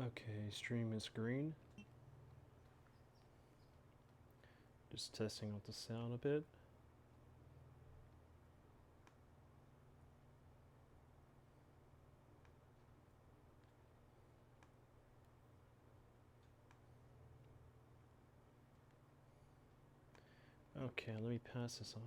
Okay, stream is green. Just testing out the sound a bit. Okay, let me pass this on.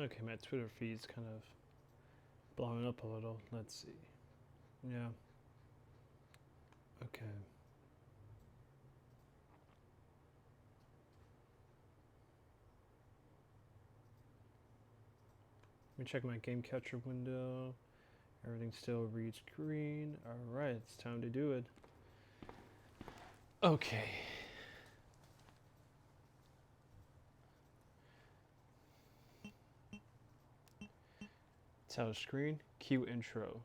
Okay, my Twitter feed's kind of blowing up a little. Let's see. Yeah. Okay. Let me check my game catcher window. Everything still reads green. Alright, it's time to do it. Okay. Title screen, cue intro.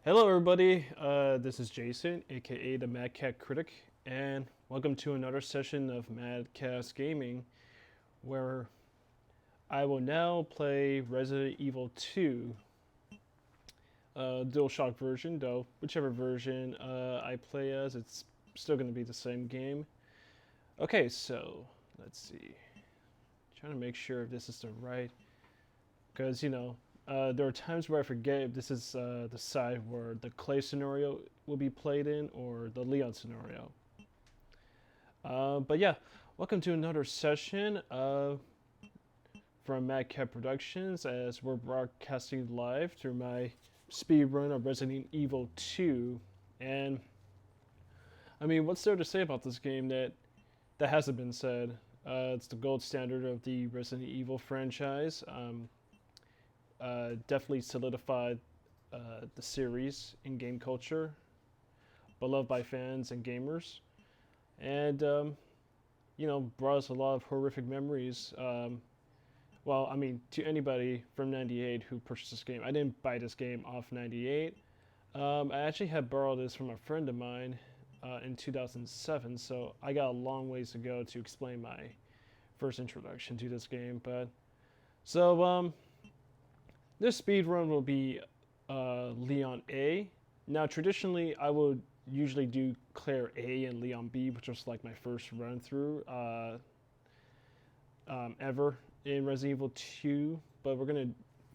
Hello everybody, this is Jason, aka the MadCat Critic, and welcome to another session of MadCAST Gaming, where I will now play Resident Evil 2, DualShock version, though whichever version I play as, it's still going to be the same game. Okay, so let's see. Trying to make sure if this is the right, because you know, there are times where I forget if this is the side where the Clay scenario will be played in or the Leon scenario. But yeah, welcome to another session from MadCat Productions, as we're broadcasting live through my speed run of Resident Evil 2. And I mean, what's there to say about this game that hasn't been said? It's the gold standard of the Resident Evil franchise. Definitely solidified the series in game culture, beloved by fans and gamers, and you know, brought us a lot of horrific memories. Well, I mean, to anybody from '98 who purchased this game, I didn't buy this game off '98. I actually had borrowed this from a friend of mine in 2007, so I got a long ways to go to explain my first introduction to this game. But so this speed run will be Leon A. Now, traditionally, I would usually do Claire A and Leon B, which was like my first run through ever in Resident Evil 2. But we're gonna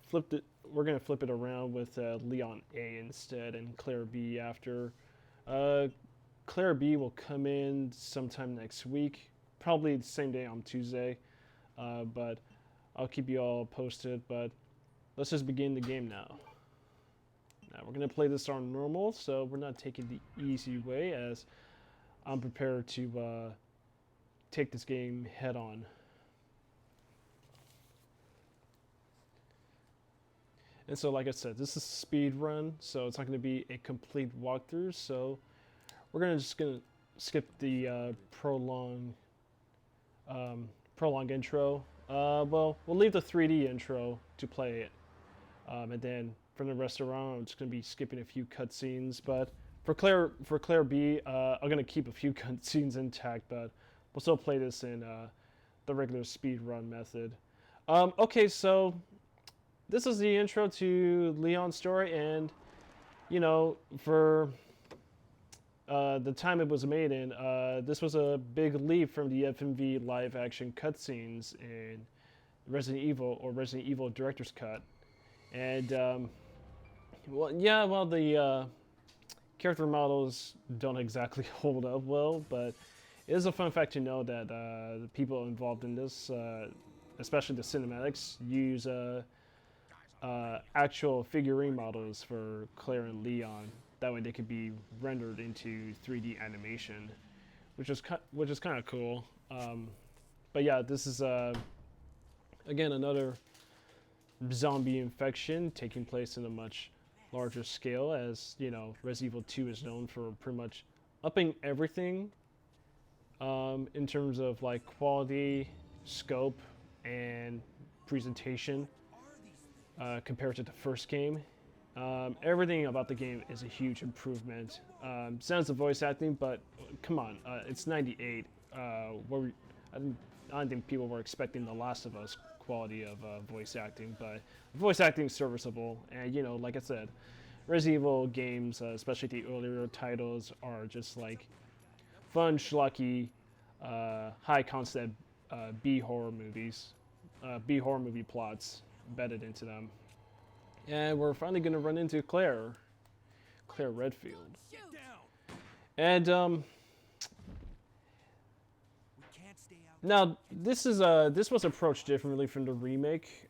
flip it. We're gonna flip it around with Leon A instead, and Claire B after. Claire B will come in sometime next week, probably the same day on Tuesday. But I'll keep you all posted. But let's just begin the game now. Now we're going to play this on normal, so we're not taking the easy way, as I'm prepared to take this game head on. And so, like I said, this is a speed run, so it's not going to be a complete walkthrough, so we're just going to skip the prolonged intro. Well, we'll leave the 3D intro to play it. And then from the restaurant, I'm just going to be skipping a few cutscenes. But for Claire B, I'm going to keep a few cutscenes intact, but we'll still play this in the regular speed run method. Okay, so this is the intro to Leon's story, and you know, for the time it was made in, this was a big leap from the FMV live-action cutscenes in Resident Evil or Resident Evil Director's Cut. And, well, yeah, well, the character models don't exactly hold up well, but it is a fun fact to know that the people involved in this, especially the cinematics, use actual figurine models for Claire and Leon. That way they could be rendered into 3D animation, which is kind of cool. But yeah, this is again another zombie infection taking place in a much larger scale, as you know, Resident Evil 2 is known for pretty much upping everything in terms of like quality, scope, and presentation compared to the first game. Everything about the game is a huge improvement. Sounds the voice acting, but come on, it's 98. I don't think people were expecting The Last of Us quality of voice acting, but voice acting is serviceable. And you know, like I said, Resident Evil games, especially the earlier titles, are just like fun, schlocky, high concept B horror movies, B horror movie plots embedded into them. And we're finally going to run into Claire Redfield. And now this was approached differently from the remake,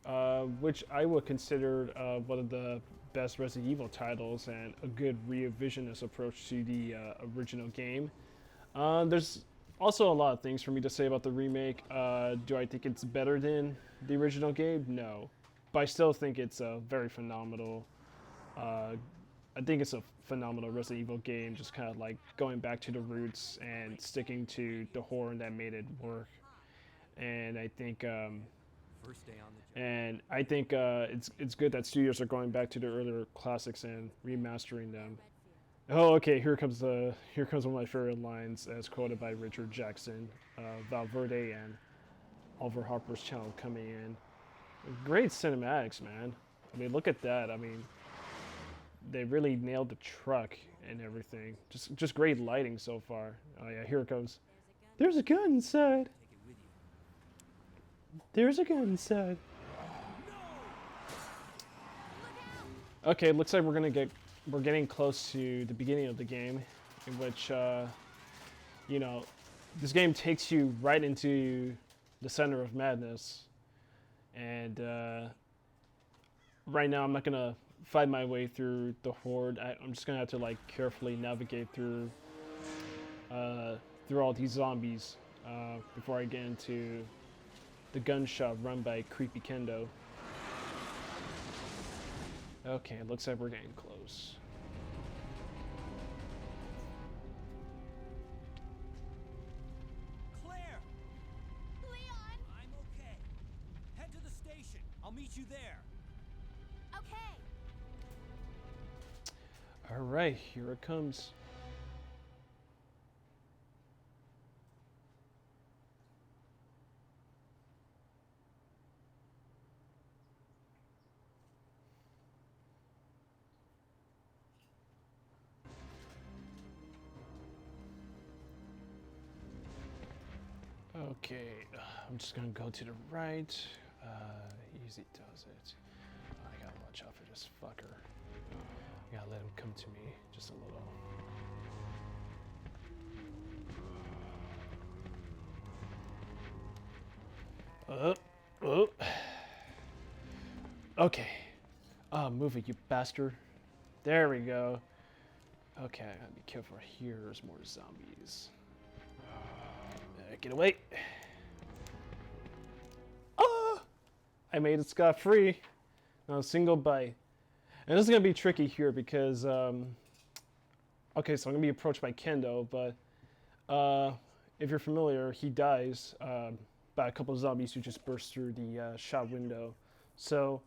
which I would consider one of the best Resident Evil titles and a good revisionist approach to the original game. There's also a lot of things for me to say about the remake. Do I think it's better than the original game? No. But I still think it's a very phenomenal, I think it's a phenomenal Resident Evil game, just kind of like going back to the roots and sticking to the horror that made it work. And I think, it's good that studios are going back to their earlier classics and remastering them. Oh, okay. Here comes one of my favorite lines, as quoted by Richard Jackson, Valverde, and Oliver Harper's channel coming in. Great cinematics, man. I mean, look at that. I mean, they really nailed the truck and everything. Just great lighting so far. Oh yeah, here it goes. There's a gun inside. There's a gun inside. Okay, looks like we're getting close to the beginning of the game, in which you know, this game takes you right into the center of madness. And right now I'm not gonna fight my way through the horde. I'm just gonna have to like carefully navigate through all these zombies before I get into the gun shop run by Creepy Kendo. Okay, it looks like we're getting close. Claire! Leon! I'm okay. Head to the station. I'll meet you there. Okay. All right, here it comes. Okay, I'm just gonna go to the right. Easy does it. I gotta watch out for this fucker. I gotta let him come to me just a little. Oh. Okay. Move it, you bastard. There we go. Okay, I gotta be careful here. There's more zombies. Get away. I made it scot-free. Not a single bite. And this is going to be tricky here because, okay, so I'm going to be approached by Kendo, but if you're familiar, he dies by a couple of zombies who just burst through the shop window. So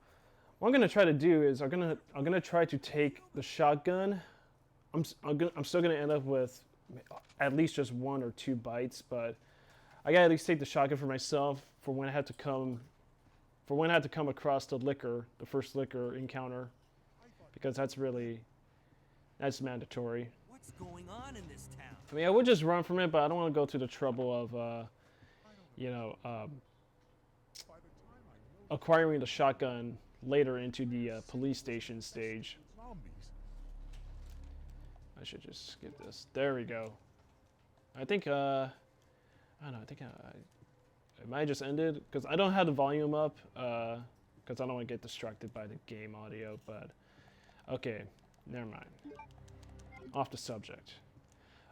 what I'm going to try to do is I'm going to try to take the shotgun. I'm still going to end up with at least just 1 or 2 bites, but I gotta at least take the shotgun for myself for when I have to come across the first liquor encounter, because that's mandatory. What's What's going on in this town? I mean, I would just run from it, but I don't want to go to the trouble of, you know, acquiring the shotgun later into the police station stage. I should just skip this. There we go. I think, I don't know, I think it might have just ended, because I don't have the volume up, because I don't want to get distracted by the game audio, but, okay, never mind. Off the subject.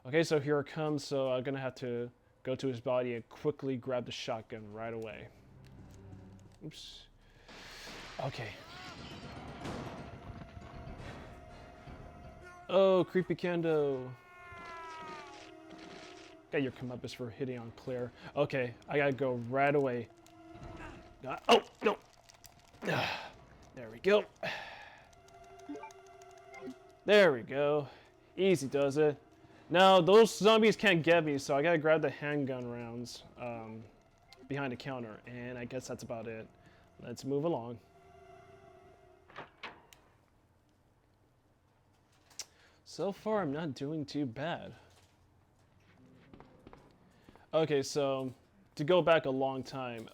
Okay, so here it comes, so I'm gonna have to go to his body and quickly grab the shotgun right away. Oops. Okay. Oh, creepy Kendo. Got your comeuppance for hitting on Claire. Okay, I gotta go right away. Oh, no. There we go. There we go. Easy does it. Now, those zombies can't get me, so I gotta grab the handgun rounds behind the counter. And I guess that's about it. Let's move along. So far, I'm not doing too bad. Okay, so to go back a long time,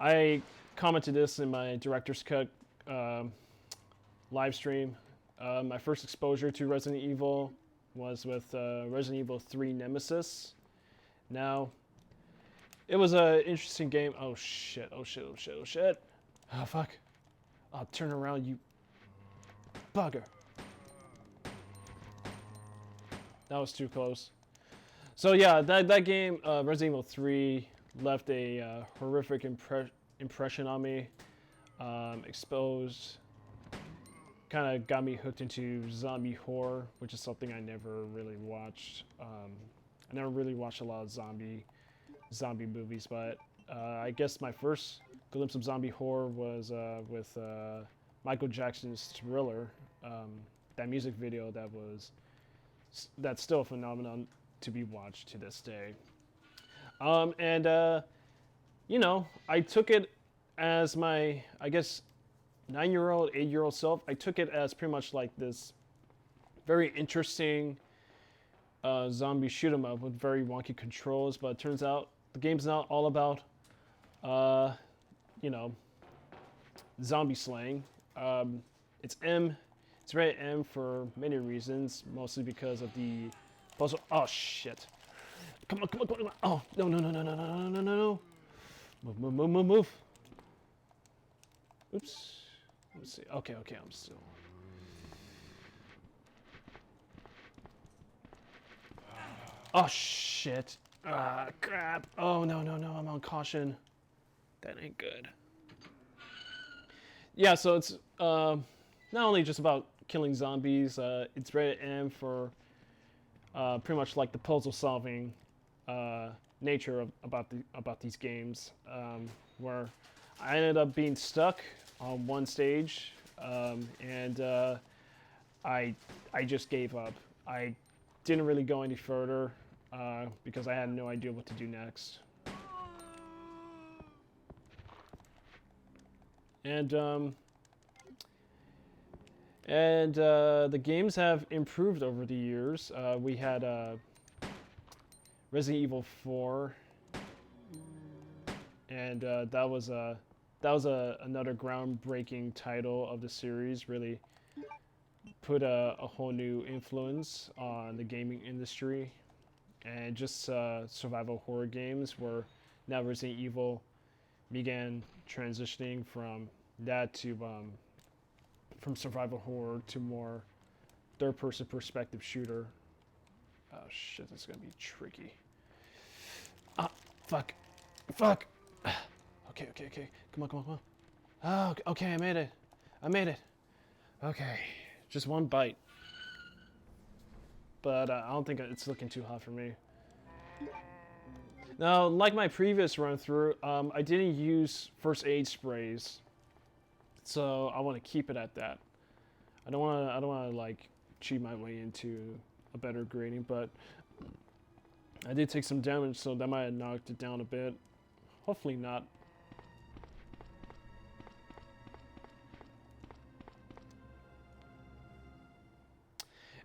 I commented this in my Director's Cut live stream. My first exposure to Resident Evil was with Resident Evil 3 Nemesis. Now, it was an interesting game. Oh shit, oh shit, oh shit, oh shit. Oh fuck. Oh, turn around, you bugger. That was too close. So yeah, that game, Resident Evil 3, left a horrific impression on me. Exposed, kind of got me hooked into zombie horror, which is something I never really watched. I never really watched a lot of zombie movies, but I guess my first glimpse of zombie horror was with Michael Jackson's Thriller. That music video that's still a phenomenon to be watched to this day. You know, I took it as my, I guess, 9-year-old, 8-year-old self. I took it as pretty much like this very interesting zombie shoot 'em up with very wonky controls, but it turns out the game's not all about, you know, zombie slaying. It's rated M for many reasons, mostly because of the puzzle. Oh shit! Come on, come on, come on! Oh no, no, no, no, no, no, no, no, no! Move, move, move, move, move! Oops. Let's see. Okay, okay, I'm still. Oh shit! Ah, crap! Oh no, no, no! I'm on caution. That ain't good. Yeah, so it's not only just about killing zombies. It's rated M for pretty much like the puzzle-solving nature of about these games, where I ended up being stuck on one stage, and I just gave up. I didn't really go any further because I had no idea what to do next. And the games have improved over the years. We had Resident Evil 4, and that was another groundbreaking title of the series. Really put a whole new influence on the gaming industry, and just survival horror games where now Resident Evil began transitioning from that to from survival horror to more third-person perspective shooter. Oh shit, that's gonna be tricky. Ah, fuck, fuck. Okay, okay, okay. Come on, come on, come on. Oh, okay, I made it. I made it. Okay, just one bite. But I don't think it's looking too hot for me. Now, like my previous run through, I didn't use first aid sprays, so I want to keep it at that. I don't want to like cheat my way into a better grading, but I did take some damage, so that might have knocked it down a bit. Hopefully not.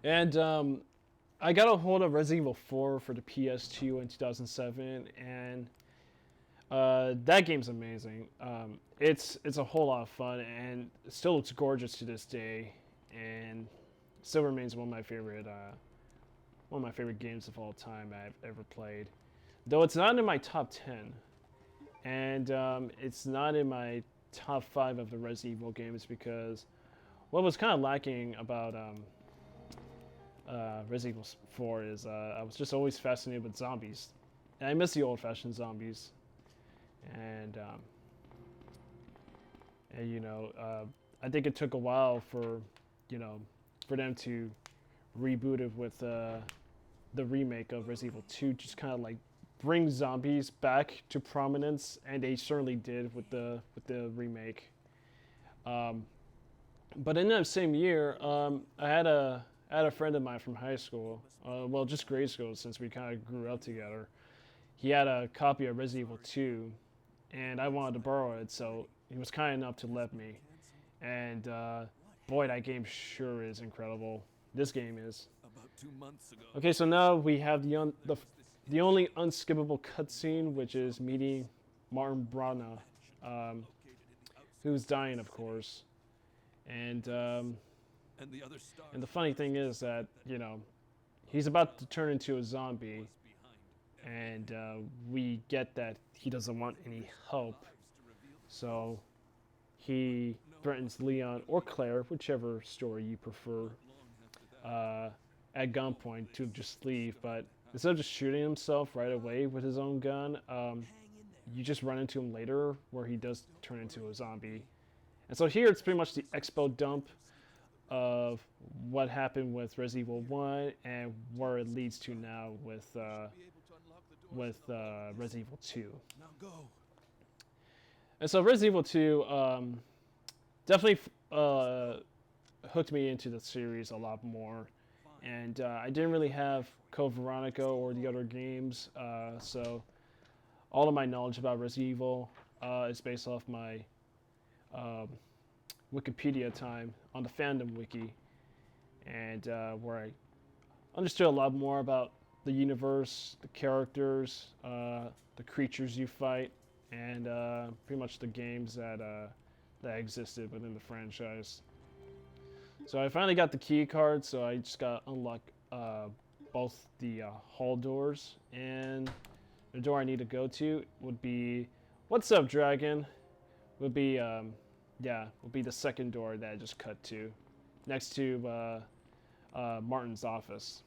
And I got a hold of Resident Evil 4 for the PS2 in 2007, and that game's amazing. It's a whole lot of fun, and it still looks gorgeous to this day, and still remains one of my favorite games of all time I've ever played. Though it's not in my top 10, and it's not in my top 5 of the Resident Evil games because what was kind of lacking about Resident Evil 4 is I was just always fascinated with zombies, and I miss the old-fashioned zombies. And I think it took a while for them to reboot it with the remake of Resident Evil 2, just kind of like bring zombies back to prominence, and they certainly did with the remake. But in that same year, I had a friend of mine from high school, well, just grade school, since we kind of grew up together. He had a copy of Resident Evil 2, and I wanted to borrow it, so he was kind enough to let me. And boy, that game sure is incredible. This game is. About 2 months ago. Okay, so now we have the only unskippable cutscene, which is meeting Martin Brana, who's dying, of course. And the funny thing is that he's about to turn into a zombie, and we get that he doesn't want any help, so he threatens Leon or Claire, whichever story you prefer, at gunpoint to just leave. But instead of just shooting himself right away with his own gun, you just run into him later where he does turn into a zombie. And so here it's pretty much the expo dump of what happened with Resident Evil 1 and where it leads to now with Resident Evil 2. Now go. And so Resident Evil 2 definitely hooked me into the series a lot more. And I didn't really have Code Veronica or the other games, so all of my knowledge about Resident Evil is based off my Wikipedia time on the fandom wiki, and where I understood a lot more about the universe, the characters, the creatures you fight, and pretty much the games that existed within the franchise. So I finally got the key card, so I just got to unlock both the hall doors, and the door I need to go to would be, what's up, Dragon? Would be the second door that I just cut to, next to Martin's office.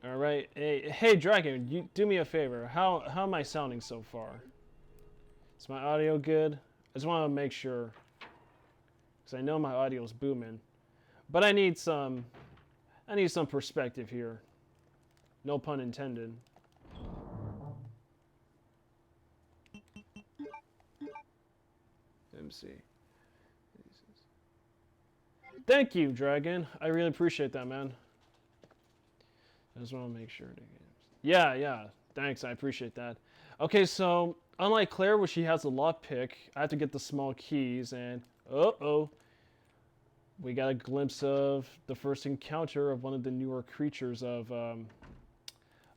All right, hey, Dragon, you do me a favor. How am I sounding so far? Is my audio good? I just want to make sure, because I know my audio is booming, but I need some perspective here. No pun intended. Let me see. Thank you, Dragon. I really appreciate that, man. I just want to make sure. Yeah. Thanks, I appreciate that. Okay, so unlike Claire, where she has a lockpick, I have to get the small keys, and we got a glimpse of the first encounter of one of the newer creatures of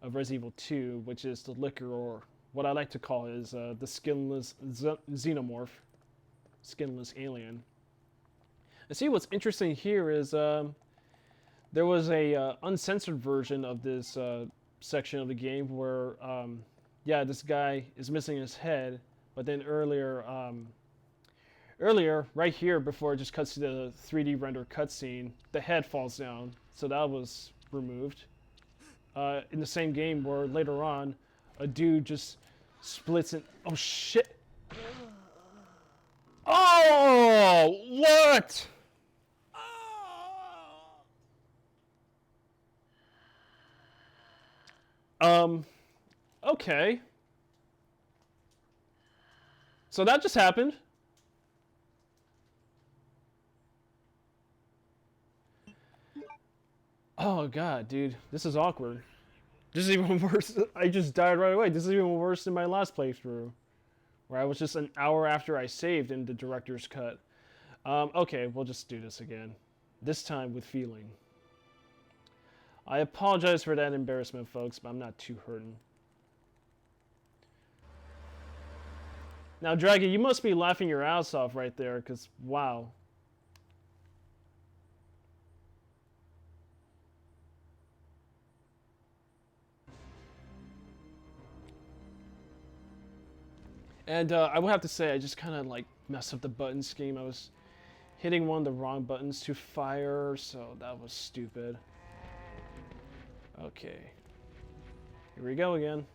Resident Evil 2, which is the Licker, or what I like to call is the skinless xenomorph, skinless alien. And see, what's interesting here is there was a uncensored version of this section of the game where, this guy is missing his head, but then earlier, right here, before it just cuts to the 3D render cutscene, the head falls down, so that was removed. In the same game where later on, a dude just splits it. Oh shit! Oh, what? Okay. So that just happened. Oh god, dude, this is awkward. This is even worse. I just died right away. This is even worse than my last playthrough, where I was just an hour after I saved in the director's cut. Okay, we'll just do this again. This time with feeling. I apologize for that embarrassment, folks, but I'm not too hurting. Now, Dragon, you must be laughing your ass off right there, because, wow. And I would have to say, I just kind of like messed up the button scheme. I was hitting one of the wrong buttons to fire, so that was stupid. Okay. Here we go again.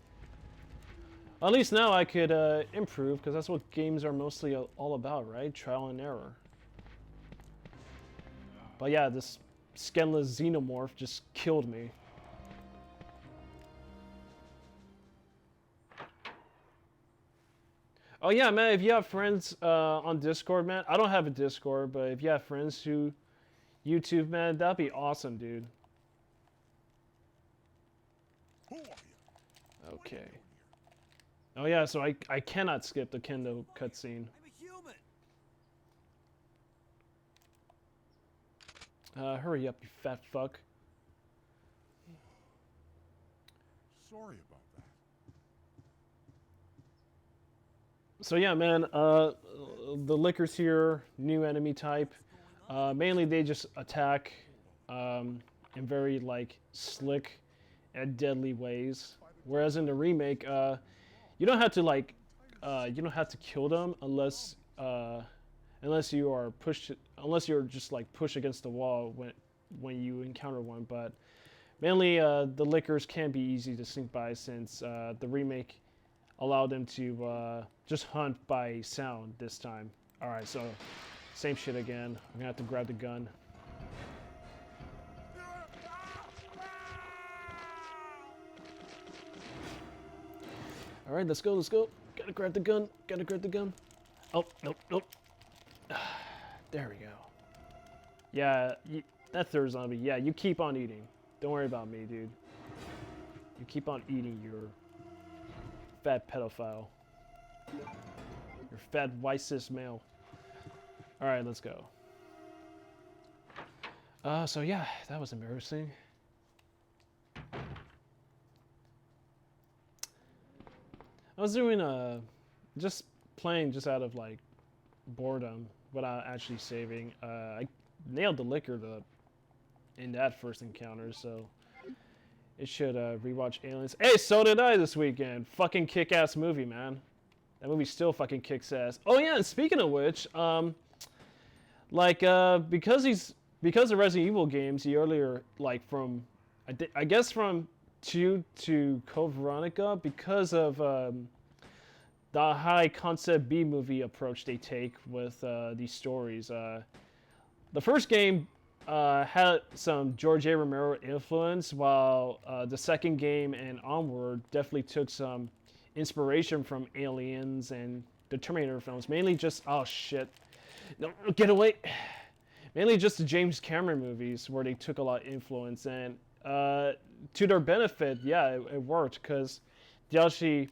At least now I could improve, because that's what games are mostly all about, right? Trial and error. But yeah, this skinless xenomorph just killed me. Oh yeah, man, if you have friends on Discord, man, I don't have a Discord, but if you have friends who YouTube, man, that'd be awesome, dude. Who are you? Okay. Oh yeah, so I cannot skip the Kendo cutscene. I'm a human. Hurry up, you fat fuck. Sorry about that. So yeah, man, the Lickers here, new enemy type. Mainly they just attack in very like slick and deadly ways. Whereas in the remake, you don't have to like, you don't have to kill them unless you are pushed, unless you're just like pushed against the wall when you encounter one. But mainly the Lickers can be easy to sneak by since the remake allowed them to just hunt by sound this time. All right, so same shit again. I'm gonna have to grab the gun. All right, let's go, let's go. Gotta grab the gun, gotta grab the gun. Oh, nope, nope. There we go. Yeah, that third zombie, yeah, you keep on eating. Don't worry about me, dude. You keep on eating your fat pedophile. Your fat white cis male. All right, let's go. So yeah, that was embarrassing. I was doing just playing just out of like boredom without actually saving. I nailed the liquor in that first encounter, so it should rewatch Aliens. Hey, so did I this weekend. Fucking kick-ass movie, man. That movie still fucking kicks ass. Oh yeah, and speaking of which, because the Resident Evil games, the earlier like from I guess from 2 to Code Veronica, because of the high concept B movie approach they take with these stories. The first game had some George A. Romero influence, while the second game and onward definitely took some inspiration from Aliens and the Terminator films. Mainly just, oh shit, no, get away. Mainly just the James Cameron movies where they took a lot of influence, and to their benefit, yeah, it worked because they actually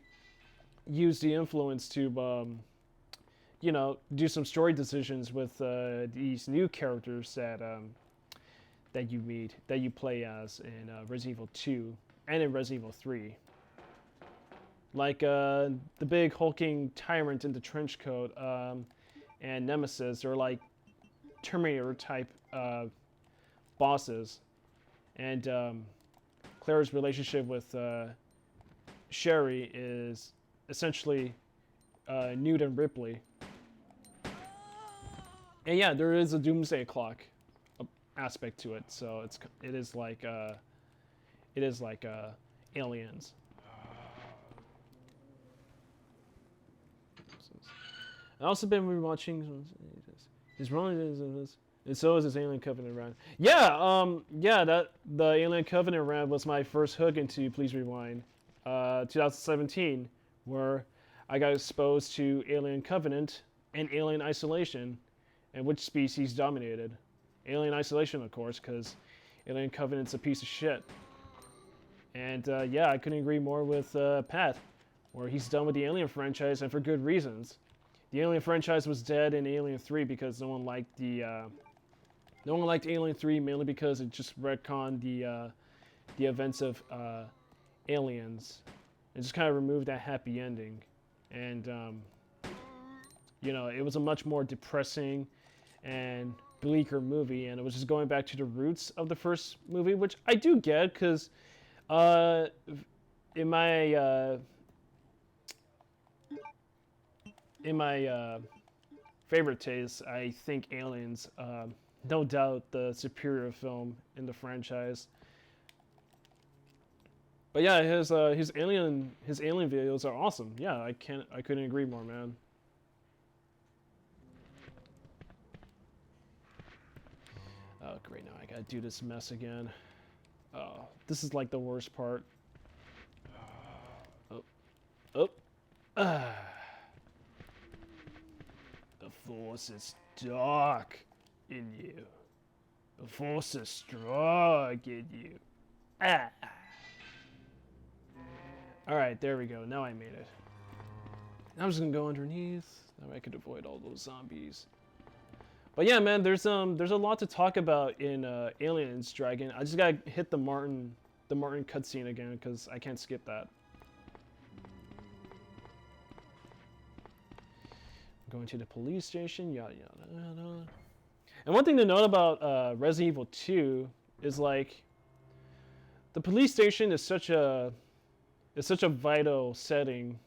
used the influence to, you know, do some story decisions with these new characters that you meet, that you play as in Resident Evil 2 and in Resident Evil 3. Like the big hulking tyrant in the trench coat and Nemesis are like Terminator type bosses, and Claire's relationship with Sherry is essentially Newt and Ripley. And yeah, there is a doomsday clock aspect to it, so it is like Aliens. I've also been rewatching. Is wrong, and so is this Alien Covenant run. Yeah, yeah, that the Alien Covenant run was my first hook into Please Rewind, 2017, where I got exposed to Alien Covenant and Alien Isolation, and which species dominated. Alien Isolation, of course, because Alien Covenant's a piece of shit. And yeah, I couldn't agree more with Pat, where he's done with the Alien franchise, and for good reasons. the Alien franchise was dead in Alien 3 because no one liked Alien 3 mainly because it just retconned the events of Aliens. It just kind of removed that happy ending, and you know, it was a much more depressing and bleaker movie, and it was just going back to the roots of the first movie, which I do get, because in my favorite taste, I think Aliens, no doubt the superior film in the franchise. But yeah, his alien videos are awesome. Yeah, I couldn't agree more, man. Oh great, now I gotta do this mess again. Oh, this is like the worst part. Oh, oh, ah. The force is dark in you. The force is strong in you. Ah. Alright, there we go. Now I made it. I'm just gonna go underneath. That way I could avoid all those zombies. But yeah, man, there's a lot to talk about in Aliens Dragon. I just gotta hit the Martin cutscene again because I can't skip that. Going to the police station, yada yada yada. And one thing to note about Resident Evil 2 is like the police station is such a vital setting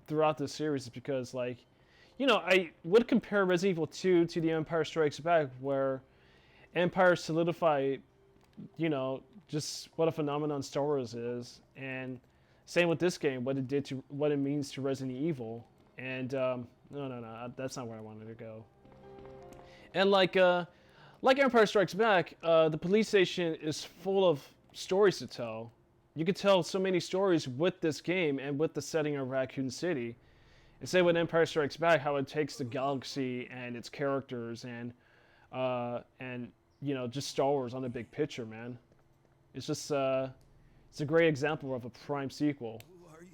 throughout the series, because like, you know, I would compare Resident Evil 2 to The Empire Strikes Back, where Empire solidified, you know, just what a phenomenon Star Wars is, and same with this game, what it means to Resident Evil. And no, that's not where I wanted to go. And like Empire Strikes Back, the police station is full of stories to tell. You could tell so many stories with this game and with the setting of Raccoon City. And say with Empire Strikes Back, how it takes the galaxy and its characters and you know, just Star Wars on the big picture, man. It's just it's a great example of a prime sequel. Who are you?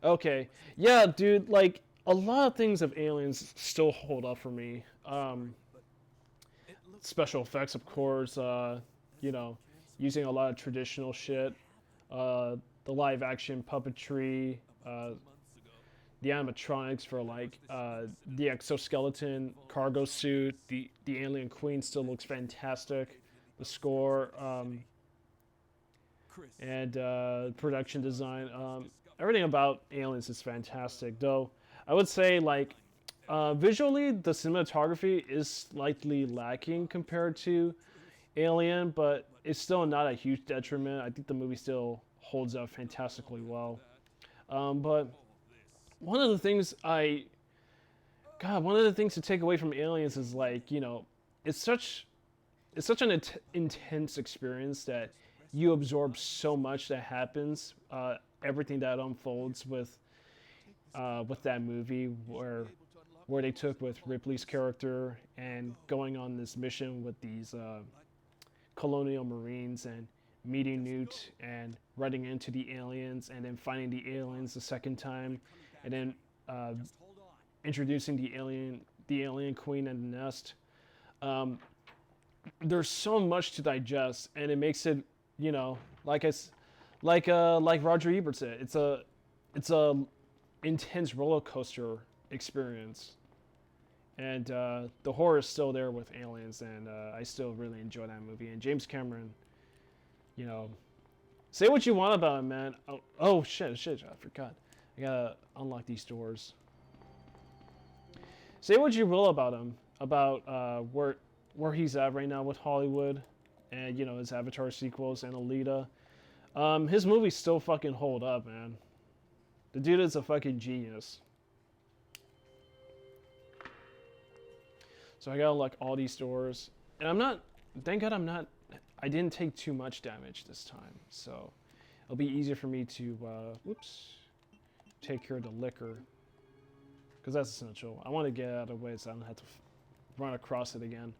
Okay, yeah, dude, like, a lot of things of Aliens still hold up for me. Special effects, of course, you know, using a lot of traditional shit, the live action puppetry, the animatronics for like the exoskeleton cargo suit, the alien queen still looks fantastic. The score, and production design, everything about Aliens is fantastic. Though I would say, like, visually the cinematography is slightly lacking compared to Alien, but it's still not a huge detriment. I think the movie still holds up fantastically well. But one of the things to take away from Aliens is, like, you know, it's such an intense experience that you absorb so much that happens, everything that unfolds with that movie, where they took with Ripley's character and going on this mission with these colonial marines and meeting Newt and running into the aliens and then finding the aliens the second time, and then introducing the alien queen and the nest. There's so much to digest, and it makes it, you know, like Roger Ebert said, it's a intense roller coaster experience, and the horror is still there with Aliens, and I still really enjoy that movie. And James Cameron, you know, say what you want about him, man. Oh shit, I forgot. I gotta unlock these doors. Say what you will about him, about where he's at right now with Hollywood, and, you know, his Avatar sequels and Alita. His movies still fucking hold up, man. The dude is a fucking genius. So I gotta unlock all these doors, and thank God I didn't take too much damage this time, so it'll be easier for me to, take care of the liquor, because that's essential. I want to get out of the way so I don't have to run across it again.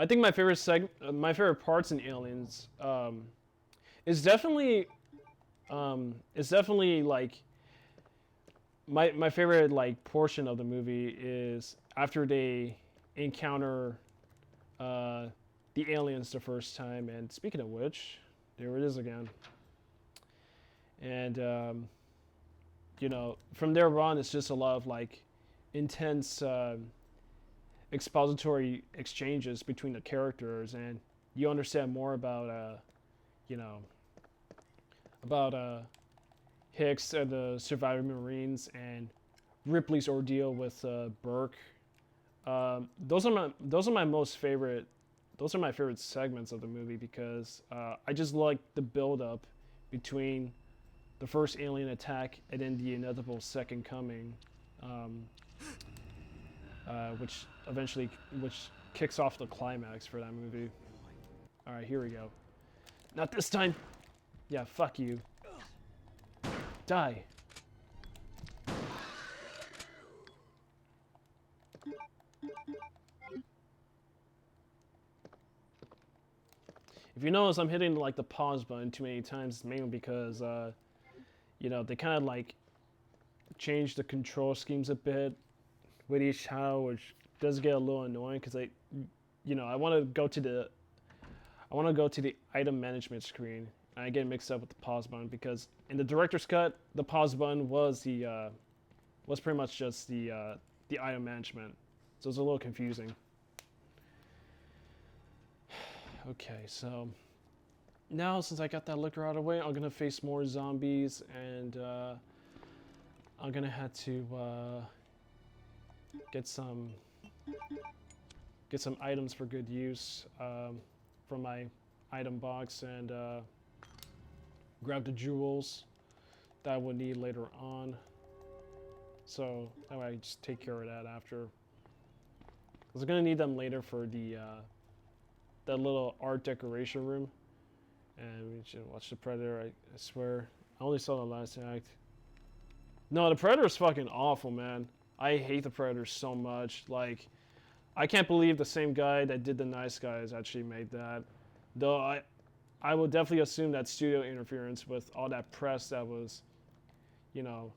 I think my my favorite parts in Aliens, is definitely, like my favorite like portion of the movie is after they encounter the aliens the first time. And speaking of which, there it is again. And you know, from there on, it's just a lot of like intense expository exchanges between the characters, and you understand more about you know, about Hicks and the surviving Marines, and Ripley's ordeal with Burke. Those are my most favorite. Those are my favorite segments of the movie because I just like the build up between the first alien attack and then the inevitable second coming, which kicks off the climax for that movie. All right, here we go. Not this time. Yeah, fuck you. Die. If you notice, I'm hitting like the pause button too many times, mainly because you know, they kind of like change the control schemes a bit with each title, which does get a little annoying because you know, I want to go to the item management screen, and I get mixed up with the pause button because in the director's cut, the pause button was pretty much just the item management, so it's a little confusing. Okay, so now since I got that liquor out of the way, I'm gonna face more zombies, and I'm gonna have to get some items for good use from my item box, and grab the jewels that I will need later on. So that way I just take care of that after. I was gonna need them later for the that little art decoration room. And we should watch the Predator. I swear, I only saw the last act. No, the Predator's fucking awful, man. I hate the Predator so much. Like, I can't believe the same guy that did The Nice Guys actually made that. Though I will definitely assume that studio interference with all that press that was, you know,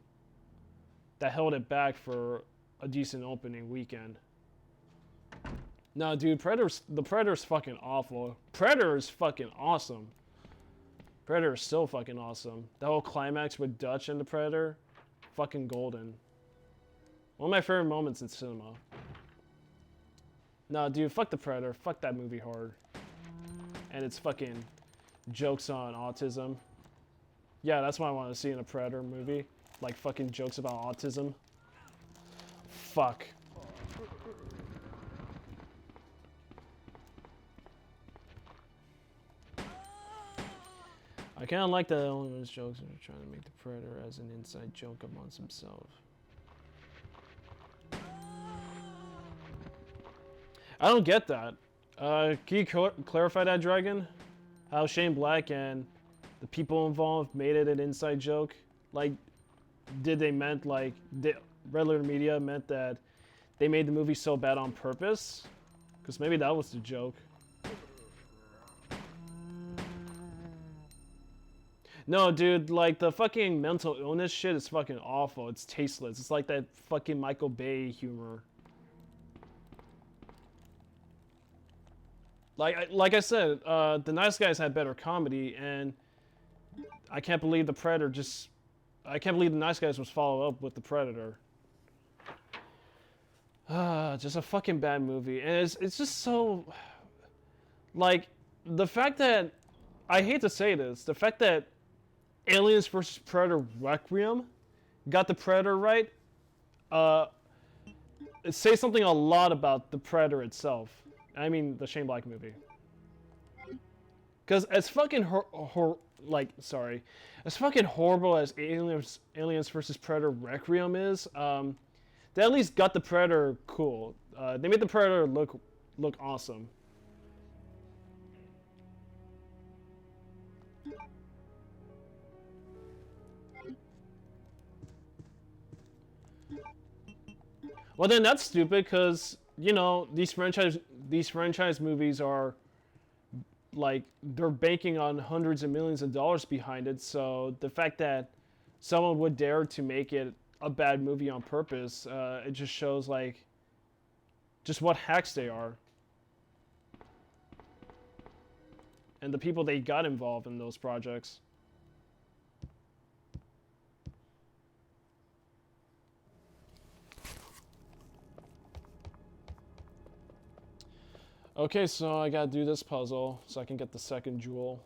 that held it back for a decent opening weekend. No, dude, the Predator's fucking awful. Predator is fucking awesome. Predator is so fucking awesome. The whole climax with Dutch and the Predator, fucking golden. One of my favorite moments in cinema. No, dude, fuck the Predator. Fuck that movie hard. And it's fucking jokes on autism. Yeah, that's what I want to see in a Predator movie. Like fucking jokes about autism. Fuck. I kind of like that all of those jokes are trying to make the Predator as an inside joke amongst himself. I don't get that. Can you clarify that, Dragon? How Shane Black and the people involved made it an inside joke? Like, did they meant like, regular media meant that they made the movie so bad on purpose? Because maybe that was the joke. No, dude, like, the fucking mental illness shit is fucking awful. It's tasteless. It's like that fucking Michael Bay humor. Like I said, The Nice Guys had better comedy, and I can't believe The Predator just... I can't believe The Nice Guys was followed up with The Predator. Just a fucking bad movie. And it's just so... Like, the fact that... I hate to say this, the fact that Aliens vs. Predator Requiem got the Predator right, it says something a lot about the Predator itself. I mean, the Shane Black movie. Because as fucking as fucking horrible as Aliens vs. Predator Requiem is, they at least got the Predator cool. They made the Predator look awesome. Well, then that's stupid because, you know, these franchises these franchise movies are like they're banking on hundreds of millions of dollars behind it. So the fact that someone would dare to make it a bad movie on purpose, it just shows like just what hacks they are. And the people they got involved in those projects. Okay, so I gotta do this puzzle so I can get the second jewel.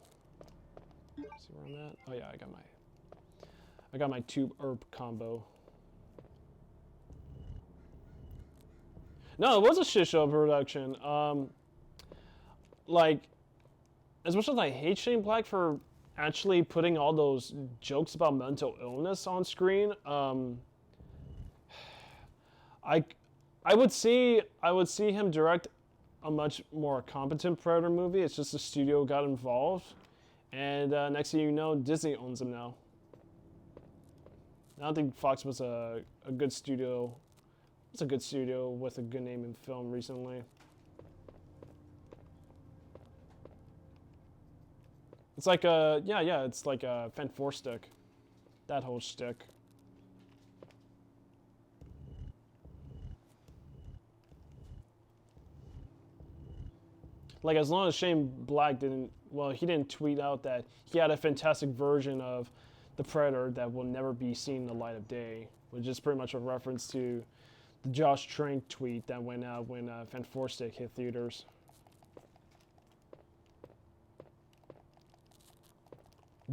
See where I'm at? Oh yeah, I got my tube herb combo. No, it was a shit show production. Like, as much as I hate Shane Black for actually putting all those jokes about mental illness on screen, I would see him direct a much more competent Predator movie. It's just the studio got involved, and next thing you know, Disney owns them now. I don't think Fox was a good studio. It's a good studio with a good name in film recently. It's like it's like a Fent 4 stick. That whole shtick. Like, as long as Shane Black he didn't tweet out that he had a fantastic version of the Predator that will never be seen in the light of day, which is pretty much a reference to the Josh Trank tweet that went out when Fent 4 Stick hit theaters.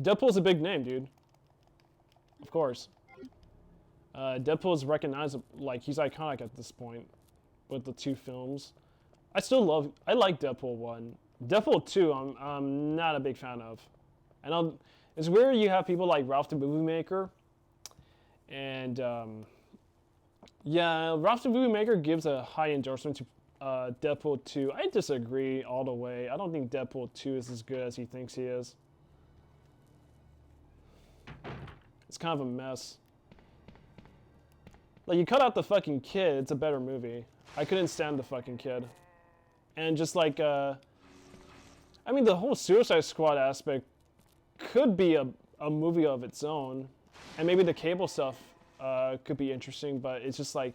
Deadpool's a big name, dude. Of course. Deadpool is recognizable, like, he's iconic at this point with the two films. I like Deadpool 1. Deadpool 2, I'm not a big fan of. I know it's weird you have people like Ralph the Movie Maker. And, yeah, Ralph the Movie Maker gives a high endorsement to Deadpool 2. I disagree all the way. I don't think Deadpool 2 is as good as he thinks he is. It's kind of a mess. Like, you cut out the fucking kid, it's a better movie. I couldn't stand the fucking kid. And just like, I mean, the whole Suicide Squad aspect could be a movie of its own. And maybe the Cable stuff could be interesting, but it's just like,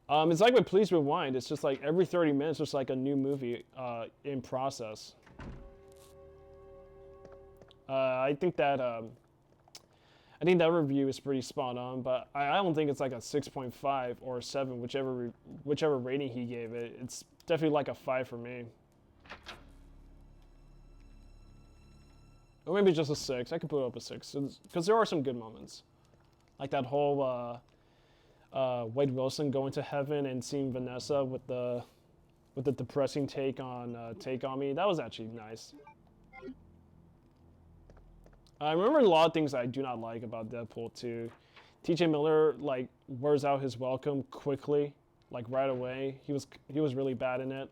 it's like with Please Rewind. It's just like every 30 minutes, there's like a new movie in process. I think that review is pretty spot on, but I don't think it's like a 6.5 or a 7, whichever rating he gave it. It's definitely like a 5 for me. Or maybe just a 6. I could put it up a 6, because there are some good moments. Like that whole Wade Wilson going to heaven and seeing Vanessa with the depressing take on Me. That was actually nice. I remember a lot of things I do not like about Deadpool 2. TJ Miller, like, wears out his welcome quickly, like right away. He was really bad in it.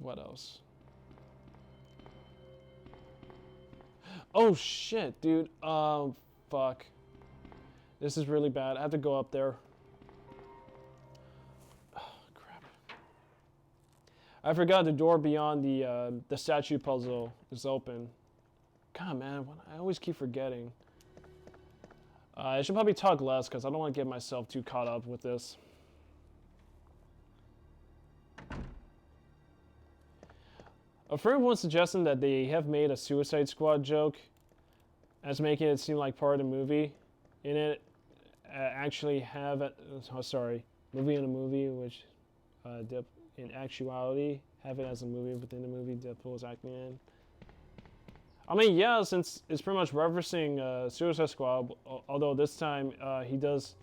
What else? Oh shit, dude. Fuck. This is really bad. I have to go up there. I forgot the door beyond the statue puzzle is open. God, man, I always keep forgetting. I should probably talk less because I don't want to get myself too caught up with this. A friend once suggested that they have made a Suicide Squad joke as making it seem like part of the movie. In it, actually have movie in a movie, which in actuality, have it as a movie within the movie Deadpool is acting in. I mean, yeah, since it's pretty much referencing Suicide Squad, although this time he does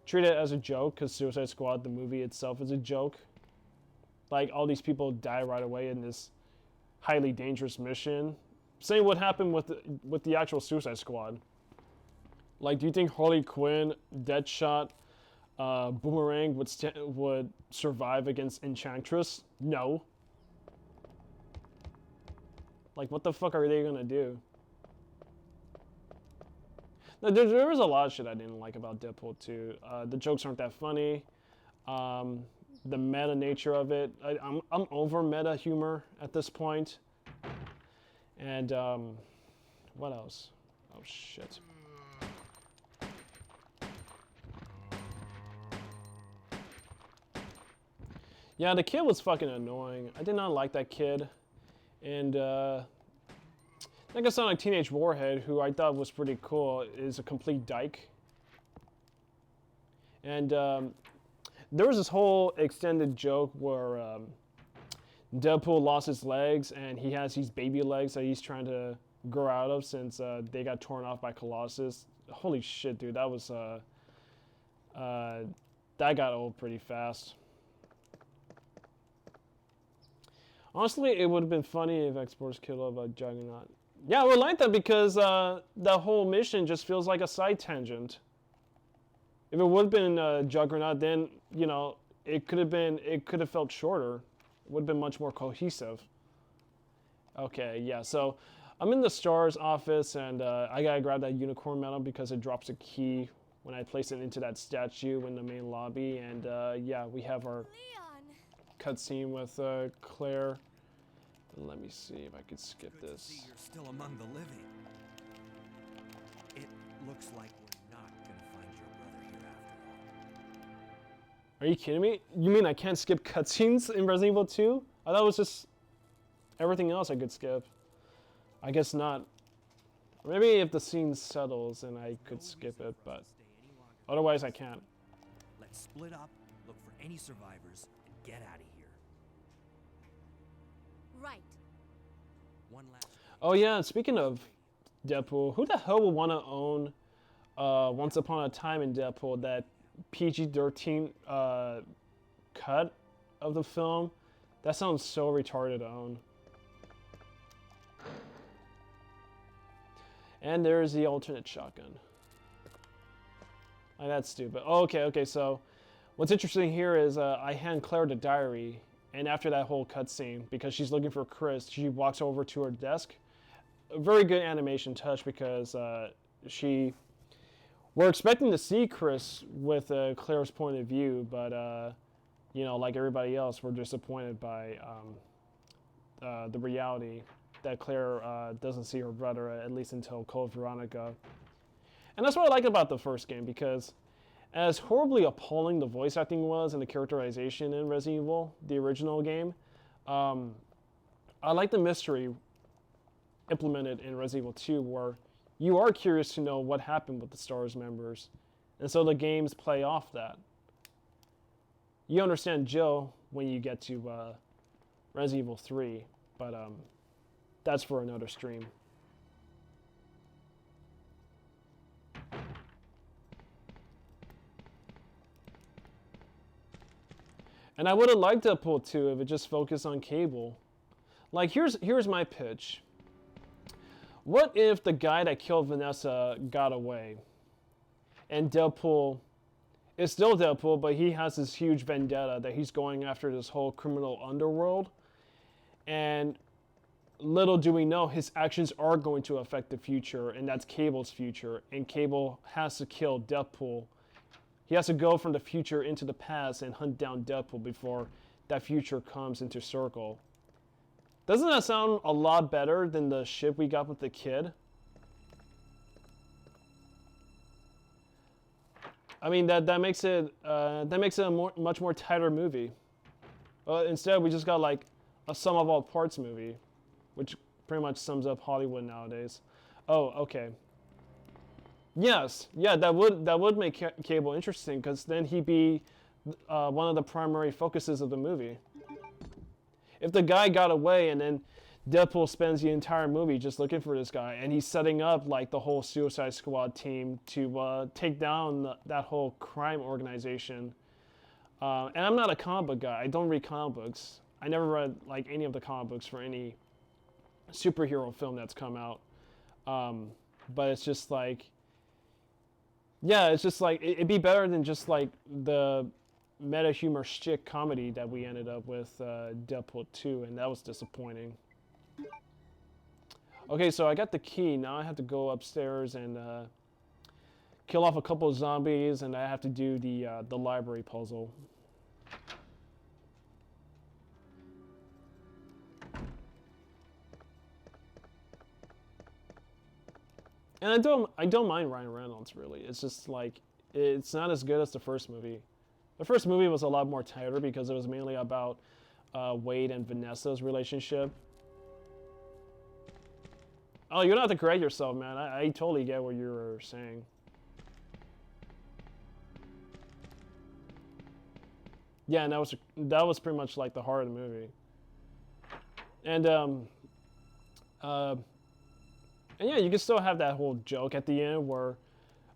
treat it as a joke, because Suicide Squad, the movie itself, is a joke. Like, all these people die right away in this highly dangerous mission. Same what happened with the actual Suicide Squad. Like, do you think Harley Quinn, Deadshot, Boomerang would survive against Enchantress? No. Like, what the fuck are they gonna do? There was a lot of shit I didn't like about Deadpool 2. The jokes aren't that funny. The meta nature of it. I'm over meta humor at this point. And what else? Oh shit. Yeah, the kid was fucking annoying. I did not like that kid. And like a Sonic Teenage Warhead, who I thought was pretty cool, is a complete dyke. And there was this whole extended joke where Deadpool lost his legs, and he has these baby legs that he's trying to grow out of since they got torn off by Colossus. Holy shit, dude, that was that got old pretty fast. Honestly, it would have been funny if X-Force killed a Juggernaut. Yeah, I would like that because the whole mission just feels like a side tangent. If it would have been Juggernaut, then you know it could have felt shorter. It would have been much more cohesive. Okay, yeah. So I'm in the STARS office, and I gotta grab that unicorn medal because it drops a key when I place it into that statue in the main lobby. And yeah, we have our Leon! cutscene with Claire. Let me see if I could skip Good to this. see you're still among the living. It looks like we're not gonna find your brother here after all. Are you kidding me? You mean I can't skip cutscenes in Resident Evil 2? I thought it was just everything else I could skip. I guess not. Maybe if the scene settles then I could skip it, but otherwise I can't. Let's split up, look for any survivors, and get out of here. Right. One last. Oh yeah, speaking of Deadpool, who the hell would want to own Once Upon a Time in Deadpool, that PG-13 cut of the film? That sounds so retarded to own. And there's the alternate shotgun. Like, that's stupid. Oh, okay, so what's interesting here is I hand Claire the diary, and after that whole cutscene, because she's looking for Chris, she walks over to her desk. A very good animation touch because we're expecting to see Chris with Claire's point of view, but you know, like everybody else, we're disappointed by the reality that Claire doesn't see her brother, at least until Code Veronica. And that's what I like about the first game, because as horribly appalling the voice acting was and the characterization in Resident Evil, the original game, I like the mystery implemented in Resident Evil 2, where you are curious to know what happened with the STARS members. And so the games play off that. You understand Jill when you get to Resident Evil 3, but that's for another stream. And I would have liked Deadpool 2 if it just focused on Cable. Like, here's my pitch. What if the guy that killed Vanessa got away? And Deadpool is still Deadpool, but he has this huge vendetta that he's going after this whole criminal underworld. And little do we know, his actions are going to affect the future, and that's Cable's future. And Cable has to kill Deadpool. He has to go from the future into the past and hunt down Deadpool before that future comes into circle. Doesn't that sound a lot better than the shit we got with the kid? I mean, that makes it a much more tighter movie. Instead, we just got like a sum of all parts movie, which pretty much sums up Hollywood nowadays. Oh, okay. Yes, yeah, that would make Cable interesting, because then he'd be one of the primary focuses of the movie. If the guy got away and then Deadpool spends the entire movie just looking for this guy, and he's setting up like the whole Suicide Squad team to take down that whole crime organization. And I'm not a comic book guy. I don't read comic books. I never read like any of the comic books for any superhero film that's come out. But it's just like, yeah, it's just like, it'd be better than just like the meta humor shtick comedy that we ended up with Deadpool 2, and that was disappointing. Okay, so I got the key. Now I have to go upstairs and kill off a couple of zombies, and I have to do the library puzzle. And I don't mind Ryan Reynolds really. It's just like it's not as good as the first movie. The first movie was a lot more tighter because it was mainly about Wade and Vanessa's relationship. Oh, you don't have to correct yourself, man. I totally get what you were saying. Yeah, and that was pretty much like the heart of the movie. And and yeah, you can still have that whole joke at the end where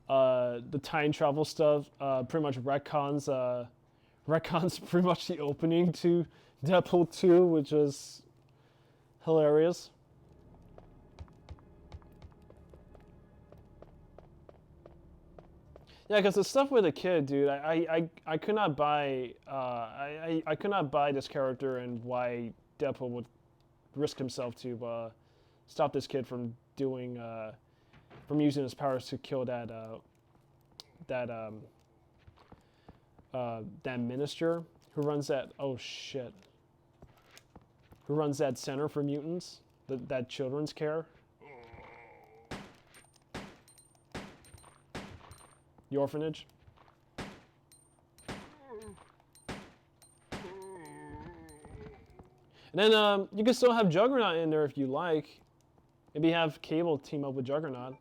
the time travel stuff pretty much retcons pretty much the opening to Deadpool 2, which is hilarious. Yeah, because the stuff with the kid, dude, I could not buy I could not buy this character and why Deadpool would risk himself to stop this kid from doing from using his powers to kill that minister who runs that who runs that center for mutants, that children's care. The orphanage. And then you can still have Juggernaut in there if you like. Maybe have Cable team up with Juggernaut.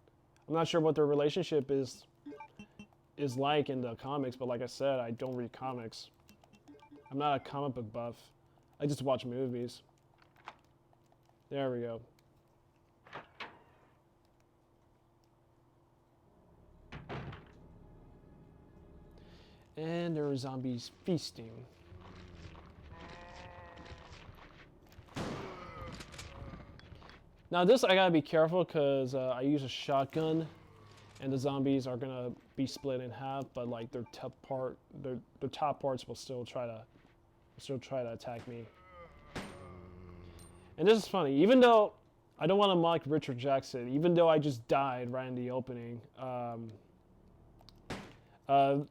I'm not sure what their relationship is like in the comics, but like I said, I don't read comics. I'm not a comic book buff. I just watch movies. There we go. And there are zombies feasting. Now this I gotta be careful because I use a shotgun, and the zombies are gonna be split in half. But like their top parts will still try to attack me. And this is funny, even though I don't want to mock Richard Jackson, even though I just died right in the opening.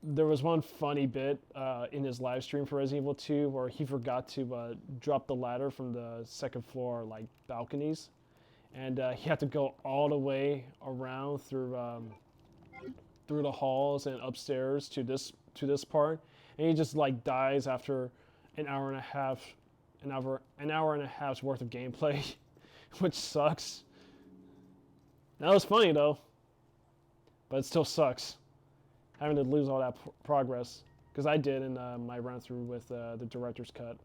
There was one funny bit in his live stream for Resident Evil 2 where he forgot to drop the ladder from the second floor like balconies, and he had to go all the way around through the halls and upstairs to this part, and he just like dies after an hour and a half's worth of gameplay, which sucks. That was funny though, but it still sucks. Having to lose all that progress, because I did in my run through with the director's cut.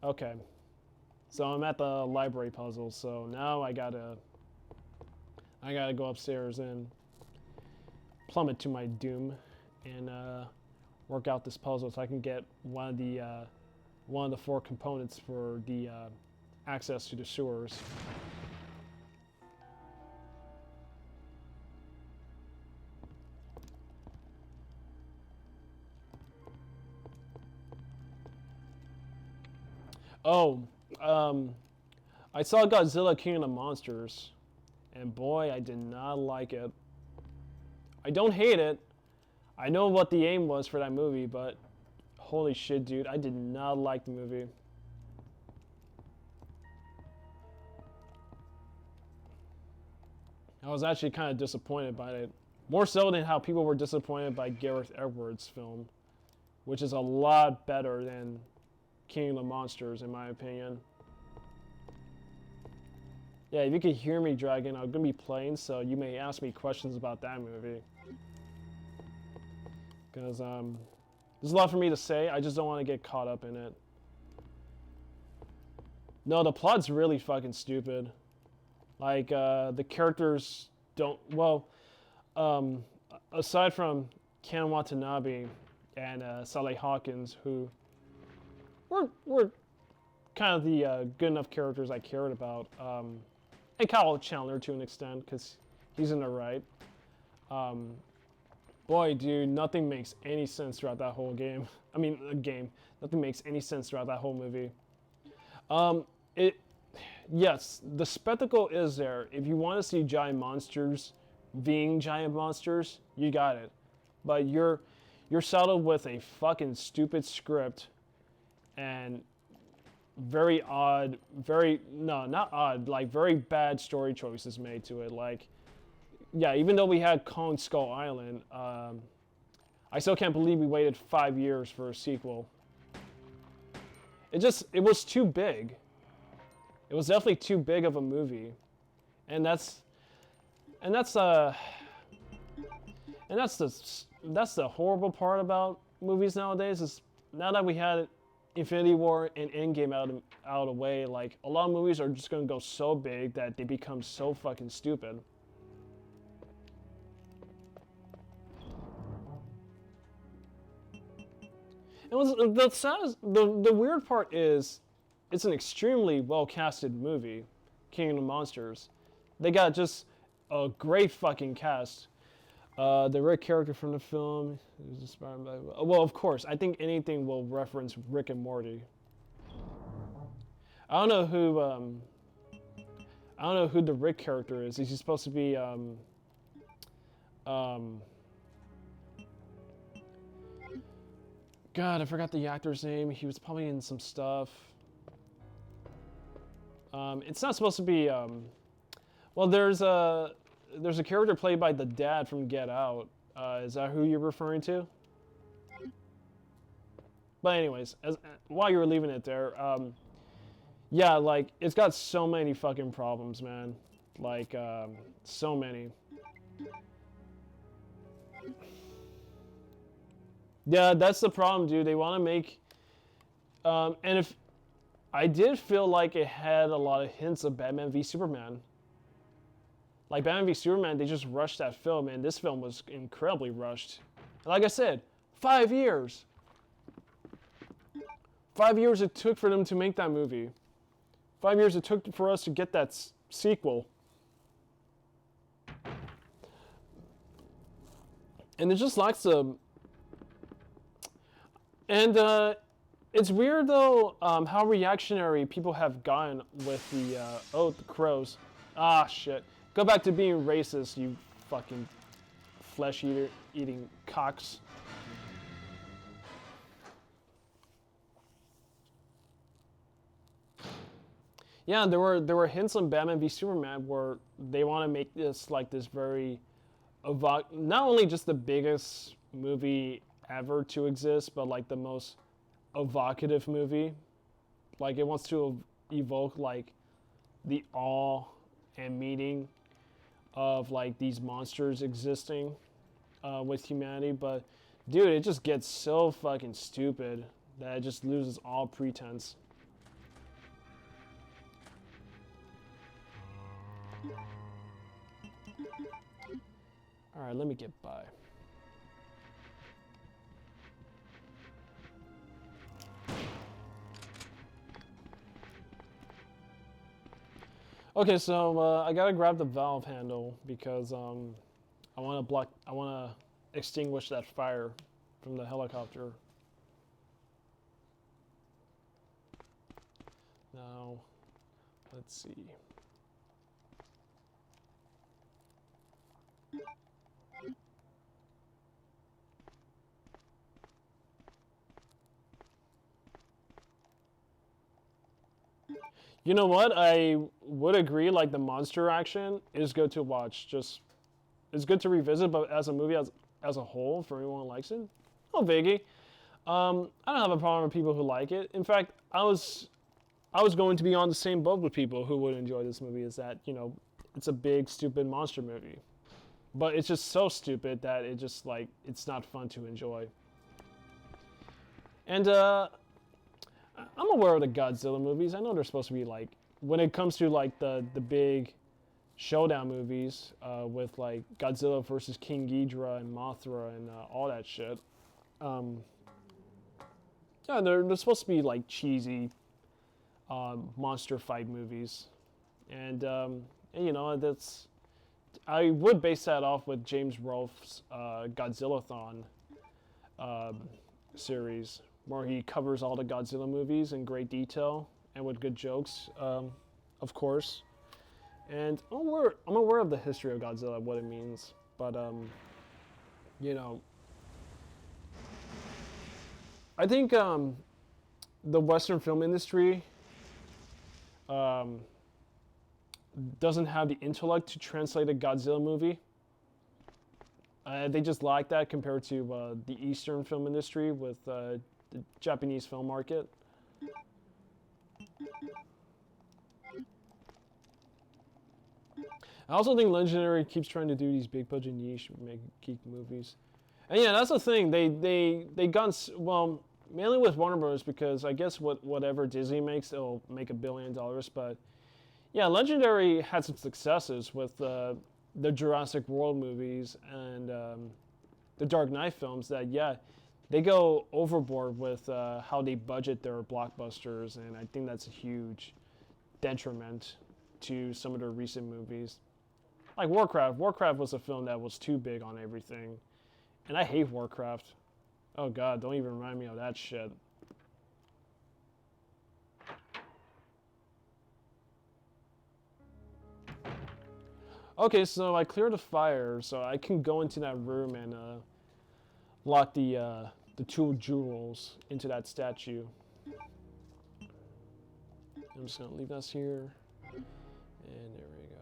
Okay, so I'm at the library puzzle. So now I gotta go upstairs and plummet to my doom and work out this puzzle so I can get one of the 4 components for the access to the sewers. Oh, I saw Godzilla King of the Monsters, and boy, I did not like it. I don't hate it. I know what the aim was for that movie, but holy shit, dude, I did not like the movie. I was actually kind of disappointed by it. More so than how people were disappointed by Gareth Edwards' film, which is a lot better than King of the Monsters, in my opinion. Yeah, if you can hear me, Dragon, I'm gonna be playing, so you may ask me questions about that movie. Because there's a lot for me to say, I just don't want to get caught up in it. No, the plot's really fucking stupid. Like, the characters don't, well, aside from Ken Watanabe and Sally Hawkins, who were kind of the good enough characters I cared about. And Kyle Chandler to an extent, because he's in the right. Boy, dude, nothing makes any sense throughout that whole game. I mean, nothing makes any sense throughout that whole movie. Yes, the spectacle is there. If you want to see giant monsters being giant monsters, you got it. But you're saddled with a fucking stupid script and very odd, very no, not odd, like very bad story choices made to it. Like, yeah, even though we had Kong Skull Island, I still can't believe we waited 5 years for a sequel. It was too big. It was definitely too big of a movie, and that's the horrible part about movies nowadays is now that we had Infinity War and Endgame out of the way, like a lot of movies are just gonna go so big that they become so fucking stupid. It was the weird part is, it's an extremely well casted movie, King of the Monsters. They got just a great fucking cast. The Rick character from the film is inspired by, well, of course, I think anything will reference Rick and Morty. I don't know who the Rick character is. Is he supposed to be God, I forgot the actor's name. He was probably in some stuff. It's not supposed to be. Well, there's a character played by the dad from Get Out. Is that who you're referring to? But anyways, while you were leaving it there, yeah, like it's got so many fucking problems, man. Like so many. Yeah, that's the problem, dude. They want to make, and if I did feel like it had a lot of hints of Batman v Superman. Like Batman v Superman, they just rushed that film, and this film was incredibly rushed. Like I said, 5 years. 5 years it took for them to make that movie. 5 years it took for us to get that sequel. And it just lacks a... And it's weird though how reactionary people have gotten with the the crows. Ah shit. Go back to being racist, you fucking flesh eating cocks. Yeah, there were hints on Batman v Superman where they want to make this like this very not only just the biggest movie ever to exist, but like the most evocative movie. Like it wants to evoke like the awe and meaning of like these monsters existing with humanity. But dude, it just gets so fucking stupid that it just loses all pretense. All right, let me get by. Okay, so I gotta grab the valve handle because I want to extinguish that fire from the helicopter. Now, let's see. You know what? I would agree. Like the monster action is good to watch. Just it's good to revisit, but as a movie as a whole, for anyone who likes it, no biggie. I don't have a problem with people who like it. In fact, I was going to be on the same boat with people who would enjoy this movie. Is that it's a big stupid monster movie, but it's just so stupid that it just like it's not fun to enjoy. And I'm aware of the Godzilla movies. I know they're supposed to be like, when it comes to like the big showdown movies with like Godzilla versus King Ghidorah and Mothra and all that shit. Yeah, they're supposed to be like cheesy monster fight movies, and that's I would base that off with James Rolfe's Godzilla-thon series, where he covers all the Godzilla movies in great detail and with good jokes, of course. And I'm aware of the history of Godzilla, what it means, but you know, I think the Western film industry doesn't have the intellect to translate a Godzilla movie. They just lack that compared to the Eastern film industry with the Japanese film market. I also think Legendary keeps trying to do these big budget niche make geek movies. And yeah, that's the thing. They got, well, mainly with Warner Bros. Because I guess whatever Disney makes, it'll make $1 billion. But yeah, Legendary had some successes with the Jurassic World movies and the Dark Knight films. That yeah, they go overboard with how they budget their blockbusters, and I think that's a huge detriment to some of their recent movies. Like Warcraft. Warcraft was a film that was too big on everything. And I hate Warcraft. Oh god, don't even remind me of that shit. Okay, so I cleared the fire, so I can go into that room and lock the two jewels into that statue. I'm just gonna leave this here. And there we go.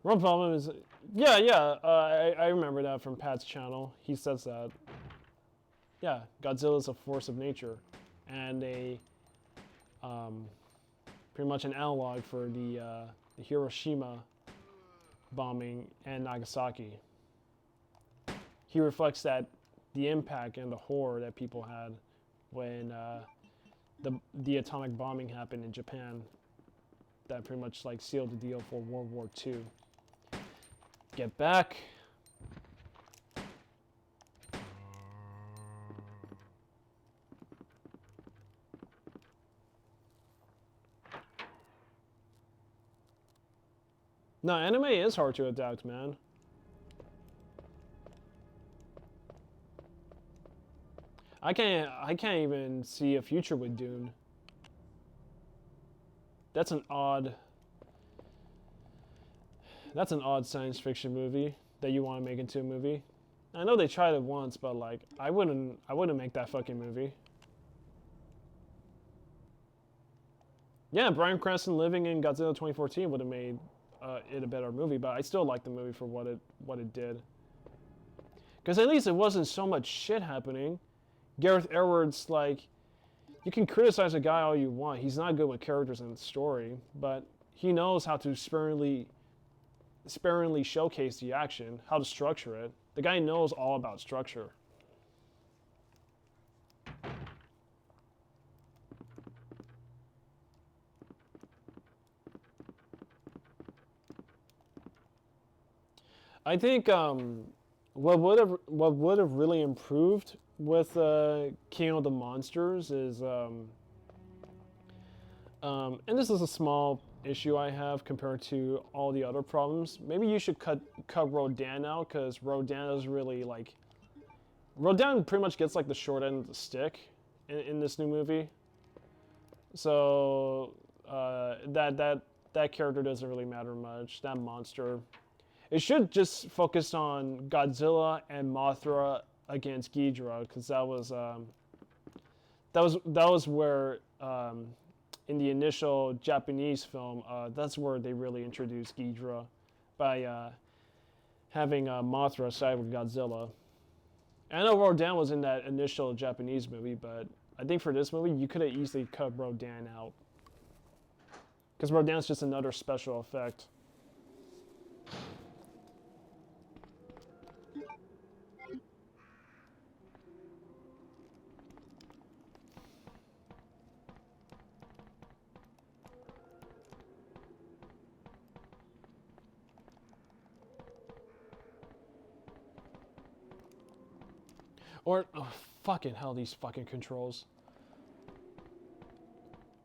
One problem is, I remember that from Pat's channel. He says that, yeah, Godzilla is a force of nature, and pretty much an analog for the Hiroshima bombing and Nagasaki. He reflects that the impact and the horror that people had when the atomic bombing happened in Japan. That pretty much like sealed the deal for World War II. Get back. No, anime is hard to adapt, man. I can't even see a future with Dune. That's an odd science fiction movie that you want to make into a movie. I know they tried it once, but like I wouldn't make that fucking movie. Yeah, Bryan Cranston living in Godzilla 2014 would have made it a better movie, but I still like the movie for what it did. Because at least it wasn't so much shit happening. Gareth Edwards, like, you can criticize a guy all you want. He's not good with characters and story, but he knows how to sparingly showcase the action, how to structure it. The guy knows all about structure. I think what would have really improved with King of the Monsters is and this is a small issue I have compared to all the other problems. Maybe you should cut Rodan out, because Rodan is really like Rodan pretty much gets like the short end of the stick in this new movie. So that character doesn't really matter much. That monster. It should just focus on Godzilla and Mothra against Ghidorah, because that was where in the initial Japanese film, that's where they really introduced Ghidorah by having Mothra side with Godzilla. I know Rodan was in that initial Japanese movie, but I think for this movie, you could have easily cut Rodan out, because Rodan's just another special effect. Or, oh, fucking hell, these fucking controls.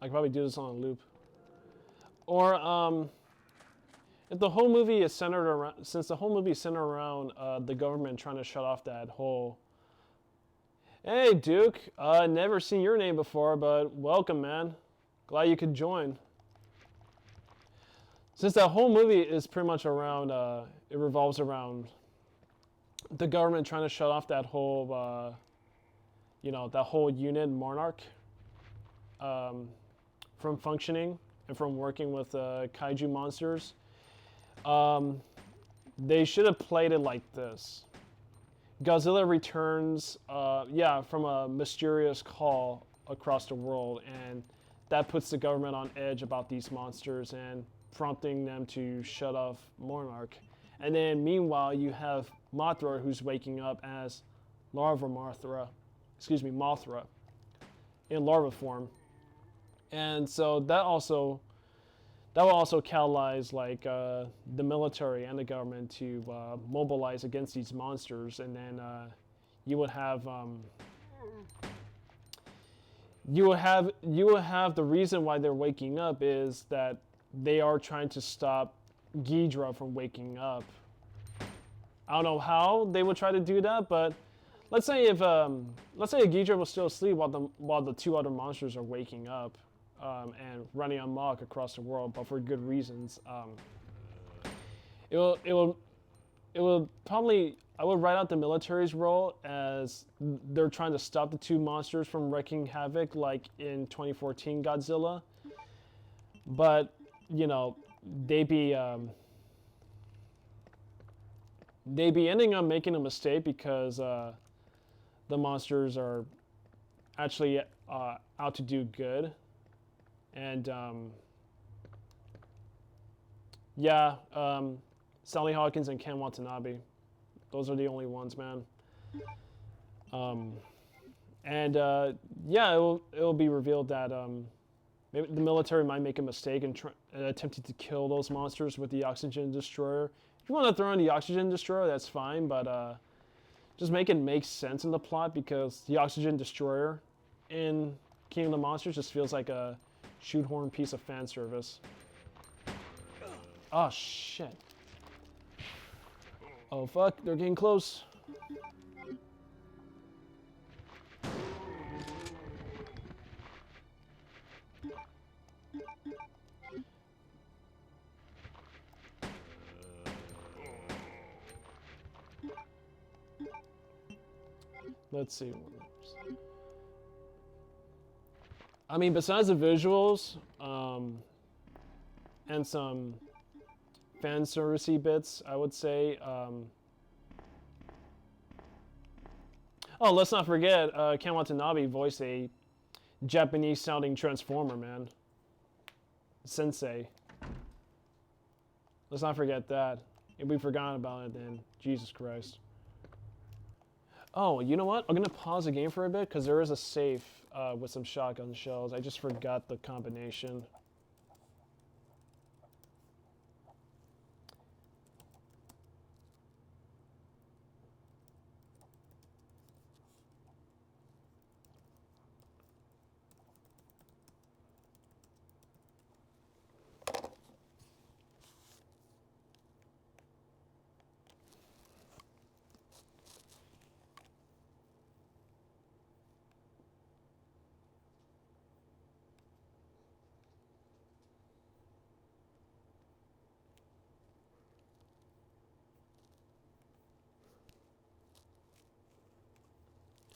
I could probably do this on a loop. Or, if the whole movie is centered around, since the whole movie is centered around the government trying to shut off that whole Hey, Duke. Never seen your name before, but welcome, man. Glad you could join. Since that whole movie is pretty much around, it revolves around the government trying to shut off that whole, that whole unit, Monarch, from functioning and from working with kaiju monsters. They should have played it like this. Godzilla returns, from a mysterious call across the world, and that puts the government on edge about these monsters and prompting them to shut off Monarch. And then meanwhile, you have Mothra, who's waking up as Mothra, in larva form. And so that will also catalyze like the military and the government to mobilize against these monsters, and then you would have the reason why they're waking up is that they are trying to stop Ghidra from waking up. I don't know how they would try to do that, but let's say if Ghidra was still asleep while the two other monsters are waking up. And running amok across the world, but for good reasons. It will probably, I would write out the military's role as they're trying to stop the two monsters from wreaking havoc, like in 2014 Godzilla. But they'd be ending up making a mistake because the monsters are actually out to do good. And Sally Hawkins and Ken Watanabe, those are the only ones, man. It'll be revealed that maybe the military might make a mistake in attempting to kill those monsters with the oxygen destroyer. If you want to throw in the oxygen destroyer, that's fine, but just make it make sense in the plot, because the oxygen destroyer in King of the Monsters just feels like a shoehorn piece of fan service. Oh shit. Oh fuck, they're getting close. Let's see. I mean, besides the visuals, and some fan servicey bits, I would say. Let's not forget, Ken Watanabe voiced a Japanese-sounding Transformer, man. Sensei. Let's not forget that. If we forgot about it, then Jesus Christ. Oh, you know what? I'm gonna pause the game for a bit because there is a safe with some shotgun shells. I just forgot the combination.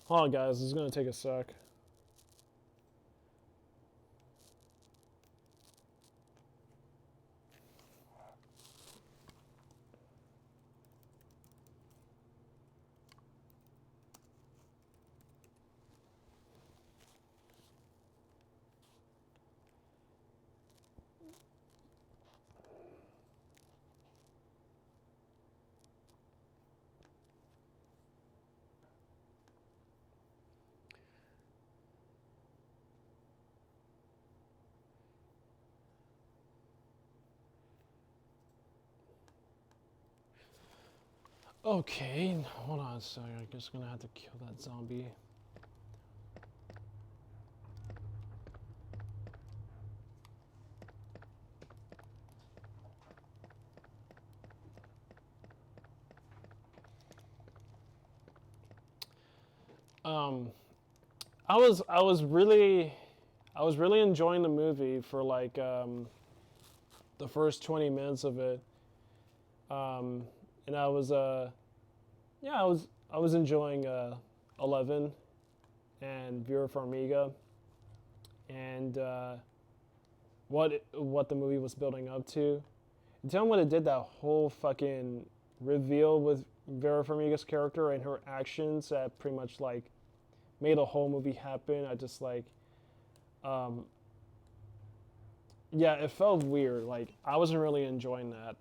Hold on, guys. This is going to take a sec. Okay, hold on a second. I'm just gonna have to kill that zombie. Um, I was really enjoying the movie for like the first 20 minutes of it. And I was enjoying 11 and Vera Farmiga and what the movie was building up to. And tell me when it did that whole fucking reveal with Vera Farmiga's character and her actions that pretty much like made the whole movie happen. I just like, yeah, it felt weird. Like I wasn't really enjoying that.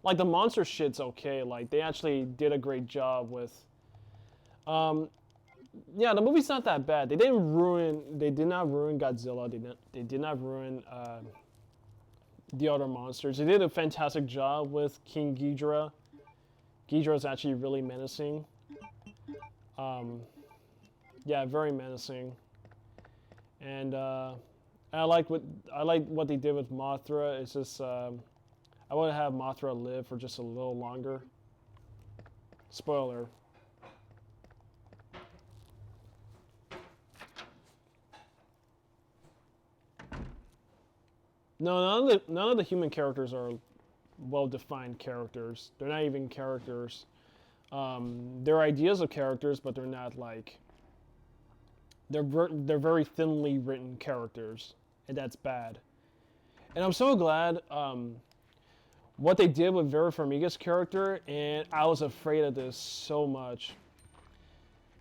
Like the monster shit's okay. Like they actually did a great job with. Yeah, the movie's not that bad. They did not ruin Godzilla. They did not ruin the other monsters. They did a fantastic job with King Ghidorah. Ghidorah is actually really menacing. Yeah, very menacing. And I like what they did with Mothra. It's just I want to have Mothra live for just a little longer. Spoiler. No, none of the human characters are well-defined characters. They're not even characters. They're ideas of characters, but they're not like. They're very thinly written characters, and that's bad. And I'm so glad what they did with Vera Farmiga's character, and I was afraid of this so much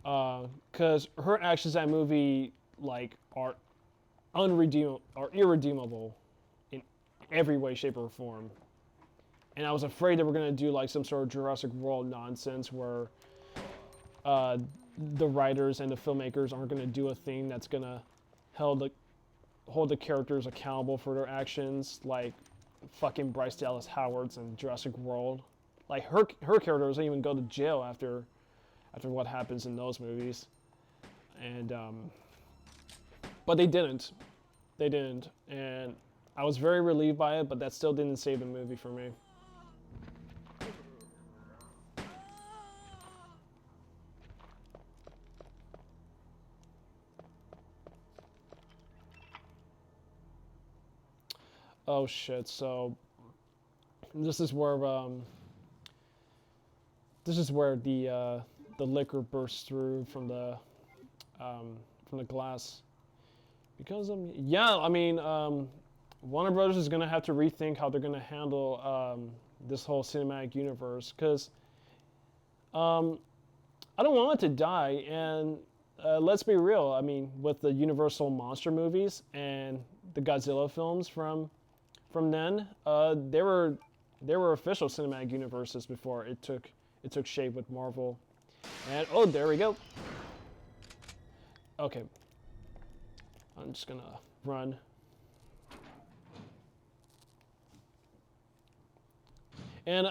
because her actions in that movie like are irredeemable in every way, shape, or form. And I was afraid they were gonna do like some sort of Jurassic World nonsense where the writers and the filmmakers aren't gonna do a thing that's gonna hold the characters accountable for their actions, like fucking Bryce Dallas Howard's in Jurassic World. Like her character doesn't even go to jail after what happens in those movies. And but they didn't. And I was very relieved by it, but that still didn't save the movie for me. Oh shit! So this is where the liquor bursts through from the glass. Because Warner Brothers is gonna have to rethink how they're gonna handle this whole cinematic universe. Because I don't want it to die, and let's be real. I mean, with the Universal monster movies and the Godzilla films from then, they were official cinematic universes before it took shape with Marvel. And oh, there we go. Okay, I'm just gonna run. And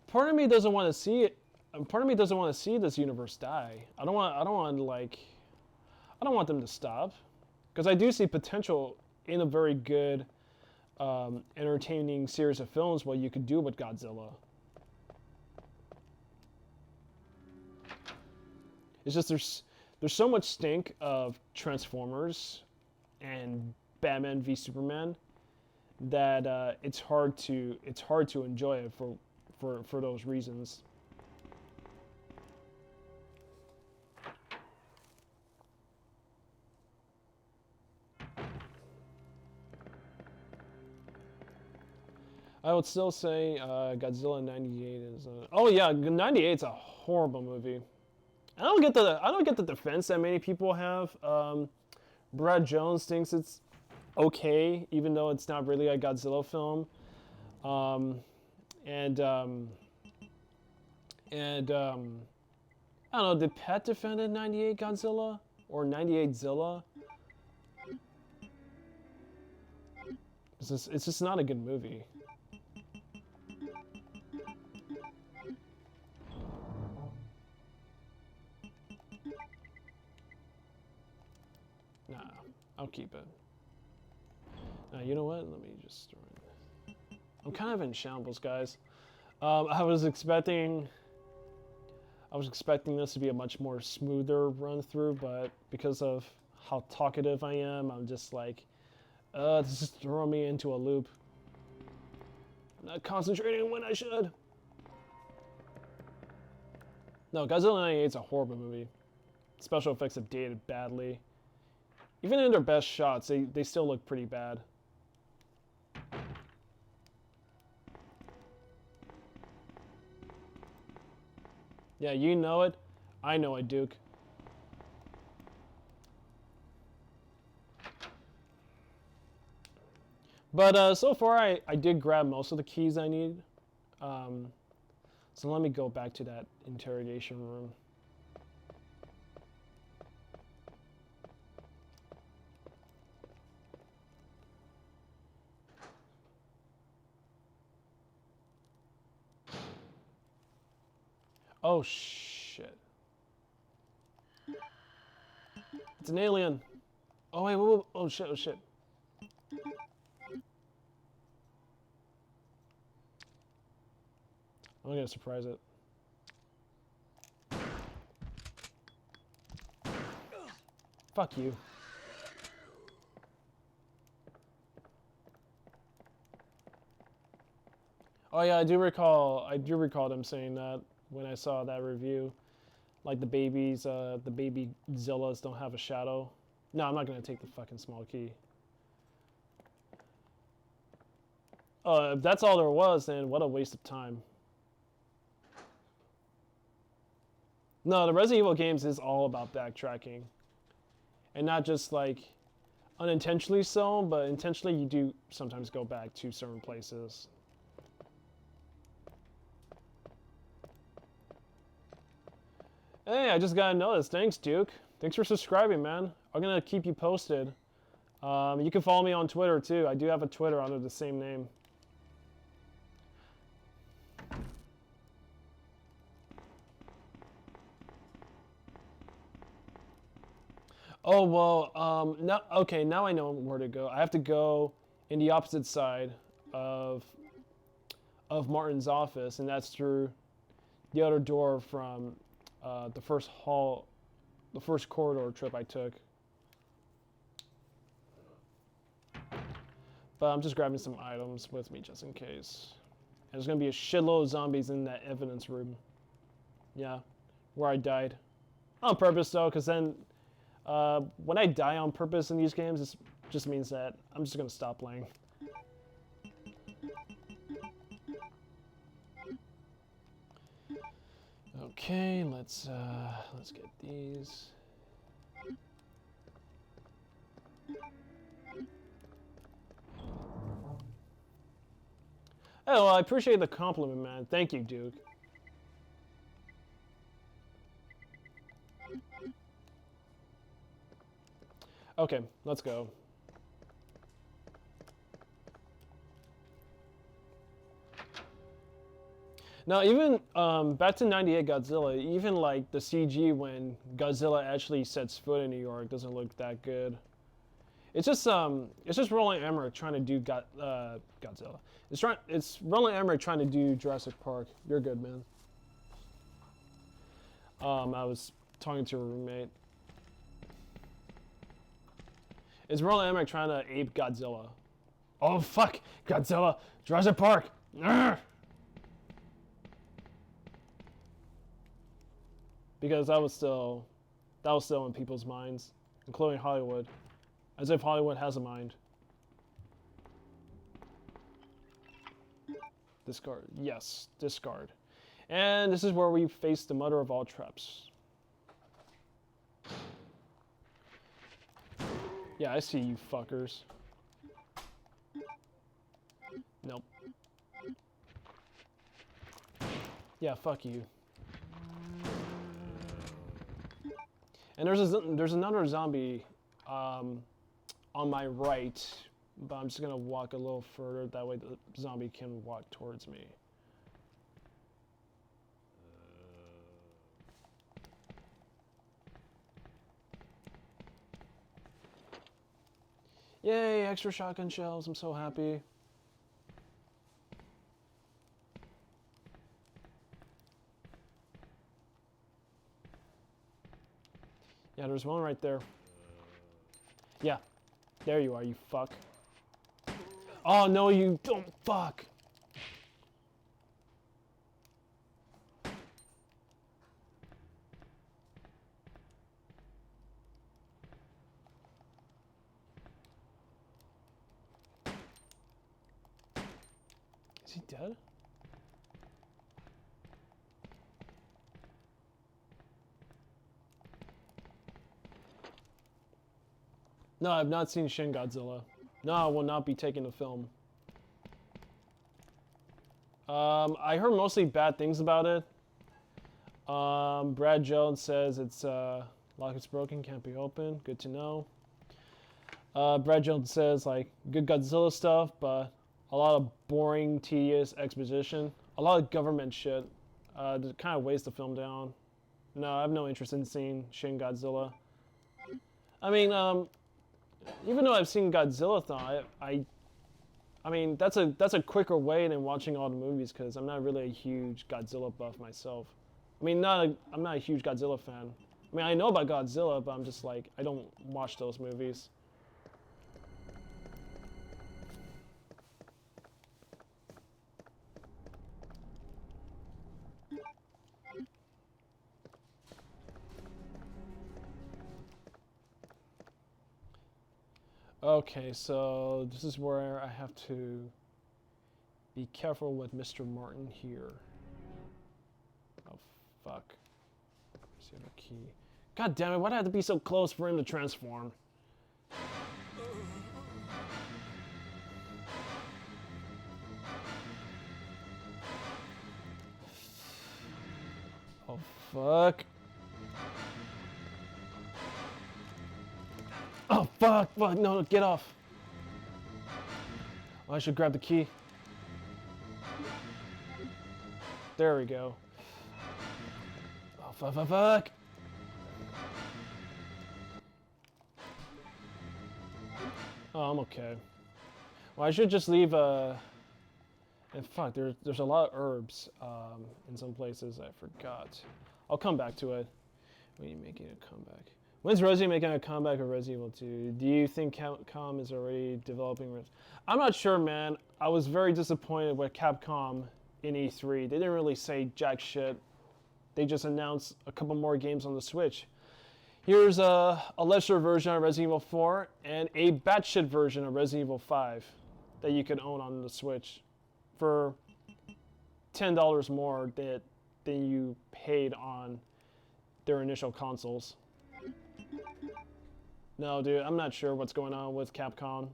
part of me doesn't want to see it. Part of me doesn't want to see this universe die. I don't want them to stop, because I do see potential in a very good, entertaining series of films what you could do with Godzilla. It's just there's so much stink of Transformers and Batman v Superman that it's hard to enjoy it for those reasons. I would still say Godzilla '98 is. Oh yeah, '98 is a horrible movie. I don't get the defense that many people have. Brad Jones thinks it's okay, even though it's not really a Godzilla film. I don't know. Did Pat defend '98 Godzilla or '98 Zilla? It's just not a good movie. Nah, I'll keep it. Now, you know what? Let me just throw it. I'm kind of in shambles, guys. I was expecting I was expecting this to be a much more smoother run through, but because of how talkative I am, I'm just like, this is throwing me into a loop. I'm not concentrating when I should. No, Godzilla 98 is a horrible movie. Special effects have dated badly. Even in their best shots, they still look pretty bad. Yeah, you know it. I know it, Duke. But so far, I did grab most of the keys I need. So let me go back to that interrogation room. Oh, shit. It's an alien. Oh, wait, whoa, whoa. Oh, shit, oh, shit. I'm gonna surprise it. Fuck you. Oh yeah, I do recall them saying that when I saw that review. Like the baby Zillas don't have a shadow. No, I'm not gonna take the fucking small key. If that's all there was, then what a waste of time. No, the Resident Evil games is all about backtracking. And not just like unintentionally so, but intentionally you do sometimes go back to certain places. Hey, I just got a notice. Thanks, Duke. Thanks for subscribing, man. I'm gonna keep you posted. You can follow me on Twitter too. I do have a Twitter under the same name. Oh well, now I know where to go. I have to go in the opposite side of Martin's office, and that's through the other door from the first corridor trip I took. But I'm just grabbing some items with me just in case. And there's gonna be a shitload of zombies in that evidence room. Yeah, where I died. On purpose though, because then when I die on purpose in these games, it just means that I'm just gonna stop playing. Okay, let's get these. Oh, well, I appreciate the compliment, man. Thank you, Duke. Okay, let's go. Now, even back to '98 Godzilla, even like the CG when Godzilla actually sets foot in New York doesn't look that good. It's just Roland Emmerich trying to do Godzilla. It's Roland Emmerich trying to do Jurassic Park. You're good, man. I was talking to a roommate. It's Roland Emmerich trying to ape Godzilla. Oh fuck, Godzilla, Jurassic Park. Urgh! Because that was still in people's minds, including Hollywood. As if Hollywood has a mind. Discard. Yes, discard. And this is where we face the mother of all traps. Yeah, I see you fuckers. Nope. Yeah, fuck you. And there's another zombie on my right, but I'm just gonna walk a little further. That way the zombie can walk towards me. Yay, extra shotgun shells. I'm so happy. Yeah, there's one right there. Yeah. There you are, you fuck. Oh, no, you don't. Fuck. Is he dead? No, I've not seen Shin Godzilla. No, I will not be taking the film. I heard mostly bad things about it. Brad Jones says it's lock is broken, can't be opened. Good to know. Brad Jones says like good Godzilla stuff, but a lot of boring, tedious exposition. A lot of government shit. To kind of waste the film down. No, I have no interest in seeing Shin Godzilla. I mean, even though I've seen Godzilla, though, I mean that's a quicker way than watching all the movies because I'm not really a huge Godzilla buff myself. I mean, I'm not a huge Godzilla fan. I mean, I know about Godzilla, but I'm just like I don't watch those movies. Okay, so this is where I have to be careful with Mr. Martin here. Oh, fuck. Let's see the key. God damn it, why'd I have to be so close for him to transform? Oh, fuck. Oh, fuck, fuck, no, get off. Oh, I should grab the key. There we go. Oh, fuck, fuck, fuck. Oh, I'm okay. Well, I should just leave, and fuck, there's a lot of herbs, in some places, I forgot. I'll come back to it. When are you making a comeback? When's Resi making a comeback of Resident Evil 2? Do you think Capcom is already developing? I'm not sure, man. I was very disappointed with Capcom in E3. They didn't really say jack shit. They just announced a couple more games on the Switch. Here's a lesser version of Resident Evil 4 and a batshit version of Resident Evil 5 that you could own on the Switch for $10 more than you paid on their initial consoles. No, dude, I'm not sure what's going on with Capcom.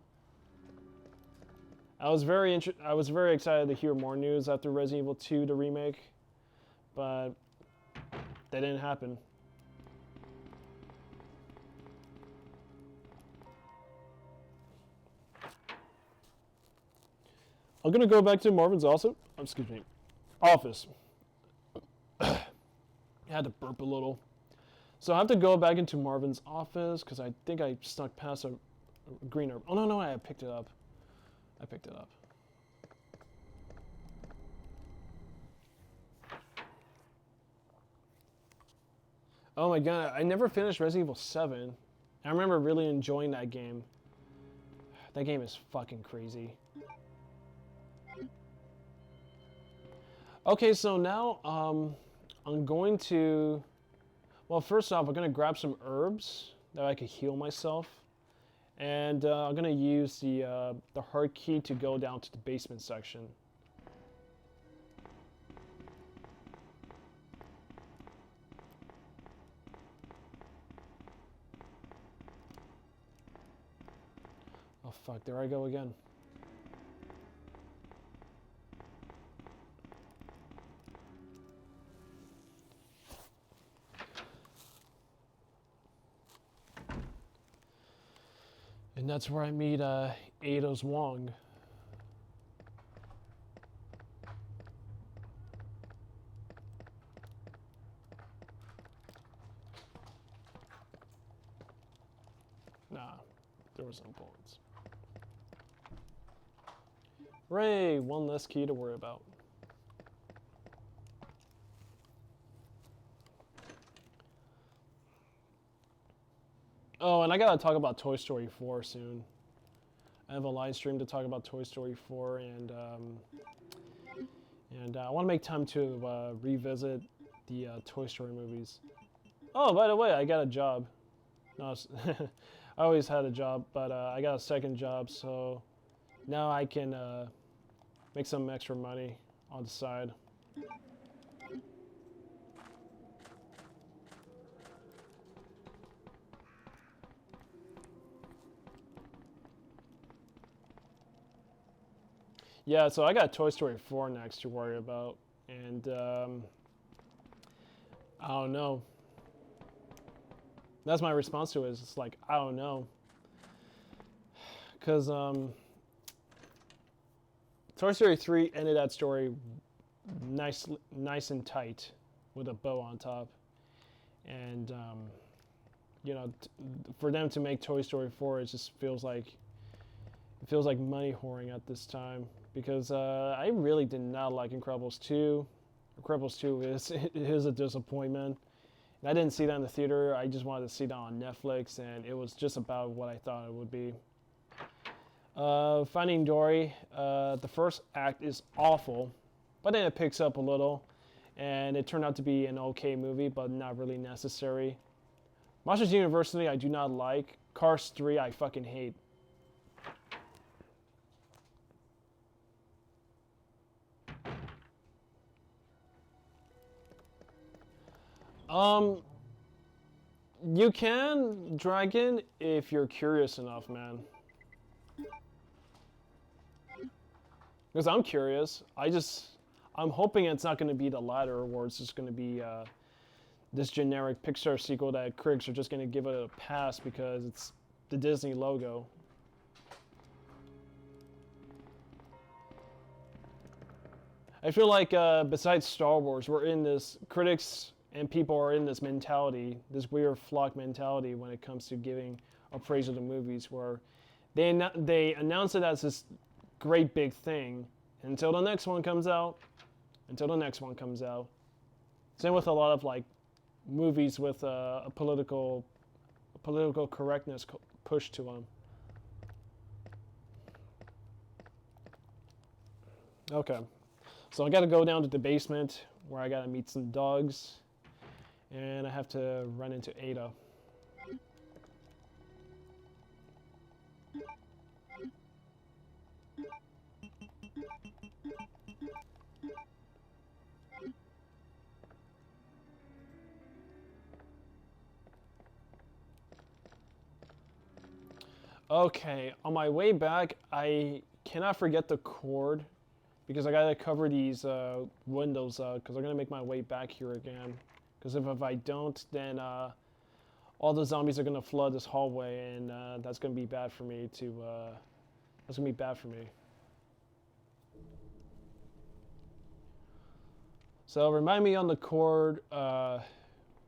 I was very excited to hear more news after Resident Evil 2, the remake, but that didn't happen. I'm gonna go back to Marvin's office. I had to burp a little. So I have to go back into Marvin's office because I think I snuck past a green herb. Oh, no, I picked it up. I picked it up. Oh my god, I never finished Resident Evil 7. I remember really enjoying that game. That game is fucking crazy. Okay, so now I'm going to... Well, first off, I'm going to grab some herbs that I could heal myself. And I'm going to use the hard key to go down to the basement section. Oh, fuck, there I go again. And that's where I meet Ada's Wong. Nah, there was no bullets. Hooray, one less key to worry about. Oh, and I gotta talk about Toy Story 4 soon. I have a live stream to talk about Toy Story 4, and I want to make time to revisit the Toy Story movies. Oh, by the way, I got a job. No, I always had a job, but I got a second job, so now I can make some extra money on the side. Yeah, so I got Toy Story 4 next to worry about, and I don't know. That's my response to it. Is it's like, I don't know. Because Toy Story 3 ended that story nice and tight with a bow on top. And, you know, for them to make Toy Story 4, it just feels like money whoring at this time. Because I really did not like Incredibles 2. Incredibles 2 is a disappointment. And I didn't see that in the theater. I just wanted to see that on Netflix, and it was just about what I thought it would be. Finding Dory, the first act is awful, but then it picks up a little, and it turned out to be an okay movie, but not really necessary. Monsters University, I do not like. Cars 3, I fucking hate. You can, Dragon, if you're curious enough, man. Because I'm curious. I'm hoping it's not going to be the latter, or it's just going to be this generic Pixar sequel that critics are just going to give it a pass because it's the Disney logo. I feel like besides Star Wars, critics and people are in this mentality, this weird flock mentality when it comes to giving appraisal to movies, where they announce it as this great big thing until the next one comes out, Same with a lot of like movies with a political correctness push to them. Okay, so I got to go down to the basement where I got to meet some dogs. And I have to run into Ada. Okay, on my way back, I cannot forget the cord because I gotta cover these windows because I'm gonna make my way back here again. Because if I don't, then all the zombies are gonna flood this hallway, and that's gonna be bad for me. That's gonna be bad for me. So remind me on the cord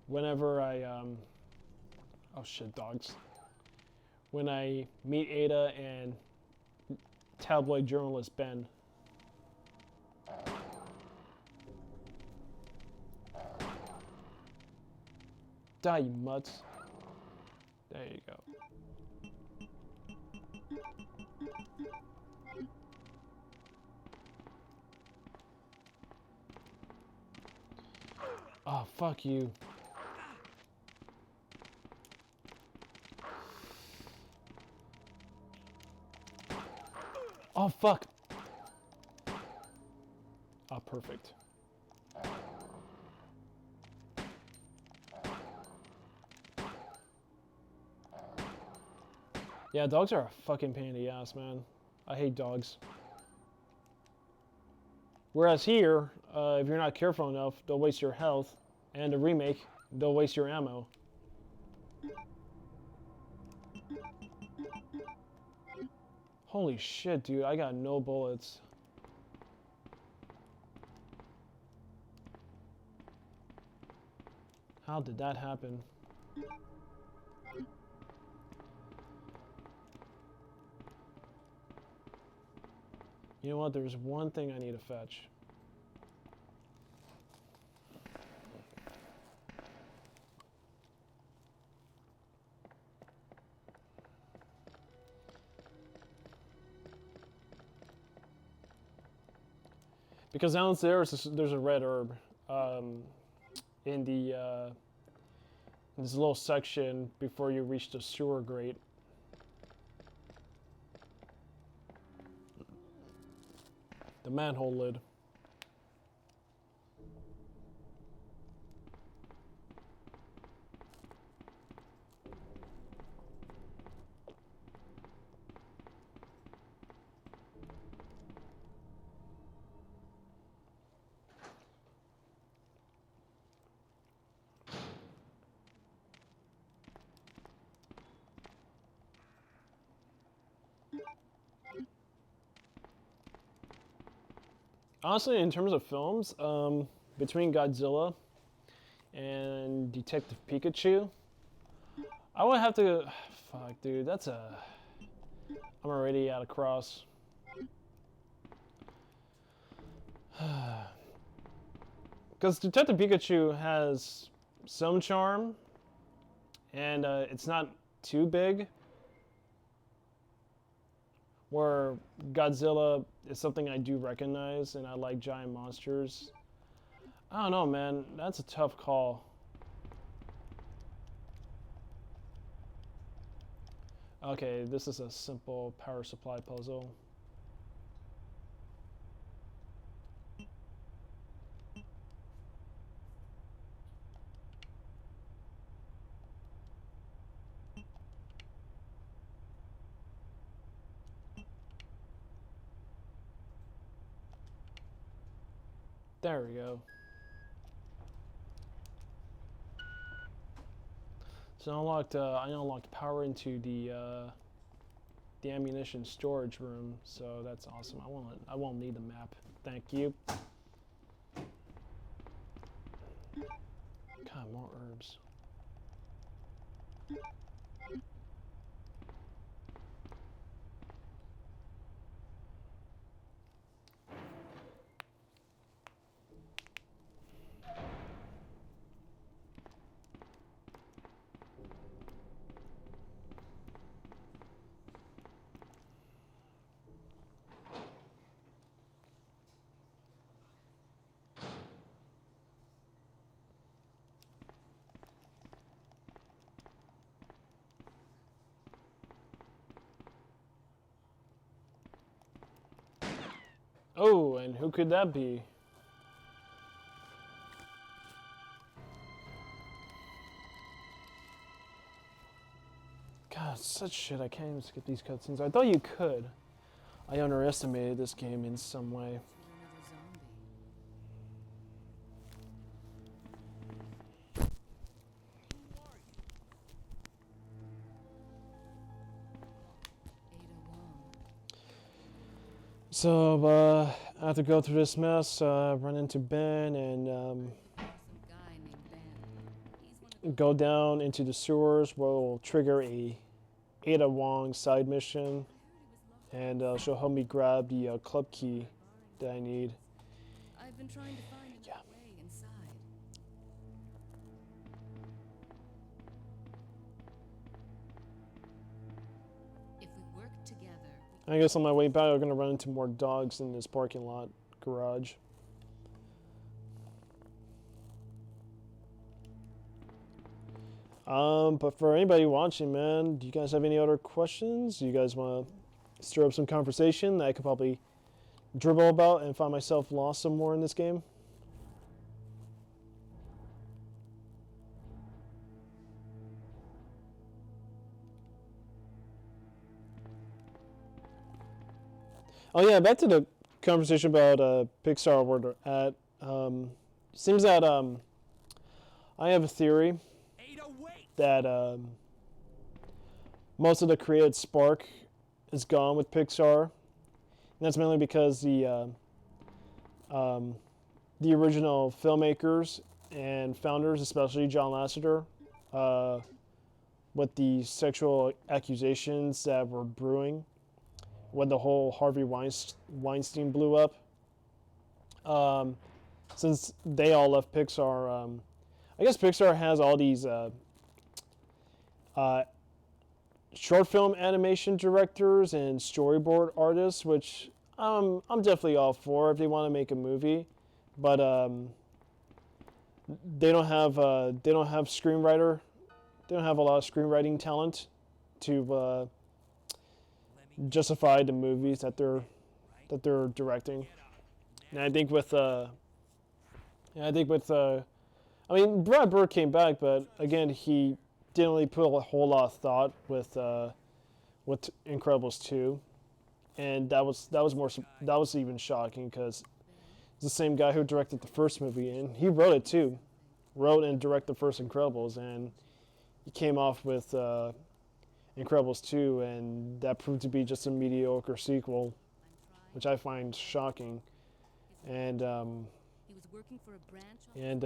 whenever I oh shit, dogs. When I meet Ada and tabloid journalist Ben. Die, you mutts. There you go. Oh, fuck you. Oh, fuck. Oh, perfect. Yeah, dogs are a fucking pain in the ass, man. I hate dogs. Whereas here, if you're not careful enough, they'll waste your health. And the remake, they'll waste your ammo. Holy shit, dude, I got no bullets. How did that happen? You know what? There's one thing I need to fetch. Because downstairs there's a red herb in this little section before you reach the sewer grate. The manhole lid. Honestly, in terms of films, between Godzilla and Detective Pikachu, I would have to. Fuck, dude, that's a. I'm already at a cross. Because Detective Pikachu has some charm, and it's not too big. Where Godzilla is something I do recognize, and I like giant monsters. I don't know, man. That's a tough call. Okay, this is a simple power supply puzzle. There we go. So I unlocked power into the ammunition storage room, so that's awesome. I won't need the map. Thank you. God, more herbs. Oh, and who could that be? God, such shit. I can't even skip these cutscenes. I thought you could. I underestimated this game in some way. So, I have to go through this mess, run into Ben, and go down into the sewers, where we'll trigger a Ada Wong side mission, and she'll help me grab the club key that I need. I've been trying to find a way inside. If we work together, I guess on my way back, I'm gonna run into more dogs in this parking lot garage. But for anybody watching, man, do you guys have any other questions? Do you guys want to stir up some conversation that I could probably dribble about and find myself lost some more in this game? Oh yeah, back to the conversation about Pixar where they're at. Seems that I have a theory that most of the creative spark is gone with Pixar. And that's mainly because the original filmmakers and founders, especially John Lasseter, with the sexual accusations that were brewing when the whole Harvey Weinstein blew up. Since they all left Pixar, I guess Pixar has all these short film animation directors and storyboard artists, which I'm definitely all for if they want to make a movie, but they don't have screenwriter. They don't have a lot of screenwriting talent to justify the movies that they're directing. And I think with I mean, Brad Bird came back, but again, he didn't really put a whole lot of thought with Incredibles 2, and that was even shocking because it's the same guy who directed the first movie, and he wrote it too, wrote and directed the first Incredibles, and he came off with Incredibles 2, and that proved to be just a mediocre sequel, which I find shocking, and He was working for a branch of and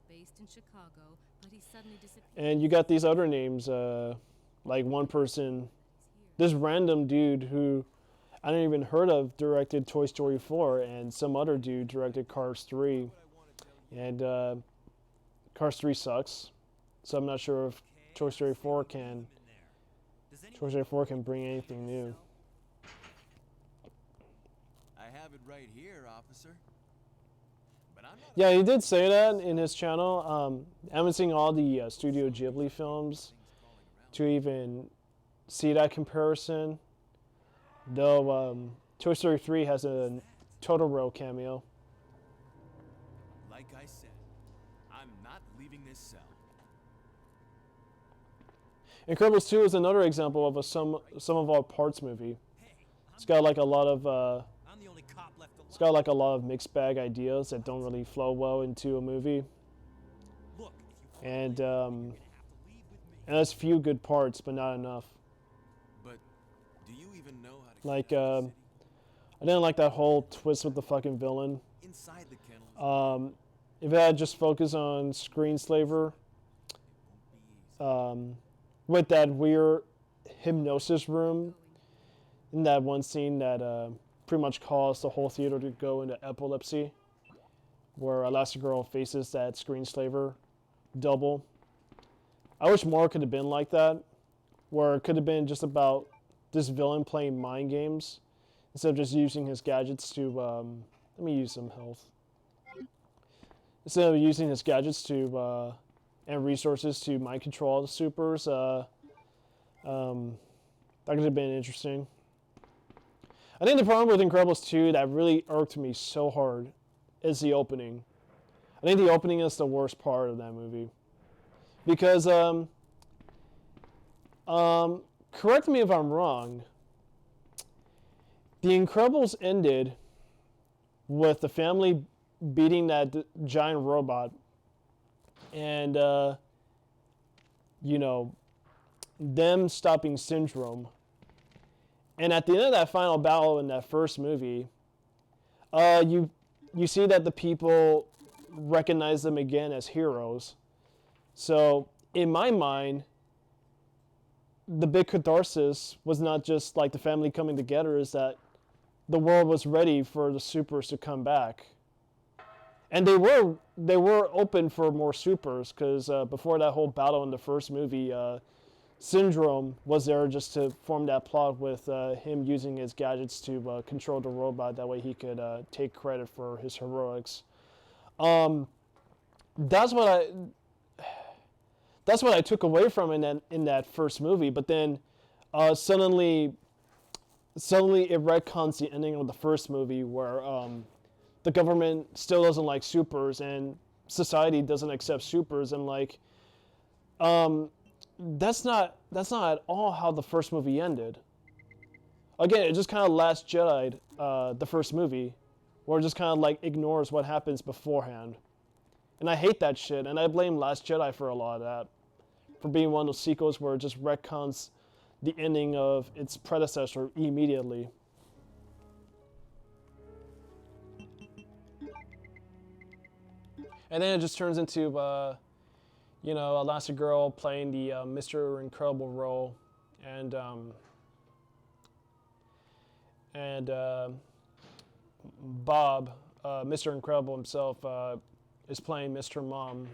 based in Chicago, but he suddenly disappeared. and you got these other names, like one person, this random dude who I didn't even heard of directed Toy Story 4, and some other dude directed Cars 3, and Cars 3 sucks, so I'm not sure if Toy Story 4 can bring anything new. I have it right here, officer. But I'm not Yeah, he did say that in his channel. I haven't seen all the Studio Ghibli films to even see that comparison. Though Toy Story 3 has a Totoro cameo. like I said. I'm not leaving this cell. Incredibles 2 is another example of a sum of all parts movie. It's got like a lot of I'm the only cop left alive. it's got like a lot of mixed bag ideas that don't really flow well into a movie, Look, if you and have to leave with me. it has few good parts, but not enough. But do you even know how to Like get out of the I didn't like that whole twist with the fucking villain. city? Inside the kennel. If it had just focused on Screenslaver, with that weird hypnosis room in that one scene that pretty much caused the whole theater to go into epilepsy, where Elastigirl faces that Screenslaver double. I wish more could have been like that, where it could have been just about this villain playing mind games instead of just using his gadgets to let me use some health. Instead of using his gadgets to and resources to mind control the supers, that could have been interesting. I think the problem with Incredibles 2 that really irked me so hard is the opening. I think the opening is the worst part of that movie. Because, correct me if I'm wrong, The Incredibles ended with the family beating that giant robot and, them stopping Syndrome. And at the end of that final battle in that first movie, you see that the people recognize them again as heroes. So in my mind, the big catharsis was not just like the family coming together, is that the world was ready for the supers to come back. And they were open for more supers, because before that whole battle in the first movie, Syndrome was there just to form that plot with him using his gadgets to control the robot. That way he could take credit for his heroics. That's what I took away from in that first movie. But then suddenly it retcons the ending of the first movie, where the government still doesn't like supers and society doesn't accept supers, and like that's not at all how the first movie ended. Again, it just kind of Last Jedi'd the first movie, where it just kind of like ignores what happens beforehand. And I hate that shit, and I blame Last Jedi for a lot of that, for being one of those sequels where it just retcons the ending of its predecessor immediately. And then it just turns into, Elastigirl playing the Mr. Incredible role, and Bob, Mr. Incredible himself, is playing Mr. Mom,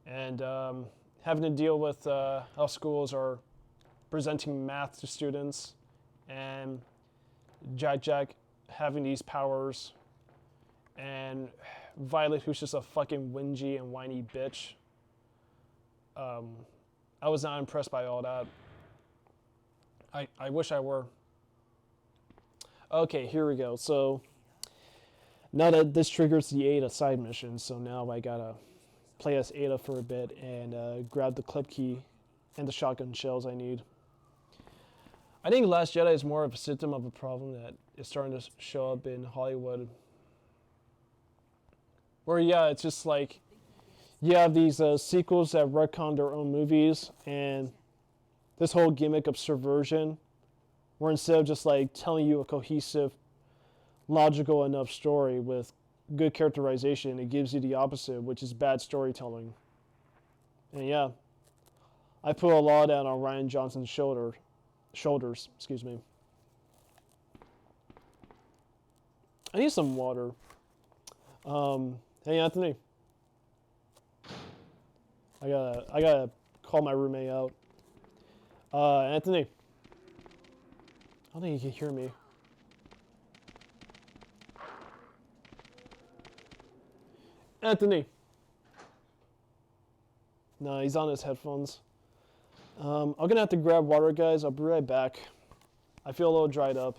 and having to deal with how schools are presenting math to students, and Jack having these powers, and Violet, who's just a fucking whingy and whiny bitch. I was not impressed by all that. I wish I were. Okay, here we go. So now that this triggers the Ada side mission, so now I gotta play as Ada for a bit and grab the clip key and the shotgun shells I need. I think Last Jedi is more of a symptom of a problem that is starting to show up in Hollywood. Where, yeah, it's just like you have these sequels that retcon their own movies, and this whole gimmick of subversion, where instead of just like telling you a cohesive, logical enough story with good characterization, it gives you the opposite, which is bad storytelling. And yeah, I put a lot of that on Ryan Johnson's shoulders. Excuse me. I need some water. Hey Anthony, I gotta call my roommate out. Anthony, I don't think he can hear me. Anthony. No, he's on his headphones. I'm gonna have to grab water, guys. I'll be right back. I feel a little dried up.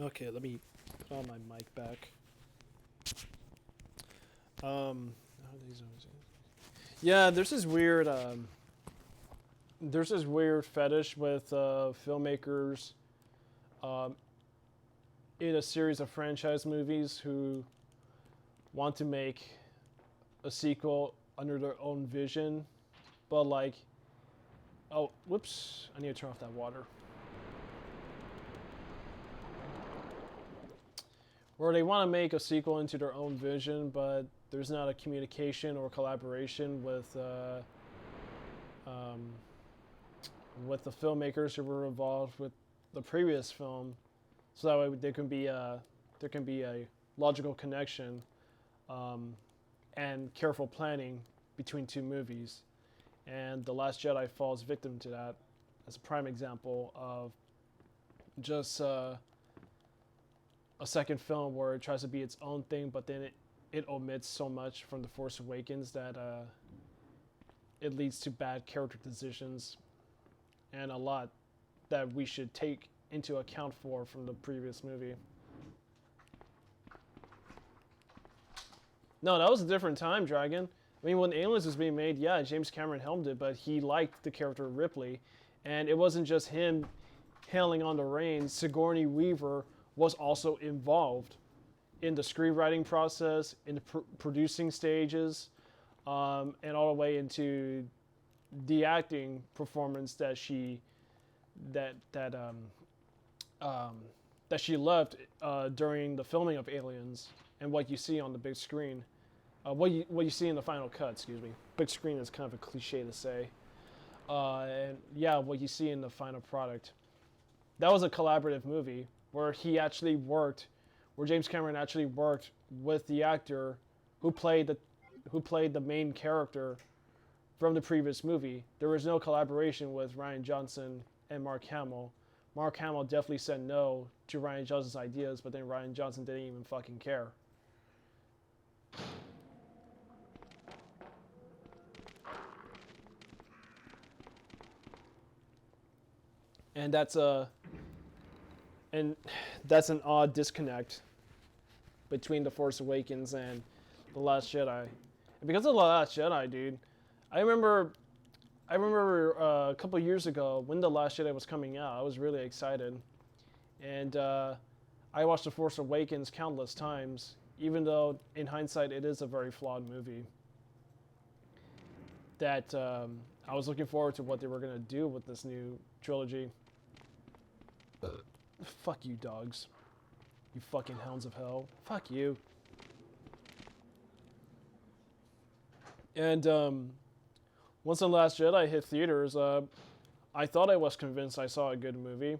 Okay, let me put on my mic back. Yeah, there's this weird fetish with filmmakers in a series of franchise movies who want to make a sequel under their own vision, but like, oh, whoops, I need to turn off that water. Or they want to make a sequel into their own vision, but there's not a communication or collaboration with the filmmakers who were involved with the previous film, so that way there can be a logical connection and careful planning between two movies. And The Last Jedi falls victim to that as a prime example of just a second film where it tries to be its own thing, but then it omits so much from The Force Awakens that it leads to bad character decisions and a lot that we should take into account from the previous movie. No, that was a different time, Dragon. I mean, when Aliens was being made, yeah, James Cameron helmed it, but he liked the character Ripley, and it wasn't just him hailing on the reins. Sigourney Weaver was also involved in the screenwriting process, in the producing stages, and all the way into the acting performance that she loved during the filming of Aliens, and what you see on the big screen, what you see in the final cut. Excuse me, big screen is kind of a cliche to say, and yeah, what you see in the final product. That was a collaborative movie where James Cameron actually worked with the actor who played the main character from the previous movie. There was no collaboration with Ryan Johnson and Mark Hamill. Mark Hamill definitely said no to Ryan Johnson's ideas, but then Ryan Johnson didn't even fucking care. And that's an odd disconnect between The Force Awakens and The Last Jedi. And because of The Last Jedi, dude, I remember a couple years ago when The Last Jedi was coming out, I was really excited. And I watched The Force Awakens countless times, even though in hindsight it is a very flawed movie. That I was looking forward to what they were going to do with this new trilogy. Fuck you, dogs. You fucking hounds of hell. Fuck you. And once The Last Jedi hit theaters, I thought I was convinced I saw a good movie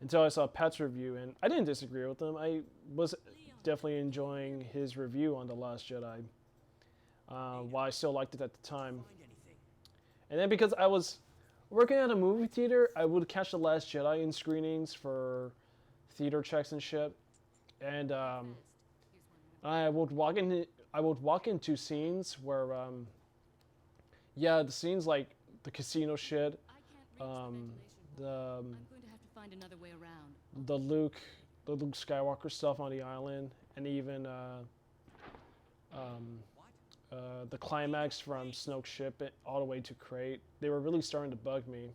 until I saw Pat's review, and I didn't disagree with him. I was definitely enjoying his review on The Last Jedi, while I still liked it at the time. Find anything. And then because I was working at a movie theater, I would catch The Last Jedi in screenings for theater checks and shit. And I would walk into scenes where, yeah, the scenes like the casino shit, I can't reach the ventilation. the I'm going to have to find another way around. the Luke Skywalker stuff on the island, and even the climax from Snoke's ship all the way to Crate. They were really starting to bug me.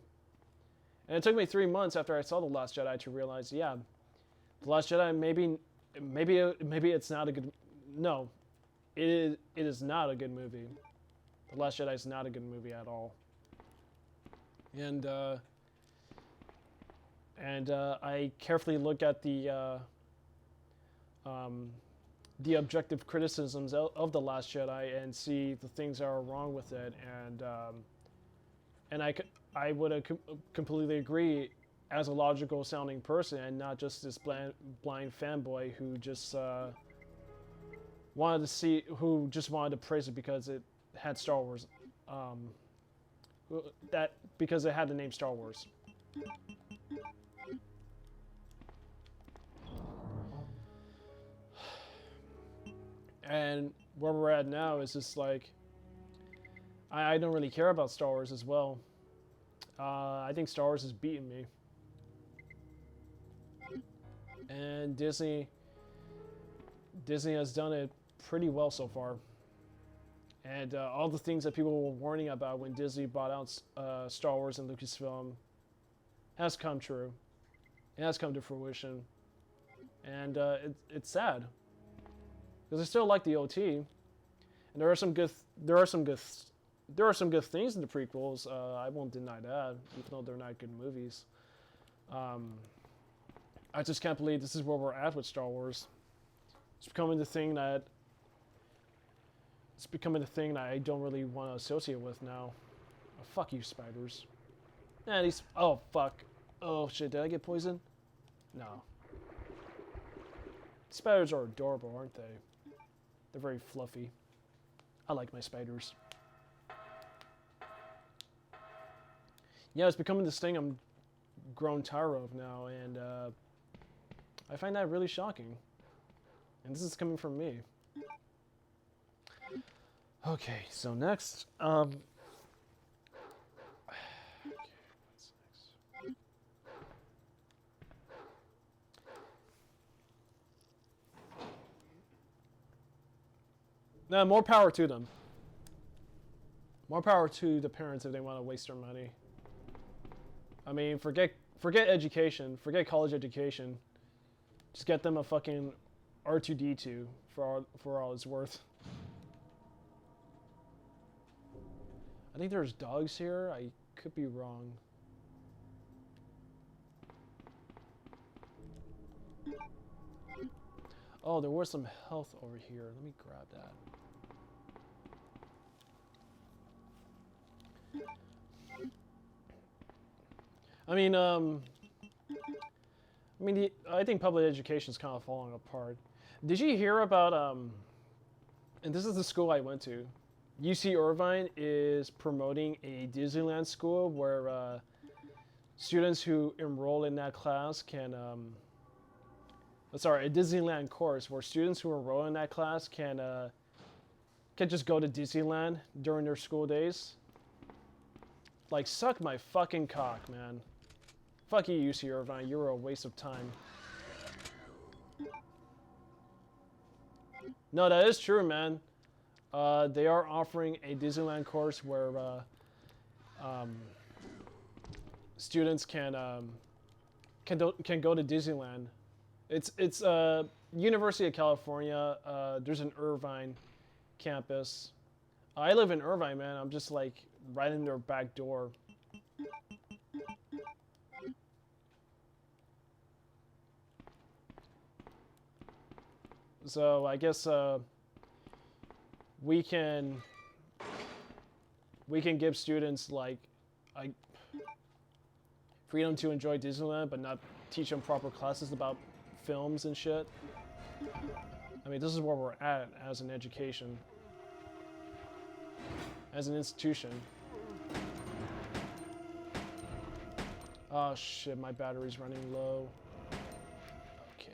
And it took me 3 months after I saw The Last Jedi to realize, yeah, The Last Jedi maybe it's not a good. No, it is not a good movie. The Last Jedi is not a good movie at all. And I carefully look at the objective criticisms of The Last Jedi and see the things that are wrong with it, and I would completely agree as a logical sounding person, and not just this blind fanboy who just wanted to praise it because it had Star Wars, because it had the name Star Wars. And where we're at now is just like, I don't really care about Star Wars as well. I think Star Wars has beaten me. And Disney has done it pretty well so far. And all the things that people were warning about when Disney bought out Star Wars and Lucasfilm has come true. It has come to fruition. And it's sad. Because I still like the OT, and there are some good things in the prequels. I won't deny that, even though they're not good movies. I just can't believe this is where we're at with Star Wars. It's becoming the thing that I don't really want to associate with now. Oh, fuck you, spiders. Nah, these. Oh fuck. Oh shit. Did I get poisoned? No. Spiders are adorable, aren't they? They're very fluffy. I like my spiders. Yeah, it's becoming this thing I'm grown tired of now, and I find that really shocking. And this is coming from me. Okay, so next, okay, what's next? No, more power to them. More power to the parents if they want to waste their money. I mean, forget education, forget college education. Just get them a fucking R2-D2 for all it's worth. I think there's dogs here. I could be wrong. Oh, there was some health over here. Let me grab that. I think public education is kind of falling apart. Did you hear about and this is the school I went to. UC Irvine is promoting a Disneyland school where students who enroll in that class can a Disneyland course where students who enroll in that class can just go to Disneyland during their school days. Like, suck my fucking cock, man. Fuck you, UC Irvine. You're a waste of time. No, that is true, man. They are offering a Disneyland course where students can go to Disneyland. It's University of California. There's an Irvine campus. I live in Irvine, man. I'm just like right in their back door. So I guess we can give students like freedom to enjoy Disneyland, but not teach them proper classes about films and shit. I mean, this is where we're at as an education, as an institution. Oh shit, my battery's running low. Okay.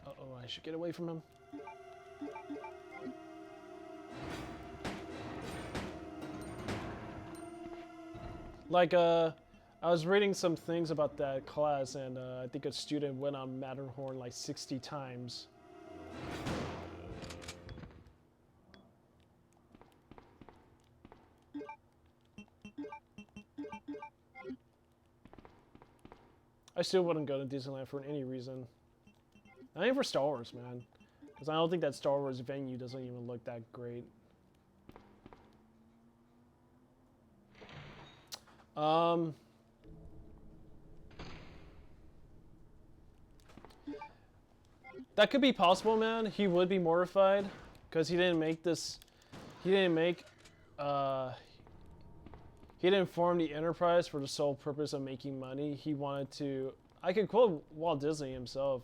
Uh-oh, I should get away from him. Like, I was reading some things about that class, and I think a student went on Matterhorn like 60 times. I still wouldn't go to Disneyland for any reason. Not even for Star Wars, man. Because I don't think that Star Wars venue doesn't even look that great. That could be possible, man. He would be mortified because he didn't make this. He didn't form the enterprise for the sole purpose of making money. He wanted to. I could quote Walt Disney himself.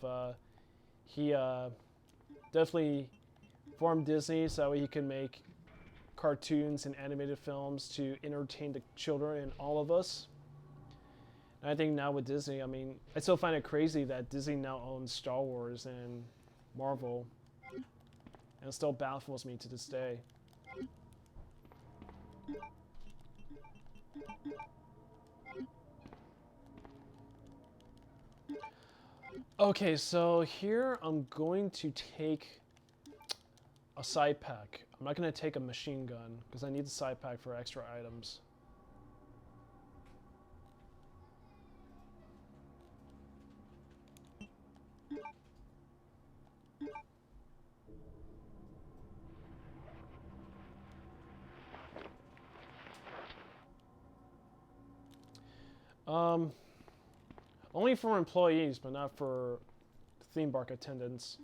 He definitely formed Disney so he could make cartoons and animated films to entertain the children and all of us. And I think now with Disney, I mean, I still find it crazy that Disney now owns Star Wars and Marvel. And it still baffles me to this day. Okay, so here I'm going to take a side pack. I'm not going to take a machine gun because I need the side pack for extra items. Only for employees, but not for theme park attendants.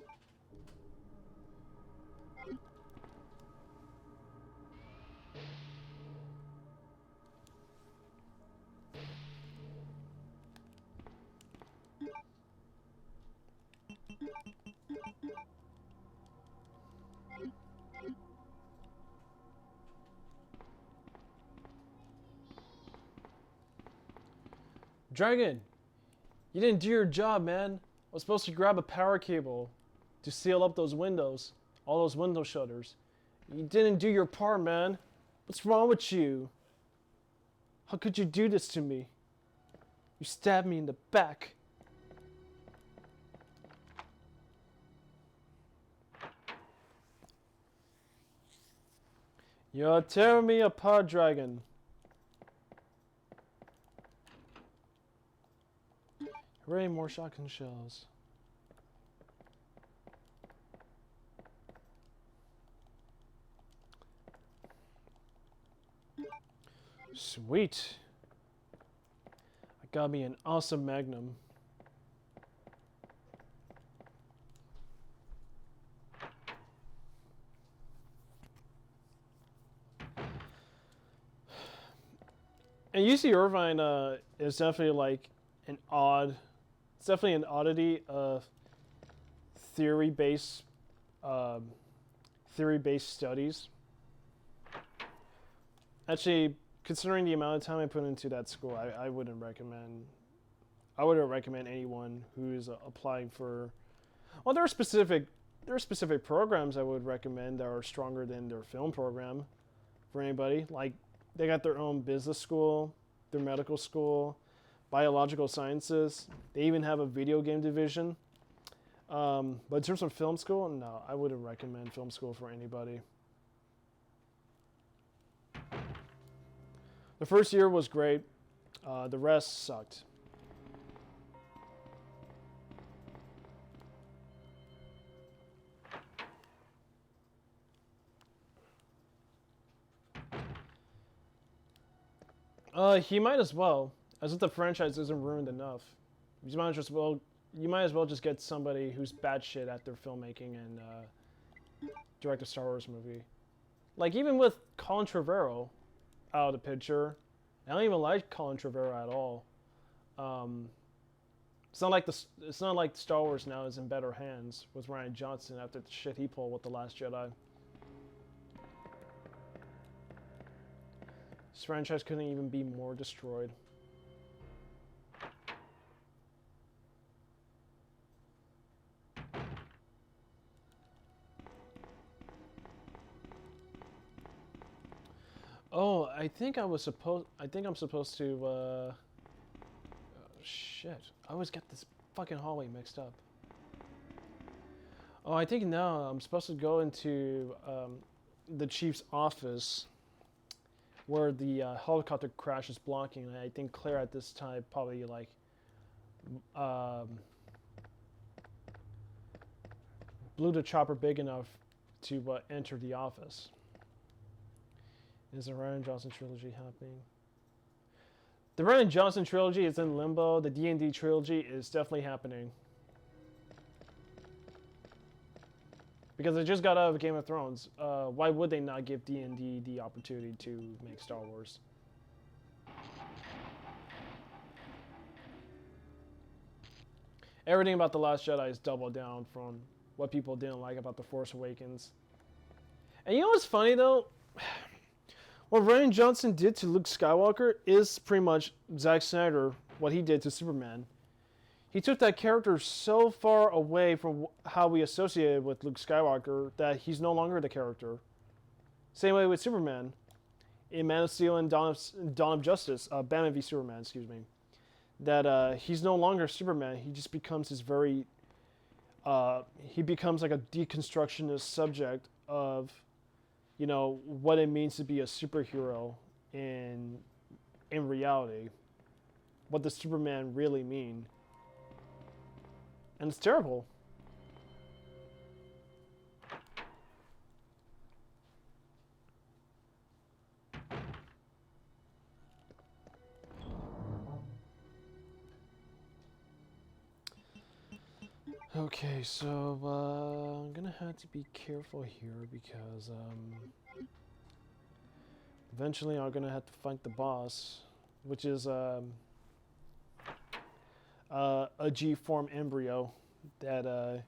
Dragon, you didn't do your job, man. I was supposed to grab a power cable to seal up those windows, all those window shutters. You didn't do your part, man. What's wrong with you? How could you do this to me? You stabbed me in the back. You're tearing me apart, Dragon. Hooray, more shotgun shells. Sweet. I got me an awesome Magnum. And UC Irvine is definitely like it's definitely an oddity of theory-based studies. Actually, considering the amount of time I put into that school, I wouldn't recommend anyone who's applying for. Well, there are specific programs I would recommend that are stronger than their film program for anybody. Like they got their own business school, their medical school, biological sciences. They even have a video game division. But in terms of film school, no, I wouldn't recommend film school for anybody. The first year was great. The rest sucked. He might as well, as if the franchise isn't ruined enough. You might as well just get somebody who's bad shit at their filmmaking and direct a Star Wars movie. Like even with Colin Trevorrow out of the picture, I don't even like Colin Trevorrow at all. It's not like Star Wars now is in better hands with Rian Johnson after the shit he pulled with The Last Jedi. This franchise couldn't even be more destroyed. Oh, I think I'm supposed to. Oh, shit! I always get this fucking hallway mixed up. Oh, I think now I'm supposed to go into the chief's office, where the helicopter crash is blocking. And I think Claire at this time probably like blew the chopper big enough to enter the office. Is the Rian Johnson trilogy happening? The Rian Johnson trilogy is in limbo. The D&D trilogy is definitely happening. Because I just got out of Game of Thrones. Why would they not give D&D the opportunity to make Star Wars? Everything about The Last Jedi is doubled down from what people didn't like about The Force Awakens. And you know what's funny though? What Rian Johnson did to Luke Skywalker is pretty much Zack Snyder, what he did to Superman. He took that character so far away from how we associated with Luke Skywalker that he's no longer the character. Same way with Superman. In Man of Steel and Dawn of Justice, Batman v Superman, excuse me. That he's no longer Superman. He just becomes his very... he becomes like a deconstructionist subject of... you know, what it means to be a superhero in reality. What does Superman really mean? And it's terrible. Okay, so I'm gonna have to be careful here because eventually I'm gonna have to fight the boss, which is a G-form embryo that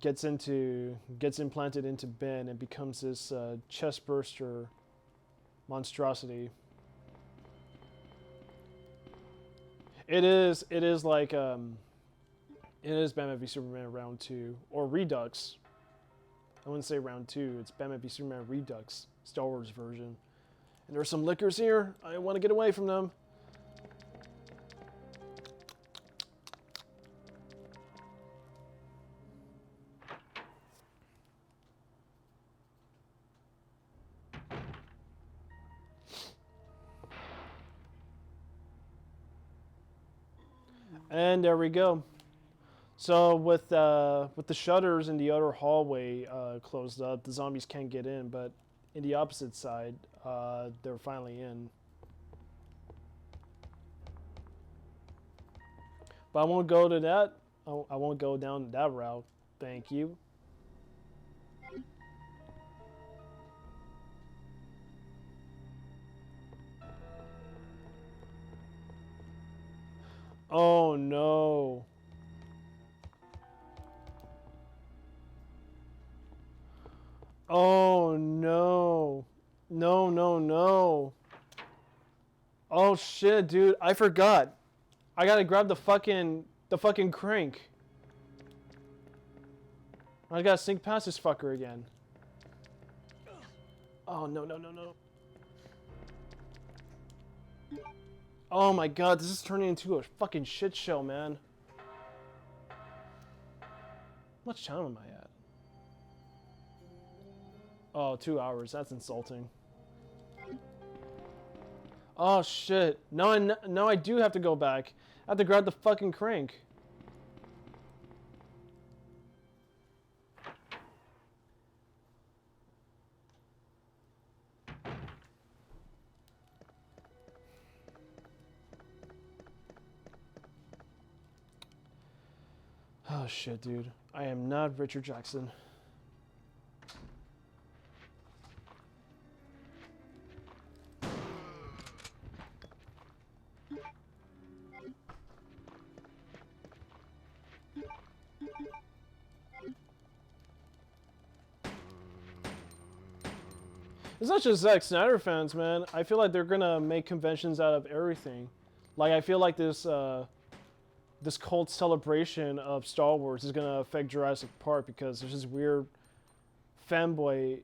gets implanted into Ben and becomes this chest burster monstrosity. It is like it is Batman v Superman Round 2 or Redux. I wouldn't say Round 2. It's Batman v Superman Redux, Star Wars version. And there's some lickers here. I want to get away from them. And there we go. So with the shutters in the other hallway closed up, the zombies can't get in. But in the opposite side, they're finally in. But I won't go to that. I won't go down that route. Thank you. Oh no. Oh no. No, no, no. Oh shit, dude. I forgot. I gotta grab the fucking crank. I gotta sink past this fucker again. Oh no, no, no, no. Oh my god, this is turning into a fucking shit show, man. How much time am I at? Oh, 2 hours. That's insulting. Oh shit. No, I do have to go back. I have to grab the fucking crank. Oh shit, dude. I am not Richard Jackson. It's not just Zack Snyder fans, man. I feel like they're gonna make conventions out of everything. Like, I feel like this cult celebration of Star Wars is gonna affect Jurassic Park because there's this weird fanboy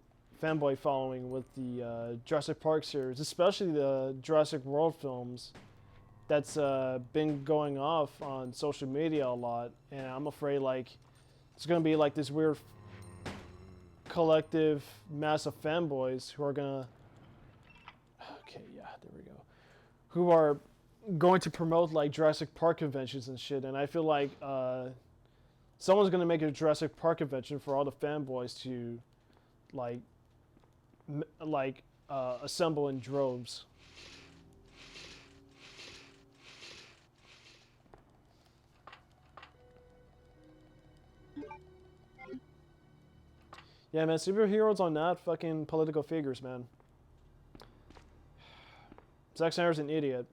following with the Jurassic Park series, especially the Jurassic World films. That's been going off on social media a lot, and I'm afraid like it's gonna be like this weird collective mass of fanboys who are gonna there we go, who are going to promote like Jurassic Park conventions and shit, and I feel like someone's gonna make a Jurassic Park convention for all the fanboys to assemble in droves. Yeah, man, superheroes are not fucking political figures, man. Zack Snyder's an idiot.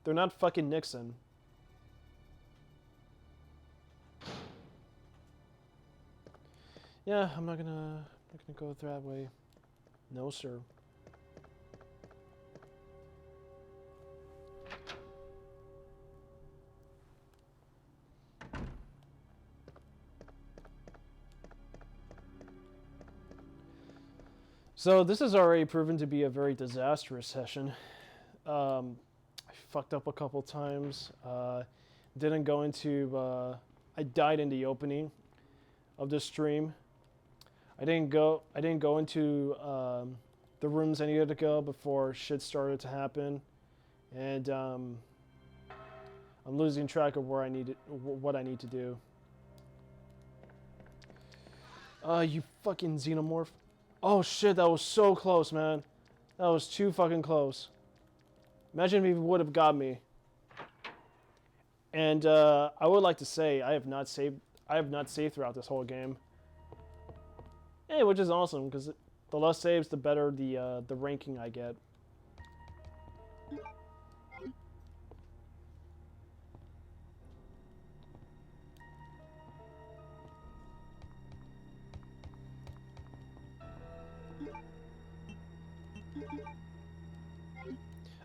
They're not fucking Nixon. Yeah, I'm not gonna go that way. No, sir. So this has already proven to be a very disastrous session. I fucked up a couple times. Didn't go into. I died in the opening of the stream. I didn't go into the rooms I needed to go before shit started to happen, and I'm losing track of what I need to do. You fucking xenomorph. Oh shit, that was so close, man. That was too fucking close. Imagine if he would have got me. And I would like to say I have not saved throughout this whole game. Hey, which is awesome because the less saves, the better the ranking I get.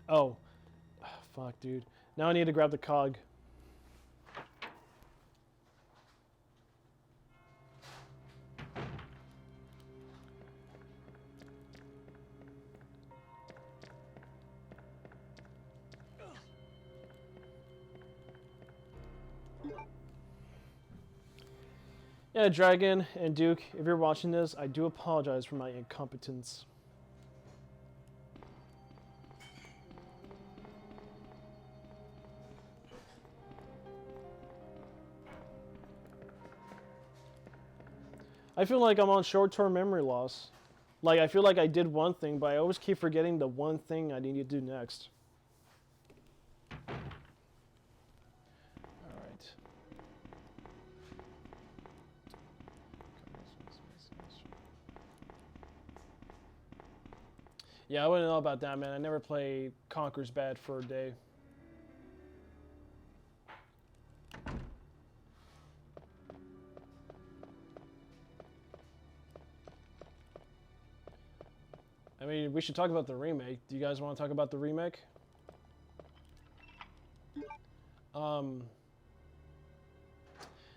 Oh, fuck, dude. Now I need to grab the cog. Yeah, Dragon and Duke, if you're watching this, I do apologize for my incompetence. I feel like I'm on short-term memory loss. Like, I feel like I did one thing, but I always keep forgetting the one thing I need to do next. Alright. Yeah, I wouldn't know about that, man. I never played Conker's Bad for a day. I mean, we should talk about the remake. Do you guys want to talk about the remake?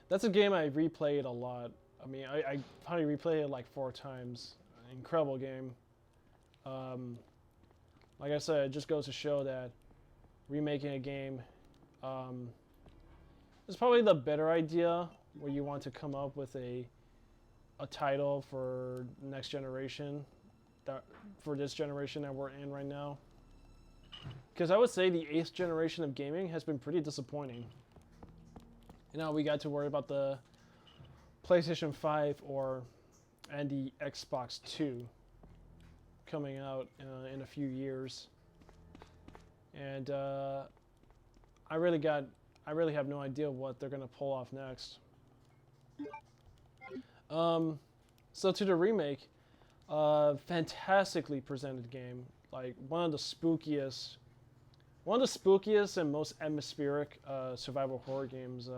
That's a game I replayed a lot. I mean, I probably replayed it like 4 times. An incredible game. Like I said, it just goes to show that remaking a game is probably the better idea where you want to come up with a title for next generation. For this generation that we're in right now. Because I would say the 8th generation of gaming has been pretty disappointing. You know, we got to worry about the PlayStation 5 and the Xbox 2. coming out in a few years, and I really have no idea what they're gonna pull off next. So to the remake, fantastically presented game, like one of the spookiest and most atmospheric survival horror games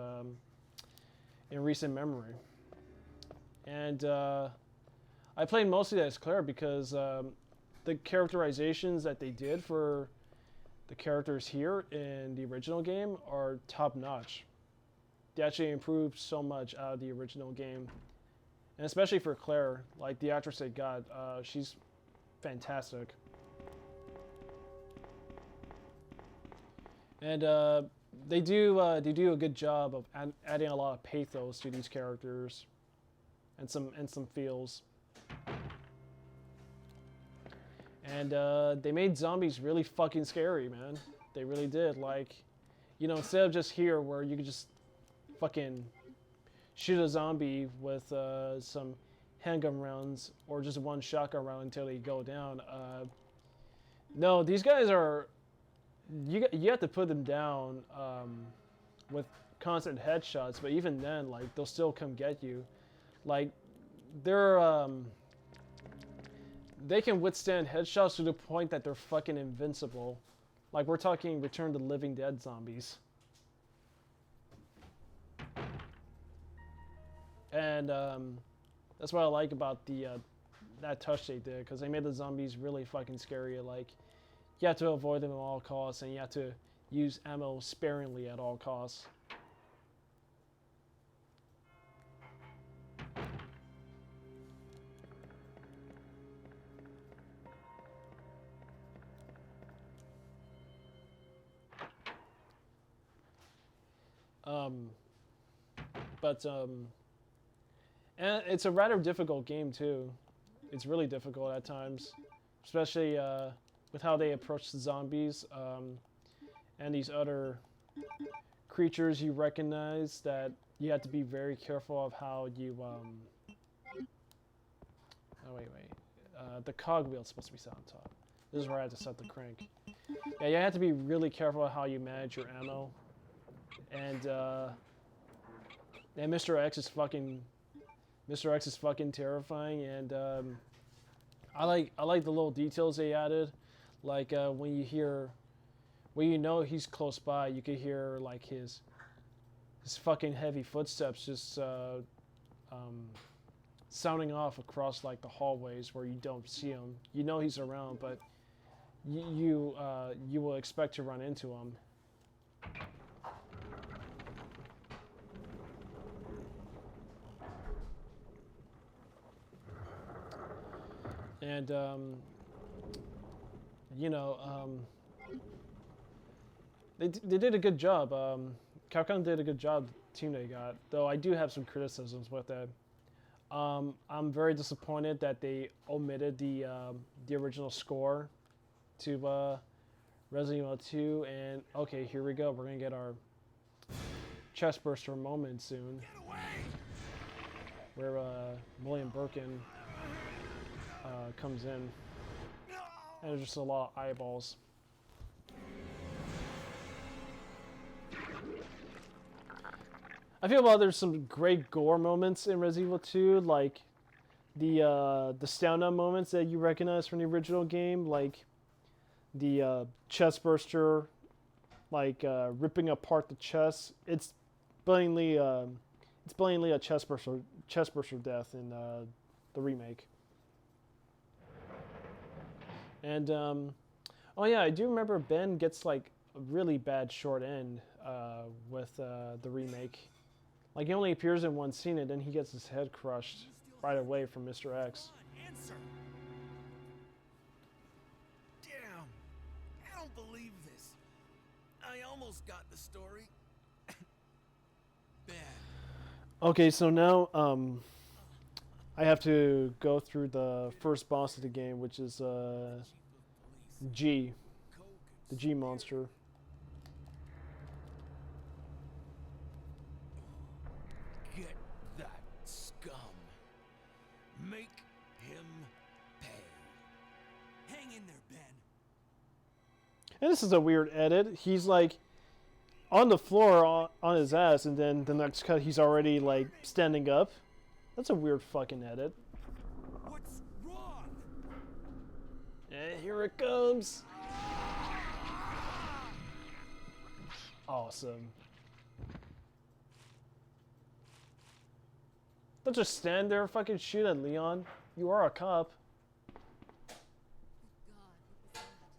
in recent memory. And I played mostly as Claire because the characterizations that they did for the characters here in the original game are top notch. They actually improved so much out of the original game. And especially for Claire, like the actress they got, she's fantastic. And they do a good job of adding a lot of pathos to these characters, and some feels. And they made zombies really fucking scary, man. They really did. Like, you know, instead of just here where you could just fucking shoot a zombie with some handgun rounds or just one shotgun round until they go down. No, these guys are. You have to put them down with constant headshots, but even then, like, they'll still come get you. Like, they can withstand headshots to the point that they're fucking invincible. Like, we're talking Return to the Living Dead zombies. And that's what I like about that touch they did, because they made the zombies really fucking scary. Like, you have to avoid them at all costs, and you have to use ammo sparingly at all costs. And it's a rather difficult game too. It's really difficult at times, especially with how they approach the zombies and these other creatures you recognize, that you have to be very careful of how you oh wait, the cog wheel's supposed to be set on top. This is where I have to set the crank. Yeah, you have to be really careful of how you manage your ammo. And Mr. X is fucking terrifying, and I like the little details they added, like when you know he's close by, you could hear like his fucking heavy footsteps just sounding off across like the hallways where you don't see him. You know he's around, but you will expect to run into him. And you know, they did a good job. Capcom did a good job. The team they got, though I do have some criticisms with that. I'm very disappointed that they omitted the original score to Resident Evil 2. And okay, here we go. We're gonna get our chest burster moment soon, where William Birkin comes in, and there's just a lot of eyeballs. I feel about there's some great gore moments in Resident Evil 2, like the stand-up moments that you recognize from the original game, like the chest burster, like ripping apart the chest. It's blatantly a chest burster death in the remake. And oh yeah, I do remember Ben gets like a really bad short end with the remake. Like, he only appears in one scene, and then he gets his head crushed right away from Mr. X. Answer. Damn. I don't believe this. I almost got the story. Bad. Okay, so now I have to go through the first boss of the game, which is G, the G monster. Get that scum. Make him pay. in there, Ben. And this is a weird edit. He's like on the floor on his ass, and then the next cut he's already like standing up. That's a weird fucking edit. What's wrong? And here it comes. Awesome. Don't just stand there and fucking shoot at Leon. You are a cop. God, what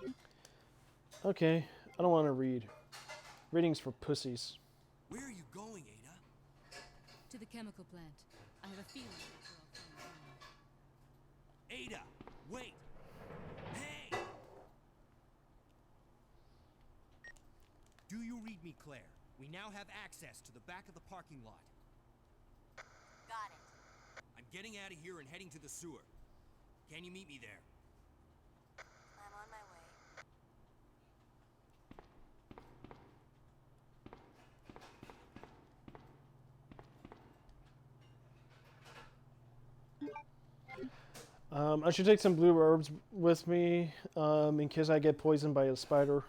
was that? Okay, I don't want to read. Reading's for pussies. Where are you going, Ada? To the chemical plant. I have a feeling that we're all fine. Ada, wait. Hey! Do you read me, Claire? We now have access to the back of the parking lot. Got it. I'm getting out of here and heading to the sewer. Can you meet me there? I'm on my way. I should take some blue herbs with me in case I get poisoned by a spider.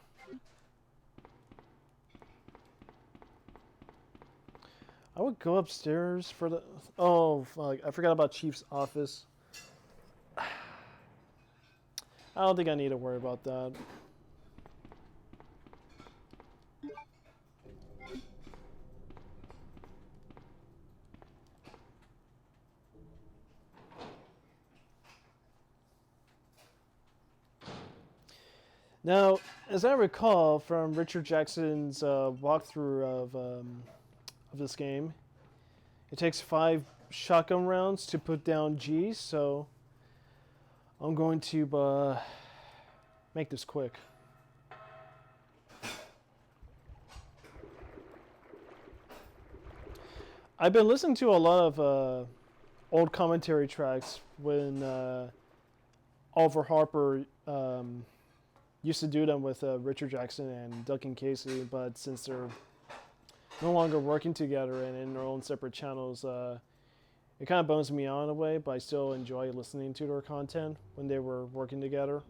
I would go upstairs for the... Oh, fuck. I forgot about Chief's office. I don't think I need to worry about that. Now, as I recall from Richard Jackson's walkthrough of this game, it takes 5 shotgun rounds to put down G, so I'm going to make this quick. I've been listening to a lot of old commentary tracks when Oliver Harper used to do them with Richard Jackson and Duncan Casey, but since they're no longer working together and in their own separate channels, it kind of bones me out in a way, but I still enjoy listening to their content when they were working together.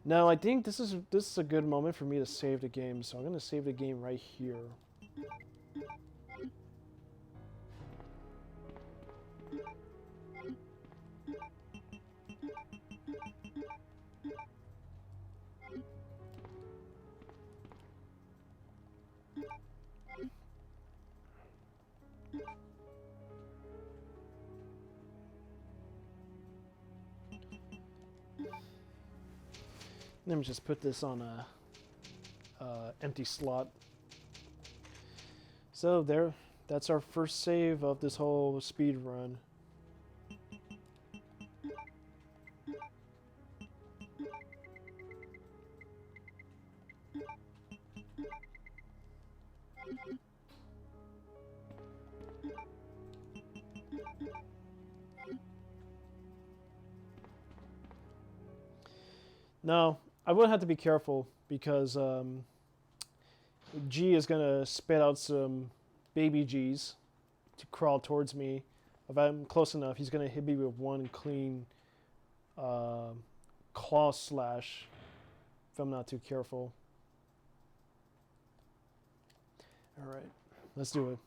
Now, I think this is a good moment for me to save the game, so I'm going to save the game right here. Let me just put this on a empty slot. So there, that's our first save of this whole speed run. Now, I would have to be careful because G is going to spit out some baby G's to crawl towards me. If I'm close enough, he's going to hit me with one clean claw slash if I'm not too careful. Alright, let's do it.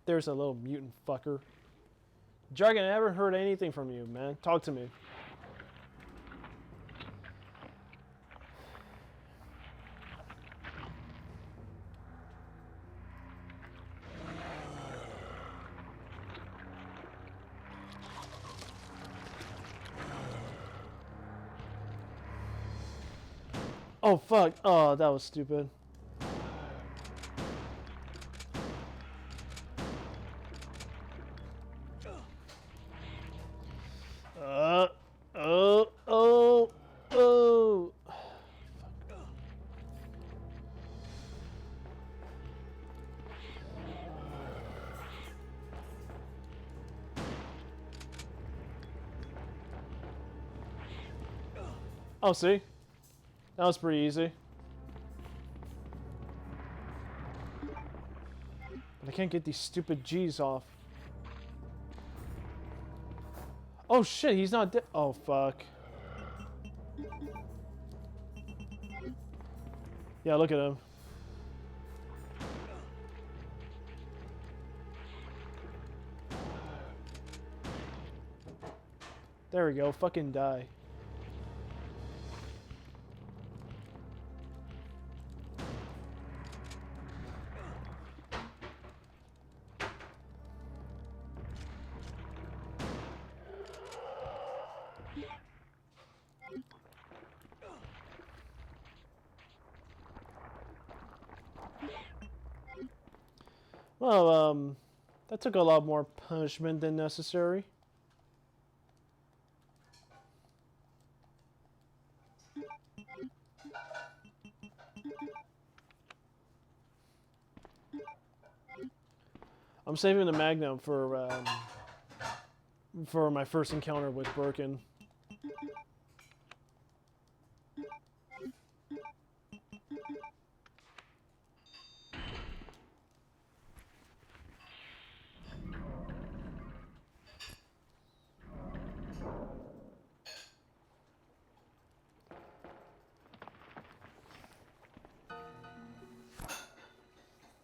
There's a little mutant fucker. Jargon, I haven't heard anything from you, man. Talk to me. Oh, fuck. Oh, that was stupid. Oh. Oh, see? That was pretty easy. I can't get these stupid G's off. Oh shit, he's not dead. Oh fuck. Yeah, look at him. There we go, fucking die. Well, that took a lot more punishment than necessary. I'm saving the Magnum for my first encounter with Birkin.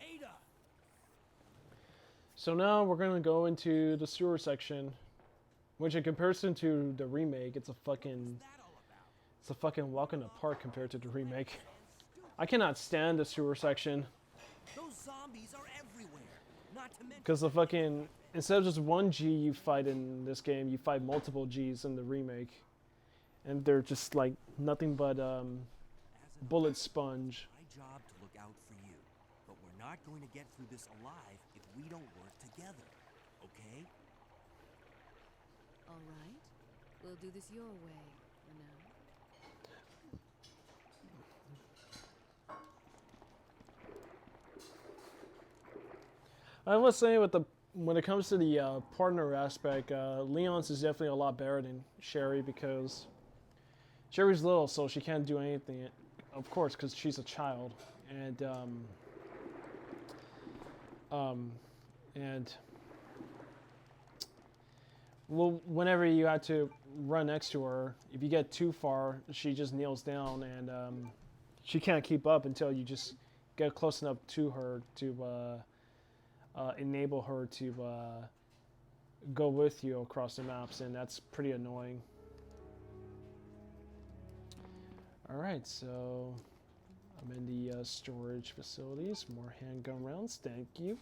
Ada! So now we're gonna go into the sewer section, which in comparison to the remake, it's a fucking walk in the park compared to the remake. I cannot stand the sewer section Those zombies are everywhere. Not to mention because the fucking instead of just one G you fight in this game, you fight multiple G's in the remake, and they're just like nothing but as an bullet sponge. my job to look out for you. But we're not going to get through this alive if we don't work together. Okay? All right. We'll do this your way for now. I was saying when it comes to the partner aspect, Leon's is definitely a lot better than Sherry because Sherry's little, so she can't do anything. Of course, because she's a child, and well, whenever you had to run next to her, if you get too far, she just kneels down, and she can't keep up until you just get close enough to her to enable her to go with you across the maps, and that's pretty annoying. Alright, so I'm in the storage facilities. More handgun rounds, thank you.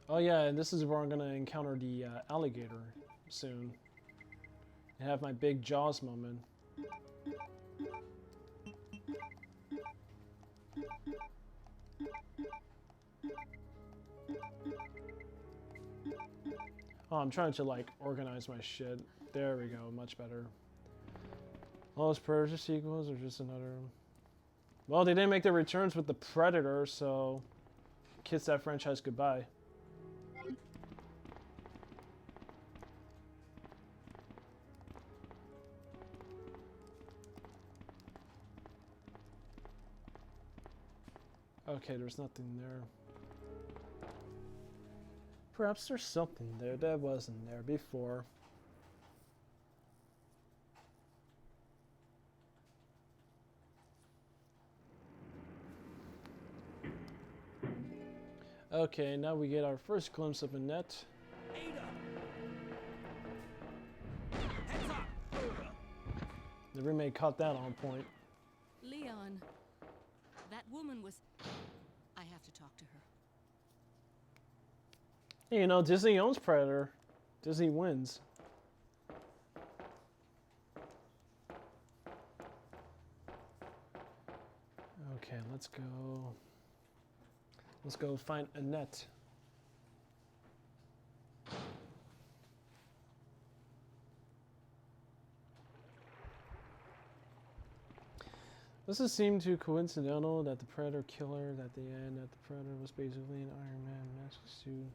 Oh yeah, and this is where I'm gonna encounter the alligator soon. And have my big Jaws moment. Oh, I'm trying to like organize my shit. There we go, much better. All those Predator sequels or just another... Well, they didn't make their returns with the Predator, so kiss that franchise goodbye. Okay, there's nothing there. Perhaps there's something there that wasn't there before. Okay, now we get our first glimpse of Annette. Ada! Heads up! The remake caught that on point. Leon, that woman was... I have to talk to her. Hey, you know, Disney owns Predator. Disney wins. Okay, let's go. Let's go find Annette. Does it seem too coincidental that the Predator killer at the end, that the Predator was basically an Iron Man mask suit?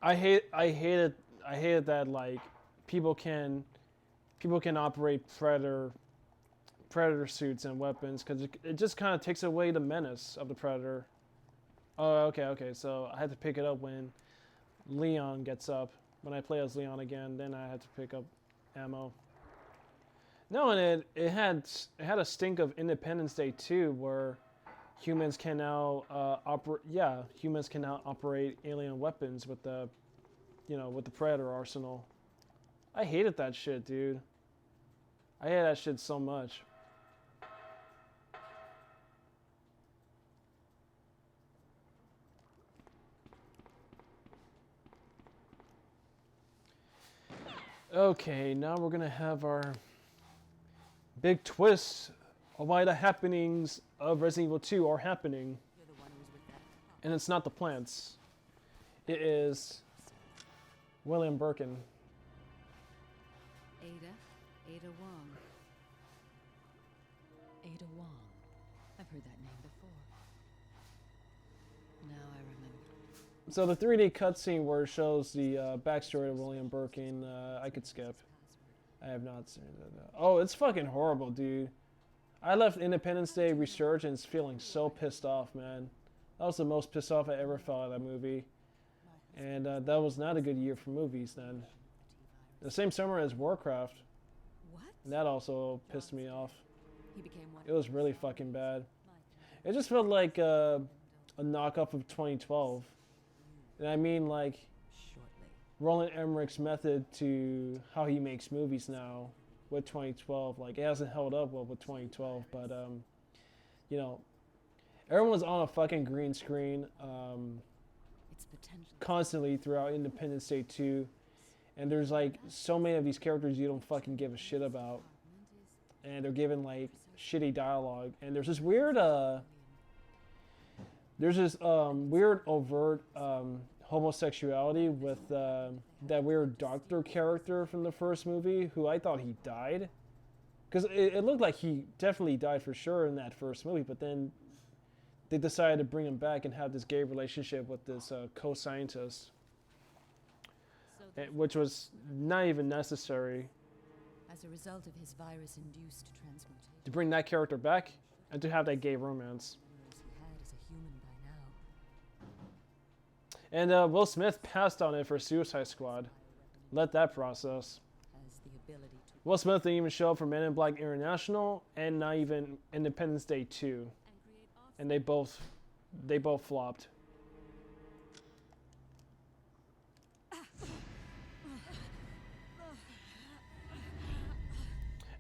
I hated that like people can operate Predator suits and weapons because it just kind of takes away the menace of the Predator. Oh, okay. So I had to pick it up when Leon gets up. When I play as Leon again, then I had to pick up ammo. No, and it had a stink of Independence Day too, where humans can now operate alien weapons with the Predator arsenal. I hated that shit, dude. I hated that shit so much. Okay, now we're gonna have our big twist of why the happenings of Resident Evil 2 are happening. You're the one who was with that cop. And it's not the plants. It is William Birkin. Ada Wong. Ada Wong. I've heard that name before. Now I remember. So the 3D cutscene where it shows the backstory of William Birkin, I could skip. I have not seen it. Oh, it's fucking horrible, dude. I left Independence Day Resurgence feeling so pissed off, man. That was the most pissed off I ever felt at that movie. And that was not a good year for movies then. The same summer as Warcraft. What? And that also pissed me off. He became one. It was really fucking bad. It just felt like a knockoff of 2012. And I mean like Shortly. Roland Emmerich's method to how he makes movies now with 2012. Like it hasn't held up well with 2012, but you know, everyone's on a fucking green screen Its potential. constantly throughout Independence Day 2. And there's like so many of these characters you don't fucking give a shit about. And they're given like shitty dialogue. And there's this weird weird overt homosexuality with that weird doctor character from the first movie who I thought he died. Because it looked like he definitely died for sure in that first movie, but then they decided to bring him back and have this gay relationship with this co-scientist, which was not even necessary As a result of his virus-induced transmutation, to bring that character back and to have that gay romance. whereas he had as a human by now, And Will Smith passed on it for Suicide Squad. Let that process. has the ability to Will Smith didn't even show up for Men in Black International and not even Independence Day 2. And they both flopped.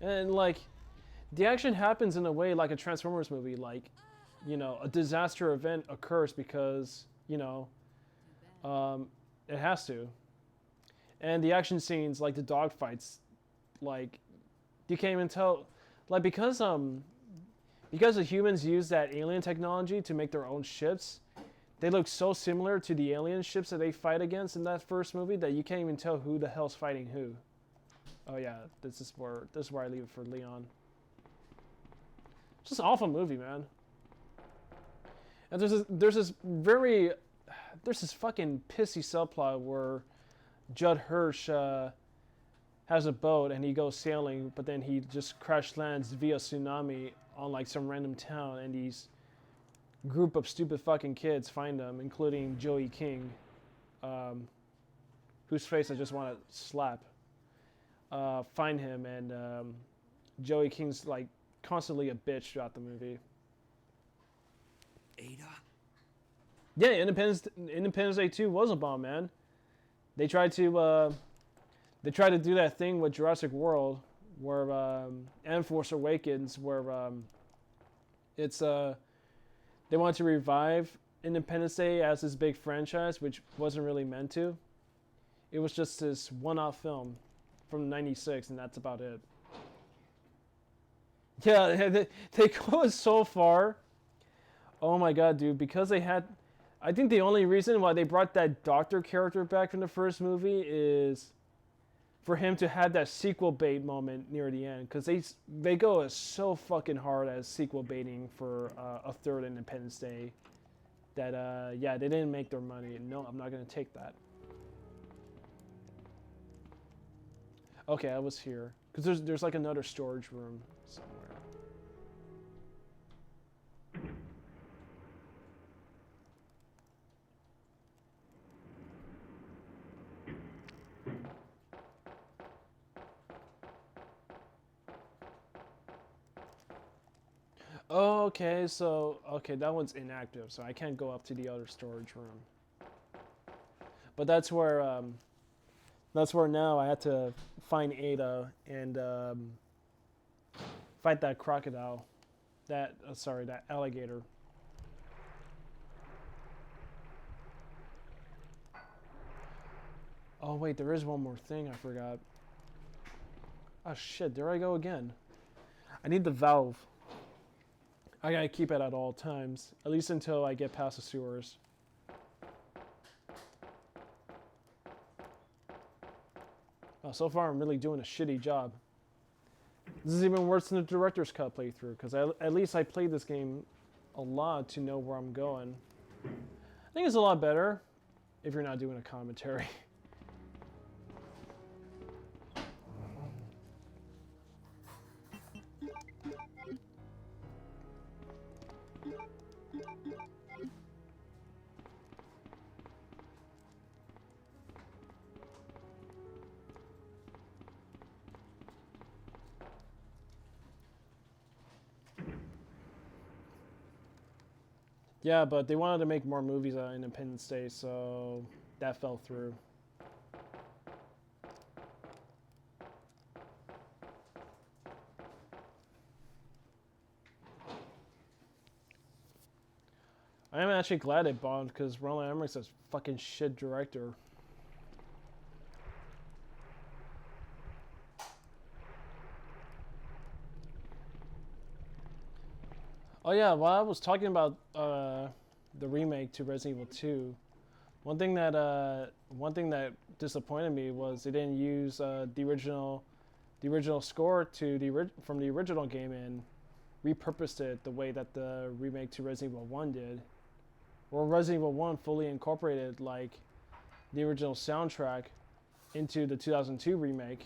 And like the action happens in a way like a Transformers movie, like, you know, a disaster event occurs because, you know, it has to. And the action scenes, like the dog fights, like you can't even tell, like because the humans use that alien technology to make their own ships, they look so similar to the alien ships that they fight against in that first movie that you can't even tell who the hell's fighting who. Oh yeah, this is where I leave it for Leon. It's just an awful movie, man. And there's this fucking pissy subplot where Judd Hirsch has a boat and he goes sailing, but then he just crash lands via tsunami on like some random town, and these group of stupid fucking kids find him, including Joey King, whose face I just want to slap. Find him, and Joey King's like constantly a bitch throughout the movie. Ada? Yeah, Independence Day 2 was a bomb, man. They tried to do that thing with Jurassic World, where and Force Awakens, where it's they wanted to revive Independence Day as this big franchise, which wasn't really meant to. It was just this one-off film from '96, and that's about it. Yeah, they go so far. Oh my god, dude! Because they had, I think the only reason why they brought that doctor character back from the first movie is for him to have that sequel bait moment near the end. Because they go so fucking hard as sequel baiting for a third Independence Day. That yeah, they didn't make their money. No, I'm not gonna take that. Okay, I was here because there's like another storage room somewhere. Oh, okay, so okay, that one's inactive, so I can't go up to the other storage room. But that's where now I had to find Ada and fight that crocodile, that sorry, that alligator. Oh wait, there is one more thing I forgot. Oh shit, there I go again. I need the valve. I gotta keep it at all times, at least until I get past the sewers. Oh, so far I'm really doing a shitty job. This is even worse than the director's cut playthrough, because at least I played this game a lot to know where I'm going. I think it's a lot better if you're not doing a commentary. Yeah, but they wanted to make more movies on Independence Day, so that fell through. I am actually glad it bombed because Roland Emmerich's a fucking shit director. Oh yeah, while I was talking about the remake to Resident Evil 2, one thing that disappointed me was they didn't use the original score from the original game and repurposed it the way that the remake to Resident Evil 1 did. Or Resident Evil 1 fully incorporated like the original soundtrack into the 2002 remake,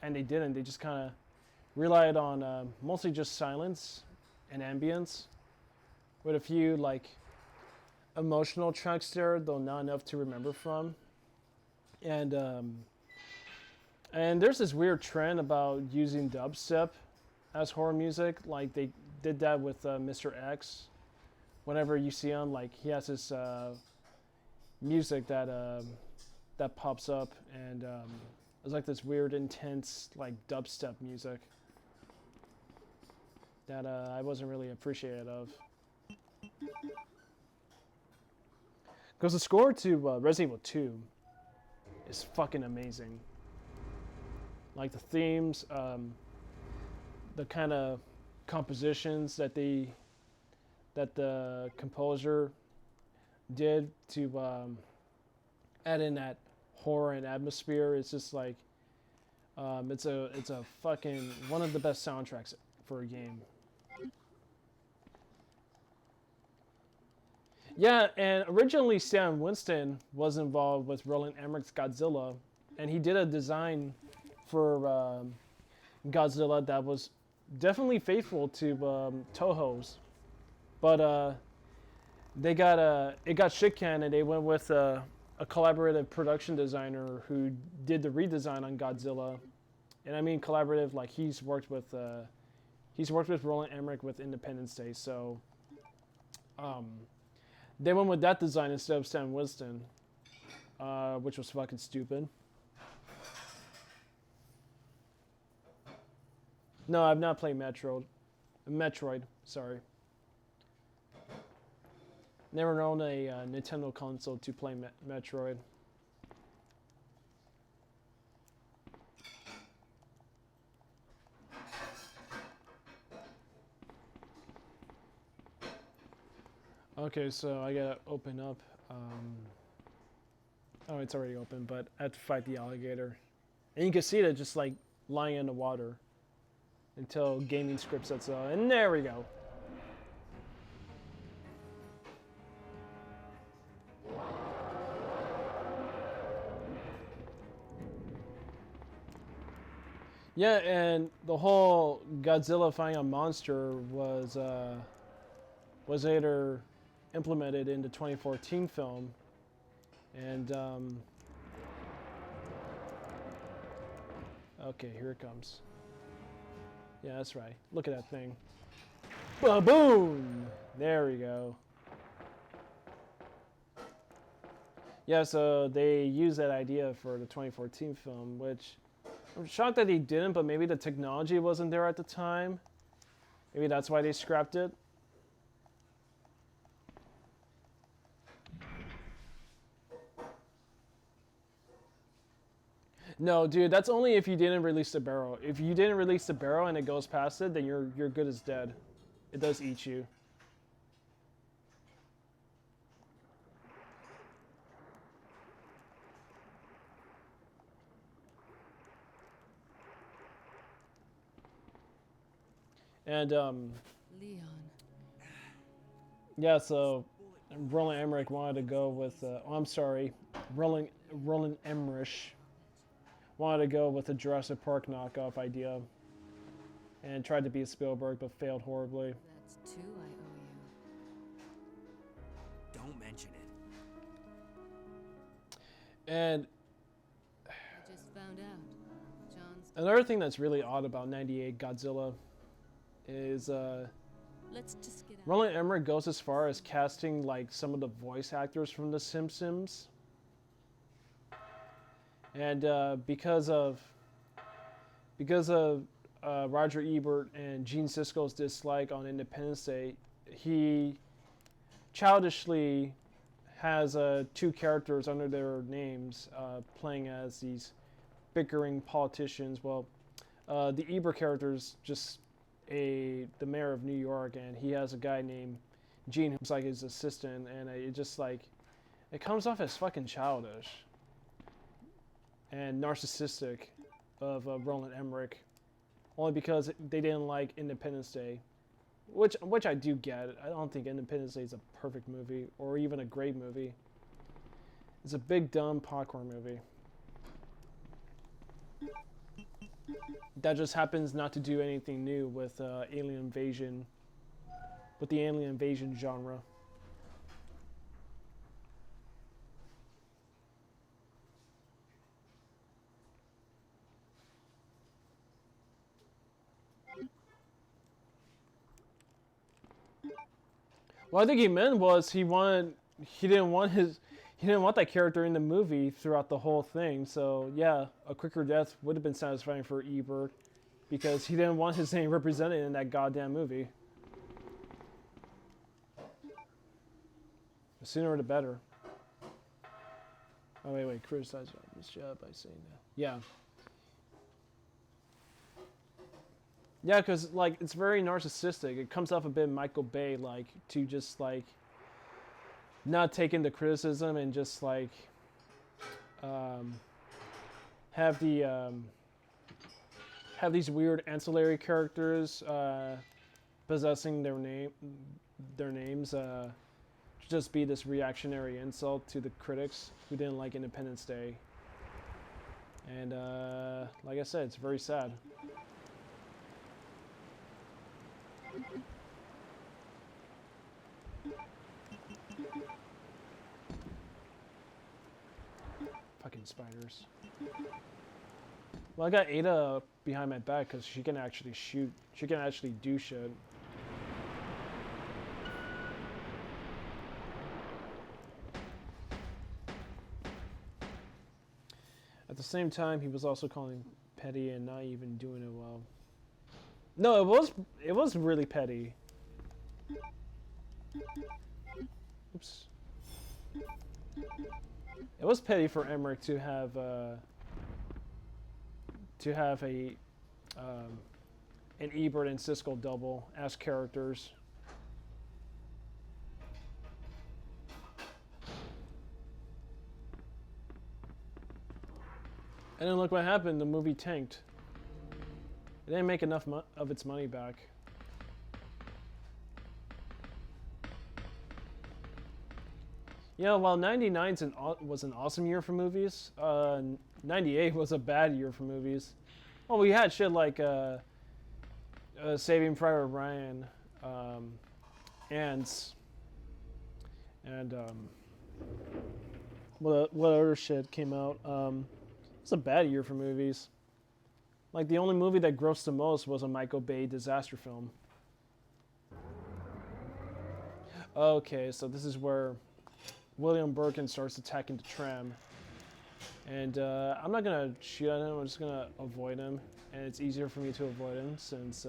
and they didn't. They just kind of relied on mostly just silence and ambience, with a few like emotional tracks there, though not enough to remember from. And there's this weird trend about using dubstep as horror music, like they did that with Mr. X. Whenever you see him, like he has this music that pops up, and it's like this weird, intense, like dubstep music that I wasn't really appreciative of. Because the score to Resident Evil 2 is fucking amazing. Like the themes, the kind of compositions that the composer did to add in that horror and atmosphere. It's just like it's a fucking one of the best soundtracks for a game. Yeah, and originally Stan Winston was involved with Roland Emmerich's Godzilla, and he did a design for Godzilla that was definitely faithful to Toho's, but it got shit canned, and they went with a collaborative production designer who did the redesign on Godzilla, and I mean collaborative, like he's worked with Roland Emmerich with Independence Day, so they went with that design instead of Stan Winston, which was fucking stupid. No, I've not played Metroid, sorry. Never owned a Nintendo console to play Metroid. Okay, so I gotta open up. Oh, it's already open, but I have to fight the alligator. And you can see it just like lying in the water until gaming script sets up. And there we go. Yeah, and the whole Godzilla fighting a monster was later implemented in the 2014 film, and okay, here it comes. Yeah, that's right. Look at that thing. Ba-boom! There we go. Yeah, so they used that idea for the 2014 film, which I'm shocked that they didn't, but maybe the technology wasn't there at the time. Maybe that's why they scrapped it. No, dude, that's only if you didn't release the barrel. If you didn't release the barrel and it goes past it, then you're good as dead. It does eat you. And Leon. yeah, so Roland Emmerich wanted to go with. Oh, I'm sorry, Roland Emmerich wanted to go with the Jurassic Park knockoff idea, and tried to beat Spielberg, but failed horribly. That's two I owe you. Don't mention it. And I just found out. John's. another thing that's really odd about '98 Godzilla is Let's just get out. Roland Emmerich goes as far as casting like some of the voice actors from The Simpsons. And because of Roger Ebert and Gene Siskel's dislike on Independence Day, he childishly has two characters under their names playing as these bickering politicians. Well, the Ebert character is just the mayor of New York, and he has a guy named Gene who's like his assistant, and it just like it comes off as fucking childish and narcissistic of Roland Emmerich, only because they didn't like Independence Day, which I do get. I don't think Independence Day is a perfect movie or even a great movie. It's a big dumb popcorn movie that just happens not to do anything new with alien invasion, with the alien invasion genre. What I think he meant was he didn't want that character in the movie throughout the whole thing. So yeah, a quicker death would have been satisfying for Ebert because he didn't want his name represented in that goddamn movie. The sooner the better. Oh wait, criticize this job by saying that. Yeah. Yeah, because like it's very narcissistic. It comes off a bit Michael Bay, like to just like not take into criticism and just like have these weird ancillary characters possessing their names to just be this reactionary insult to the critics who didn't like Independence Day. And like I said, it's very sad. Fucking spiders. Well, I got Ada behind my back because she can actually shoot. She can actually do shit. At the same time, he was also calling petty and not even doing it well. No, it was really petty. Oops. It was petty for Emmerich to have a an Ebert and Siskel double as characters. And then look what happened. The movie tanked. It didn't make enough of its money back. Yeah, while 99 was an awesome year for movies, 98 was a bad year for movies. Well, we had shit like Saving Private Ryan, Ants, and what other shit came out. It's a bad year for movies. Like, the only movie that grossed the most was a Michael Bay disaster film. Okay, so this is where William Birkin starts attacking the tram. And I'm not going to shoot at him, I'm just going to avoid him. And it's easier for me to avoid him since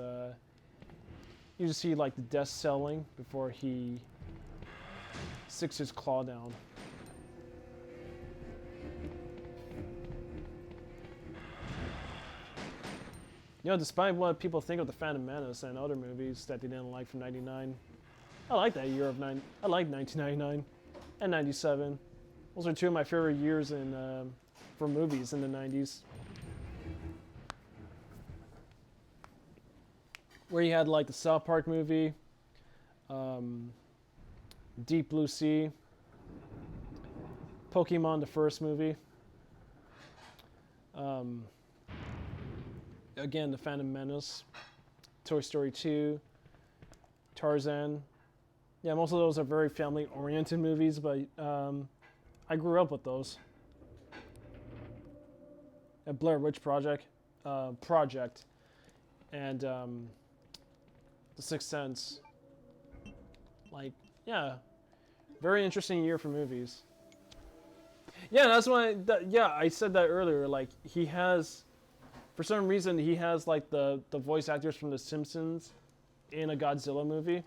you just see like the dust settling before he sticks his claw down. You know, despite what people think of The Phantom Menace and other movies that they didn't like from 99, I like that year of I like 1999 and 97. Those are two of my favorite years for movies in the 90s. Where you had like the South Park movie, Deep Blue Sea, Pokemon the first movie, again The Phantom Menace, Toy Story 2, Tarzan. Yeah, most of those are very family-oriented movies, but I grew up with those. A Blair Witch Project, and The Sixth Sense. Like, yeah, very interesting year for movies. Yeah, that's why. Yeah, I said that earlier. Like, he has, for some reason, he has like the voice actors from The Simpsons in a Godzilla movie.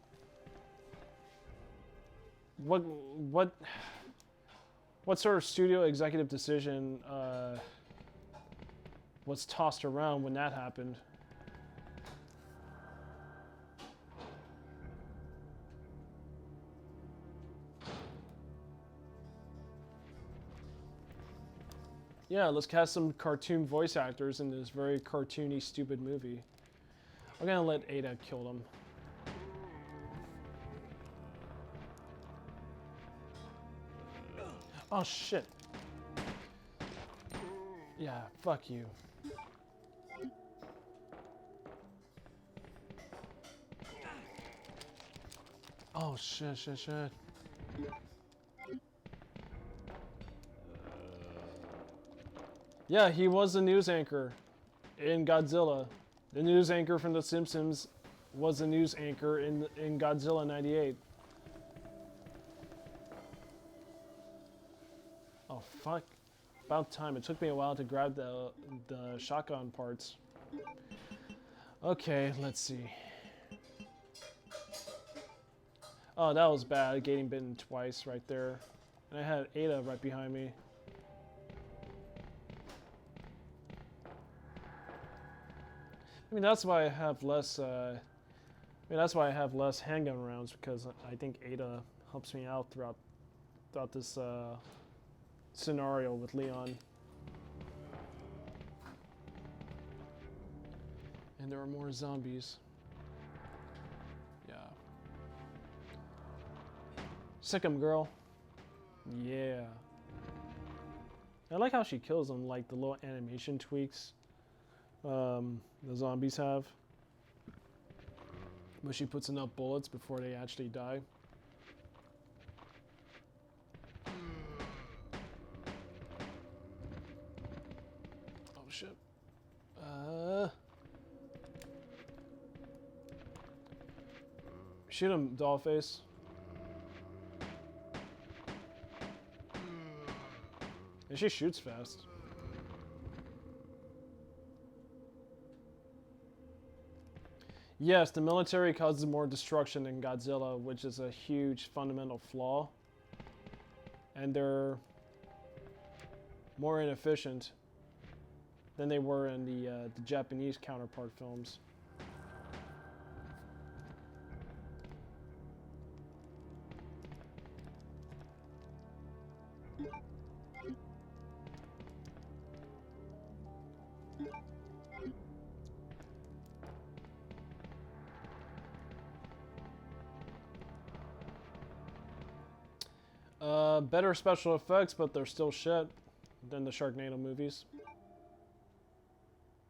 What sort of studio executive decision was tossed around when that happened? Yeah, let's cast some cartoon voice actors in this very cartoony, stupid movie. I'm gonna let Ada kill them. Oh shit. Yeah, fuck you. Oh shit. Yeah, he was a news anchor in Godzilla. The news anchor from The Simpsons was a news anchor in Godzilla 98. Oh fuck. About time. It took me a while to grab the shotgun parts. Okay, let's see. Oh, that was bad. Getting bitten twice right there. And I had Ada right behind me. I mean, that's why I have less. That's why I have less handgun rounds, because I think Ada helps me out throughout this scenario with Leon. And there are more zombies. Yeah. Sick 'em, girl. Yeah. I like how she kills them, like the little animation tweaks the zombies have. But she puts enough bullets before they actually die. Oh shit. Shoot him, dollface. And she shoots fast. Yes, the military causes more destruction than Godzilla, which is a huge fundamental flaw. And they're more inefficient than they were in the Japanese counterpart films. Better special effects, but they're still shit than the Sharknado movies.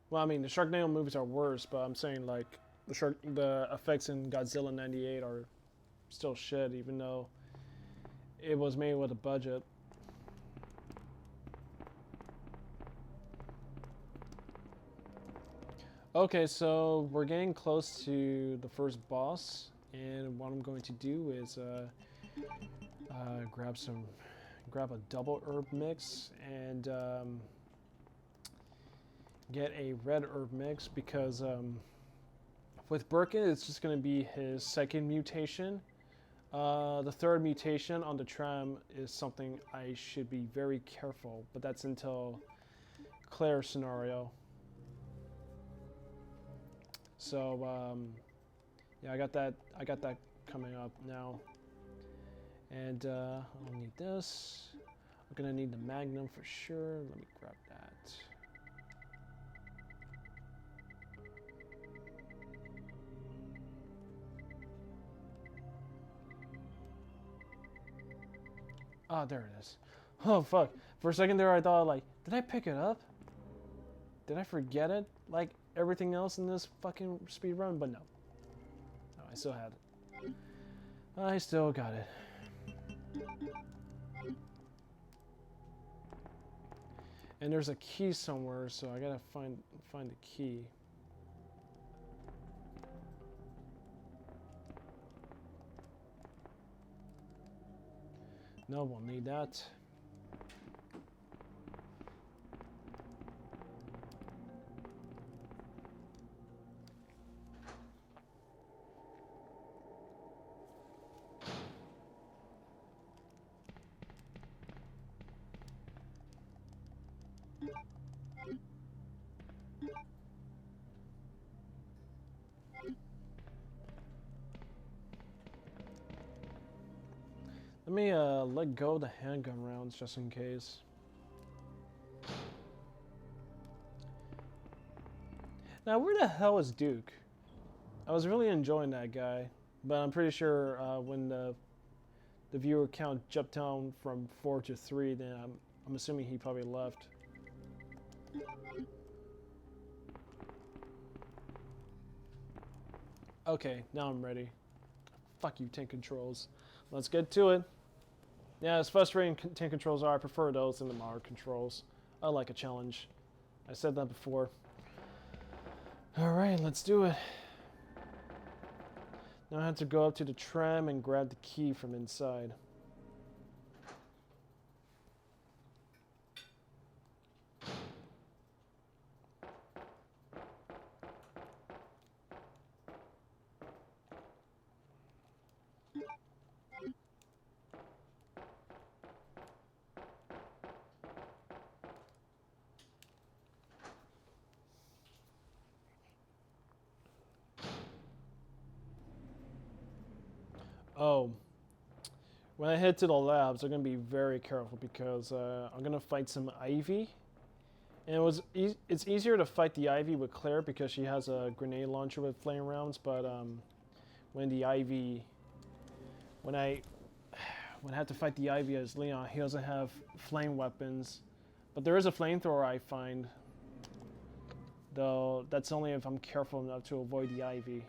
Well, I mean, the Sharknado movies are worse, but I'm saying like the effects in Godzilla '98 are still shit, even though it was made with a budget. Okay, so we're getting close to the first boss, and what I'm going to do is grab a double herb mix and get a red herb mix because with Birkin it's just going to be his second mutation. The third mutation on the tram is something I should be very careful, but that's until Claire scenario. So yeah, I got that coming up now. And I'll need this. I'm gonna need the Magnum for sure. Let me grab that. Ah, there it is. Oh fuck. For a second there I thought like, did I pick it up? Did I forget it? Like everything else in this fucking speed run? But no. No, I still had it. I still got it. And there's a key somewhere, so I gotta find the key. No, we'll need that. Let me let go of the handgun rounds just in case. Now, where the hell is Duke? I was really enjoying that guy, but I'm pretty sure when the viewer count jumped down from 4 to 3, then I'm assuming he probably left. Okay, now I'm ready. Fuck you, tank controls. Let's get to it. Yeah, as frustrating tank controls are, I prefer those than the Mario controls. I like a challenge. I said that before. Alright, let's do it. Now I have to go up to the tram and grab the key from inside. Oh, when I head to the labs, I'm gonna be very careful because I'm gonna fight some Ivy, and it's easier to fight the Ivy with Claire because she has a grenade launcher with flame rounds. But when the Ivy, when I have to fight the Ivy as Leon, he doesn't have flame weapons, but there is a flamethrower I find. Though that's only if I'm careful enough to avoid the Ivy.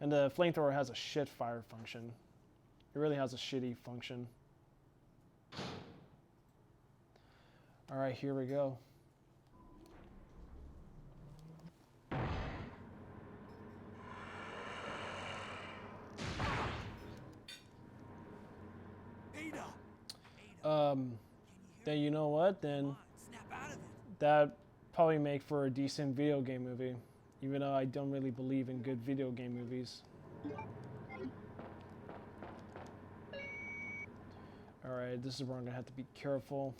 And the flamethrower has a shit fire function. It really has a shitty function. Alright, here we go. Ada! Then you know what? Then Snap out of it. that probably make for a decent video game movie. Even though I don't really believe in good video game movies. Alright, this is where I'm gonna have to be careful.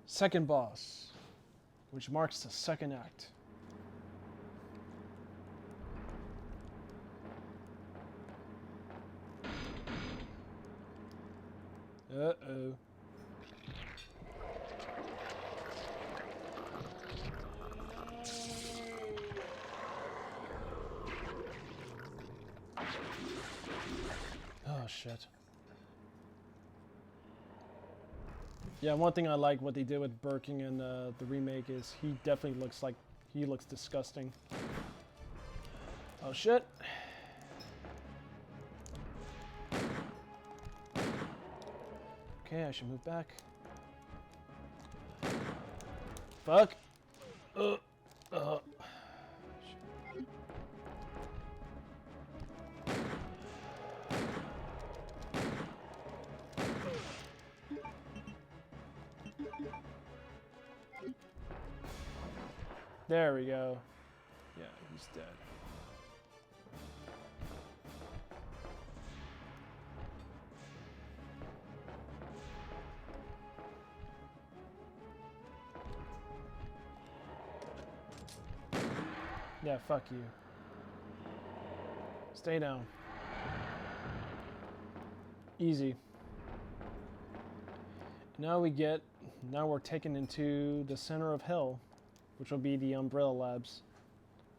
Second boss, which marks the second act. Uh-oh. shit. Yeah, one thing I like what they did with Birking in the remake is he definitely looks like he looks disgusting. Oh shit. Okay, I should move back. Fuck. Uh. There we go. Yeah, he's dead. Yeah, fuck you. Stay down. Easy. Now we're taken into the center of hell, which will be the Umbrella Labs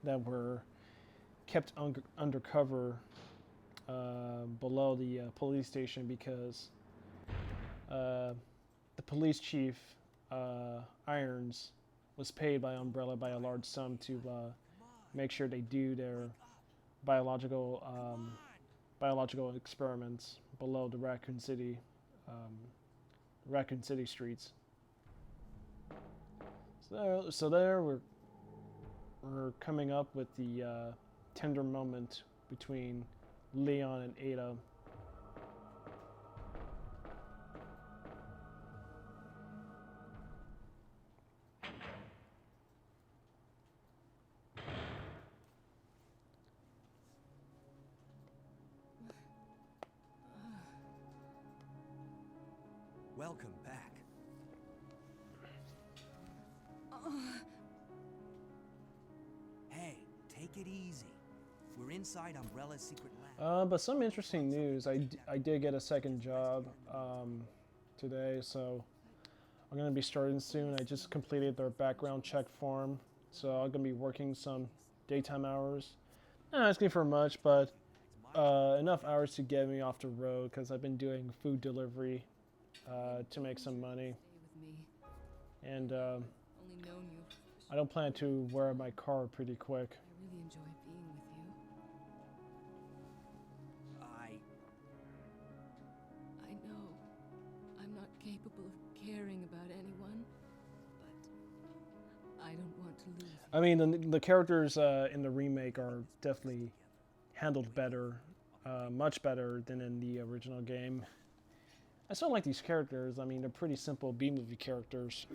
that were kept undercover below the police station because the police chief, Irons, was paid by Umbrella by a large sum to make sure they do their biological experiments below the Raccoon City streets. So there we're coming up with the tender moment between Leon and Ada. Welcome back. Hey, take it easy. We're inside Umbrella's secret lab. But some interesting news. I did get a second job today, so I'm going to be starting soon. I just completed their background check form, so I'm going to be working some daytime hours. Not asking for much, but enough hours to get me off the road because I've been doing food delivery to make some money. Stay with me. And Only known you. I don't plan to wear my car pretty quick. I really enjoy being with you. I know I'm not capable of caring about anyone, but I don't want to lose you. I mean, the characters in the remake are definitely handled better, much better than in the original game. I still like these characters. I mean, they're pretty simple B-movie characters.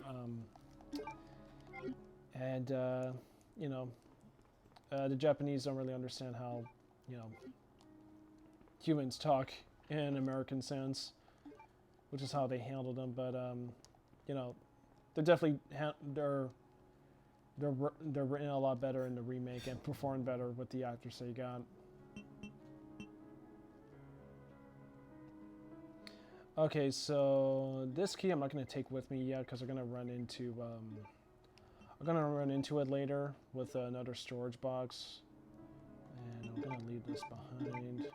And, you know, the Japanese don't really understand how, you know, humans talk in American sense, which is how they handle them. But, you know, they're definitely, they're written a lot better in the remake and performed better with the actors they got. Okay, so this key I'm not going to take with me yet because I'm going to run into it later with another storage box, and I'm going to leave this behind.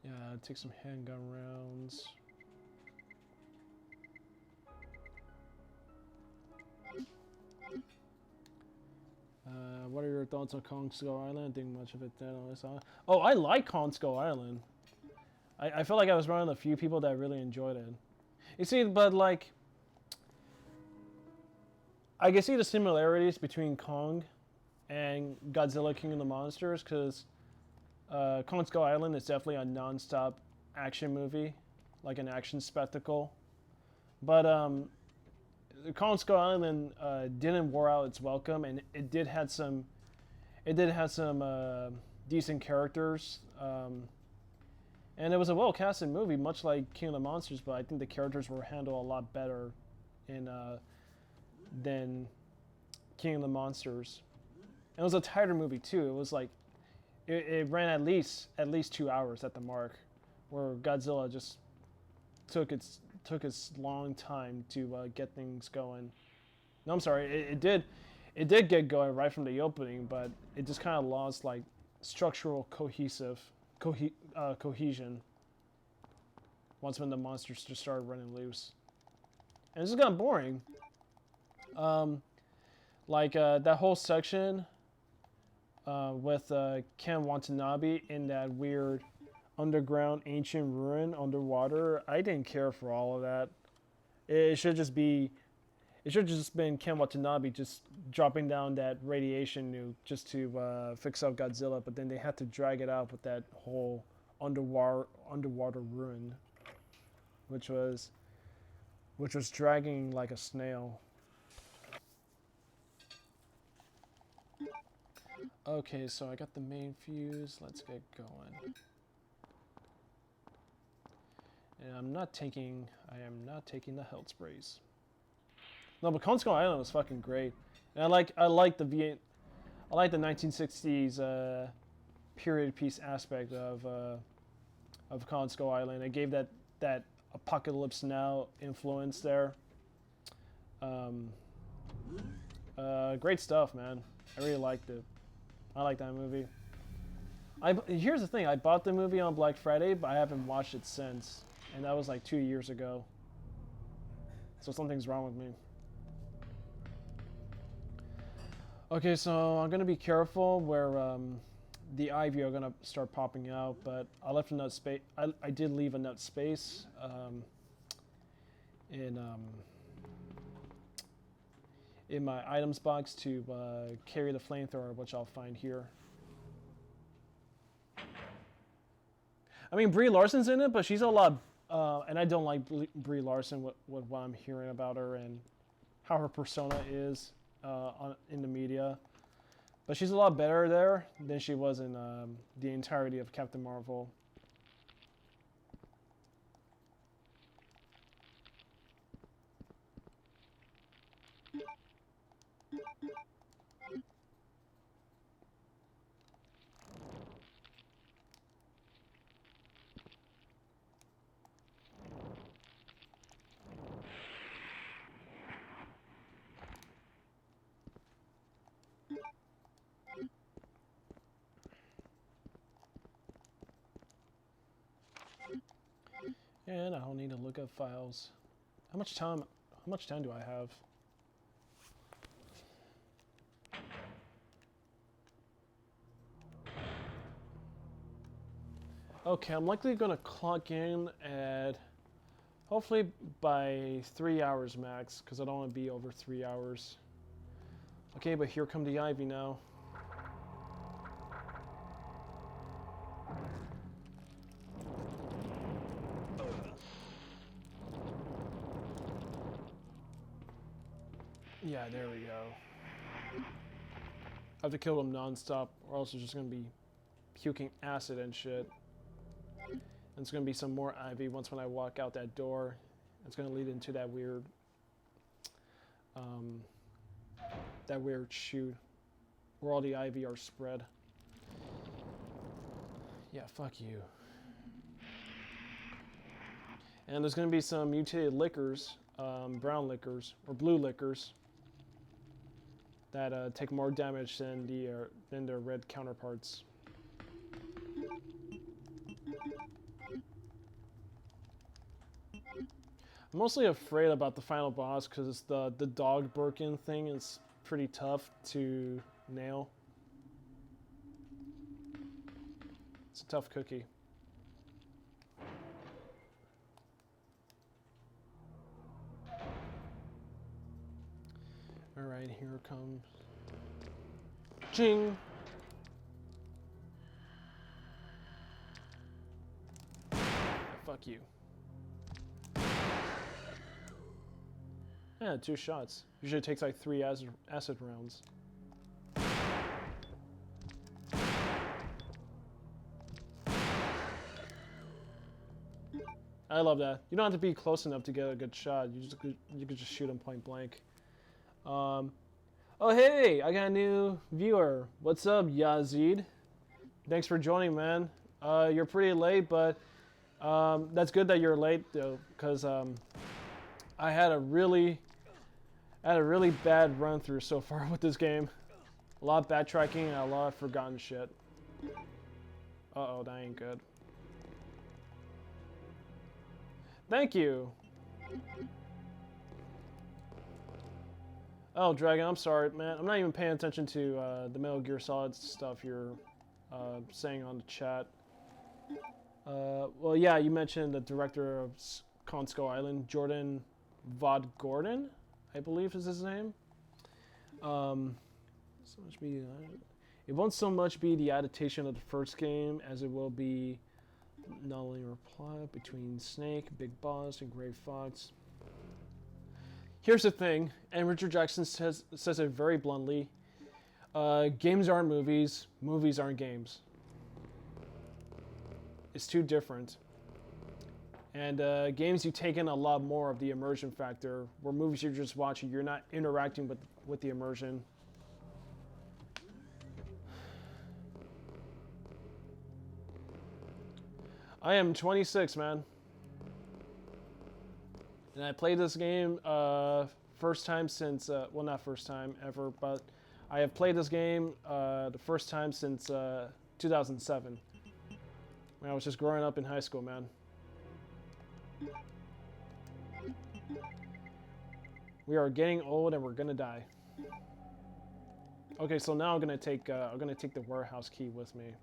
Yeah, take some handgun rounds. What are your thoughts on Kong Skull Island? I didn't think much of it then on this island. Oh, I like Kong Skull Island. I feel like I was one of the few people that really enjoyed it. You see, but like, I can see the similarities between Kong and Godzilla King of the Monsters, because Kong Skull Island is definitely a non-stop action movie, like an action spectacle. But Kong Skull Island didn't wear out its welcome, and it did have some decent characters. And it was a well-casted movie, much like King of the Monsters, but I think the characters were handled a lot better in than King of the Monsters. And it was a tighter movie too. It was like it ran at least 2 hours at the mark, where Godzilla just took its long time to get things going. No, I'm sorry, it it did get going right from the opening, but it just kind of lost like structural cohesion once when the monsters just started running loose, and it's just kind of boring. That whole section with Ken Watanabe in that weird underground ancient ruin underwater. I didn't care for all of that. It should just be. It should have just been Ken Watanabe just dropping down that radiation nuke just to fix up Godzilla, but then they had to drag it out with that whole underwater ruin, which was dragging like a snail. Okay, so I got the main fuse. Let's get going. And I am not taking the health sprays. No, but Kong Skull Island was fucking great. And I like the 1960s period piece aspect of Kong Skull Island. It gave that Apocalypse Now influence there. Great stuff, man. I really liked it. I like that movie. Here's the thing. I bought the movie on Black Friday, but I haven't watched it since. And that was like 2 years ago. So something's wrong with me. Okay, so I'm going to be careful where the ivy are going to start popping out, but I left enough space. I did leave enough space in my items box to carry the flamethrower, which I'll find here. I mean, Brie Larson's in it, but she's a lot, and I don't like Brie Larson with what I'm hearing about her and how her persona is in the media. But she's a lot better there than she was in the entirety of Captain Marvel. And I don't need to look up files. How much time do I have? Okay, I'm likely gonna clock in at hopefully by 3 hours max, because I don't want to be over 3 hours. Okay, but here come the ivy now. Yeah, there we go. I have to kill them non-stop, or else it's just gonna be puking acid and shit. And it's gonna be some more ivy when I walk out that door. It's gonna lead into that weird chute where all the ivy are spread. Yeah, fuck you. And there's gonna be some mutated liquors, brown liquors or blue liquors, that take more damage than their red counterparts. I'm mostly afraid about the final boss because the dog Birkin thing is pretty tough to nail. It's a tough cookie. Alright, here comes... Ching! Fuck you. Yeah, 2 shots. Usually it takes like 3 acid rounds. I love that. You don't have to be close enough to get a good shot. You could just shoot him point blank. Oh hey, I got a new viewer. What's up, Yazid? Thanks for joining, man. You're pretty late, but that's good that you're late though, because I had a really I had a really bad run through so far with this game. A lot of backtracking and a lot of forgotten shit. Uh-oh, that ain't good. Thank you! Oh, Dragon, I'm sorry, man. I'm not even paying attention to the Metal Gear Solid stuff you're saying on the chat. Well, yeah, you mentioned the director of Con Skull Island, Jordan Vaughn Gordon, I believe is his name. So much be, it won't so much be the adaptation of the first game as it will be not only a reply between Snake, Big Boss, and Gray Fox. Here's the thing, and Richard Jackson says it very bluntly, games aren't movies, movies aren't games. It's too different. And games, you take in a lot more of the immersion factor, where movies you're just watching, you're not interacting with the immersion. I am 26, man. And I played this game first time since, well, not first time ever, but I have played this game the first time since 2007. When I was just growing up in high school, man. We are getting old and we're gonna die. Okay, so now I'm gonna take the warehouse key with me.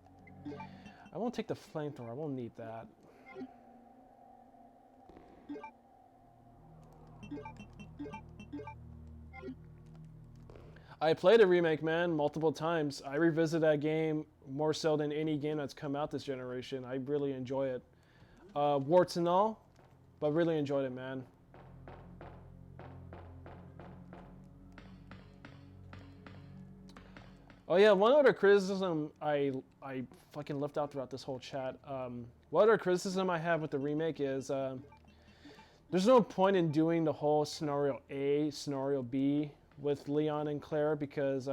I won't take the flamethrower. I won't need that. I played a remake, man, multiple times. I revisit that game more so than any game that's come out this generation. I really enjoy it. Warts and all, but really enjoyed it, man. Oh yeah, one other criticism I fucking left out throughout this whole chat. One other criticism I have with the remake is there's no point in doing the whole scenario A, scenario B with Leon and Claire because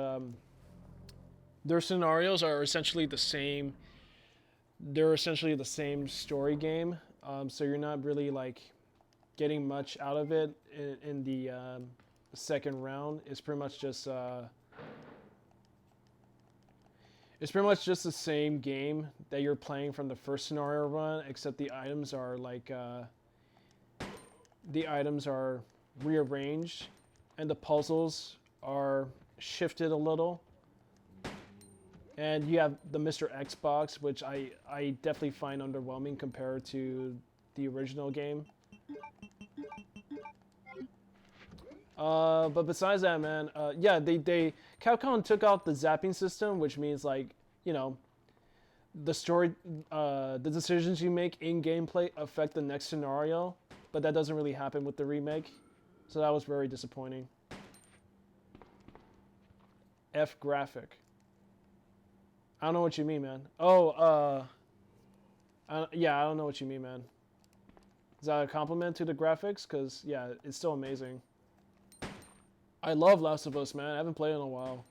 their scenarios are essentially the same. They're essentially the same story game, so you're not really like getting much out of it in the second round. It's pretty much just the same game that you're playing from the first scenario run, except the items are like rearranged and the puzzles are shifted a little. And you have the Mr. X box, which I definitely find underwhelming compared to the original game. But besides that, man, yeah, Capcom took out the zapping system, which means like, you know, the story, the decisions you make in gameplay affect the next scenario, but that doesn't really happen with the remake, so that was very disappointing. F graphic. I don't know what you mean, man. Oh, yeah, I don't know what you mean, man. Is that a compliment to the graphics? Because, yeah, it's still amazing. I love Last of Us, man. I haven't played it in a while.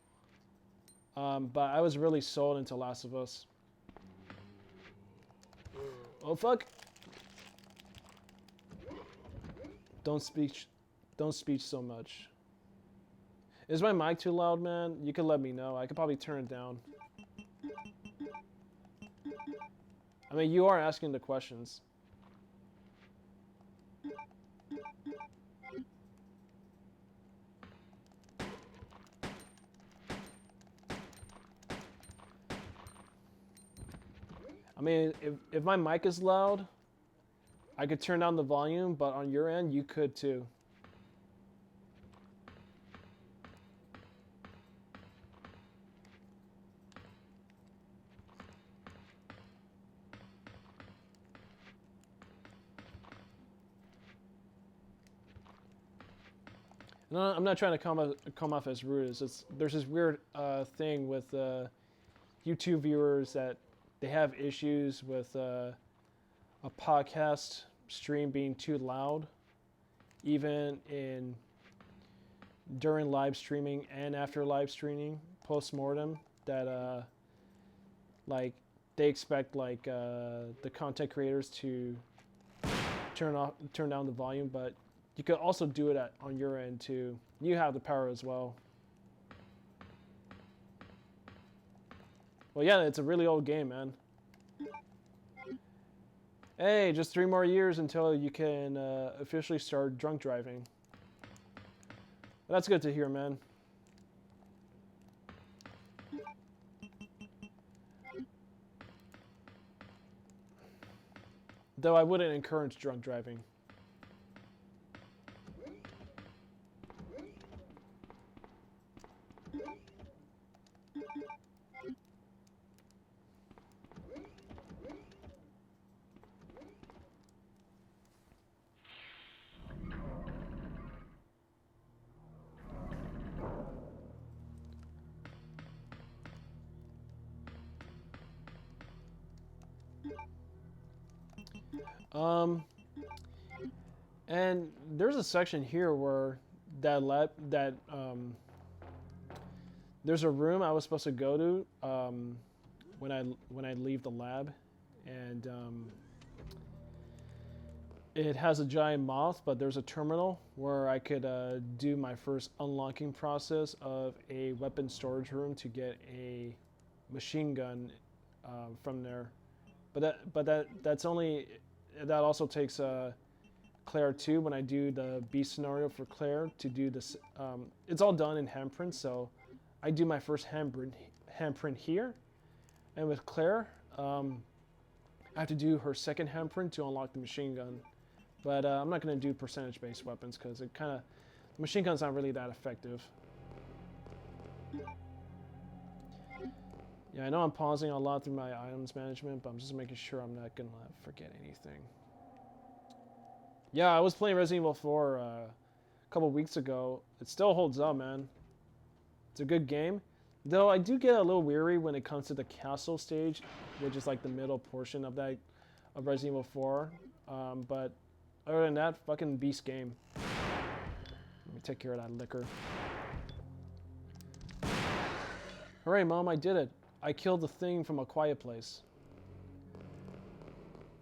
But I was really sold into Last of Us. Oh, fuck. Don't speak so much. Is my mic too loud, man? You could let me know. I could probably turn it down. I mean, you are asking the questions. I mean, if my mic is loud, I could turn down the volume, but on your end, you could too. No, I'm not trying to come off as rude. It's just, there's this weird thing with YouTube viewers that they have issues with a podcast stream being too loud, even during live streaming and after live streaming, post-mortem, that like they expect like the content creators to turn down the volume, but you could also do it on your end too. You have the power as well. Well, yeah, it's a really old game, man. Hey, just 3 more years until you can officially start drunk driving. That's good to hear, man. Though I wouldn't encourage drunk driving. And there's a section here where there's a room I was supposed to go to when I leave the lab, and it has a giant moth, but there's a terminal where I could do my first unlocking process of a weapon storage room to get a machine gun from there. But that also takes Claire 2 when I do the B scenario for Claire to do this. It's all done in handprint, so I do my first handprint here, and with Claire, I have to do her second handprint to unlock the machine gun. But I'm not going to do percentage-based weapons because machine gun's not really that effective. Yeah, I know I'm pausing a lot through my items management, but I'm just making sure I'm not going to forget anything. Yeah, I was playing Resident Evil 4 a couple weeks ago. It still holds up, man. It's a good game. Though I do get a little weary when it comes to the castle stage, which is like the middle portion of Resident Evil 4. But other than that, fucking beast game. Let me take care of that liquor. Hooray, Mom, I did it. I killed the thing from A Quiet Place.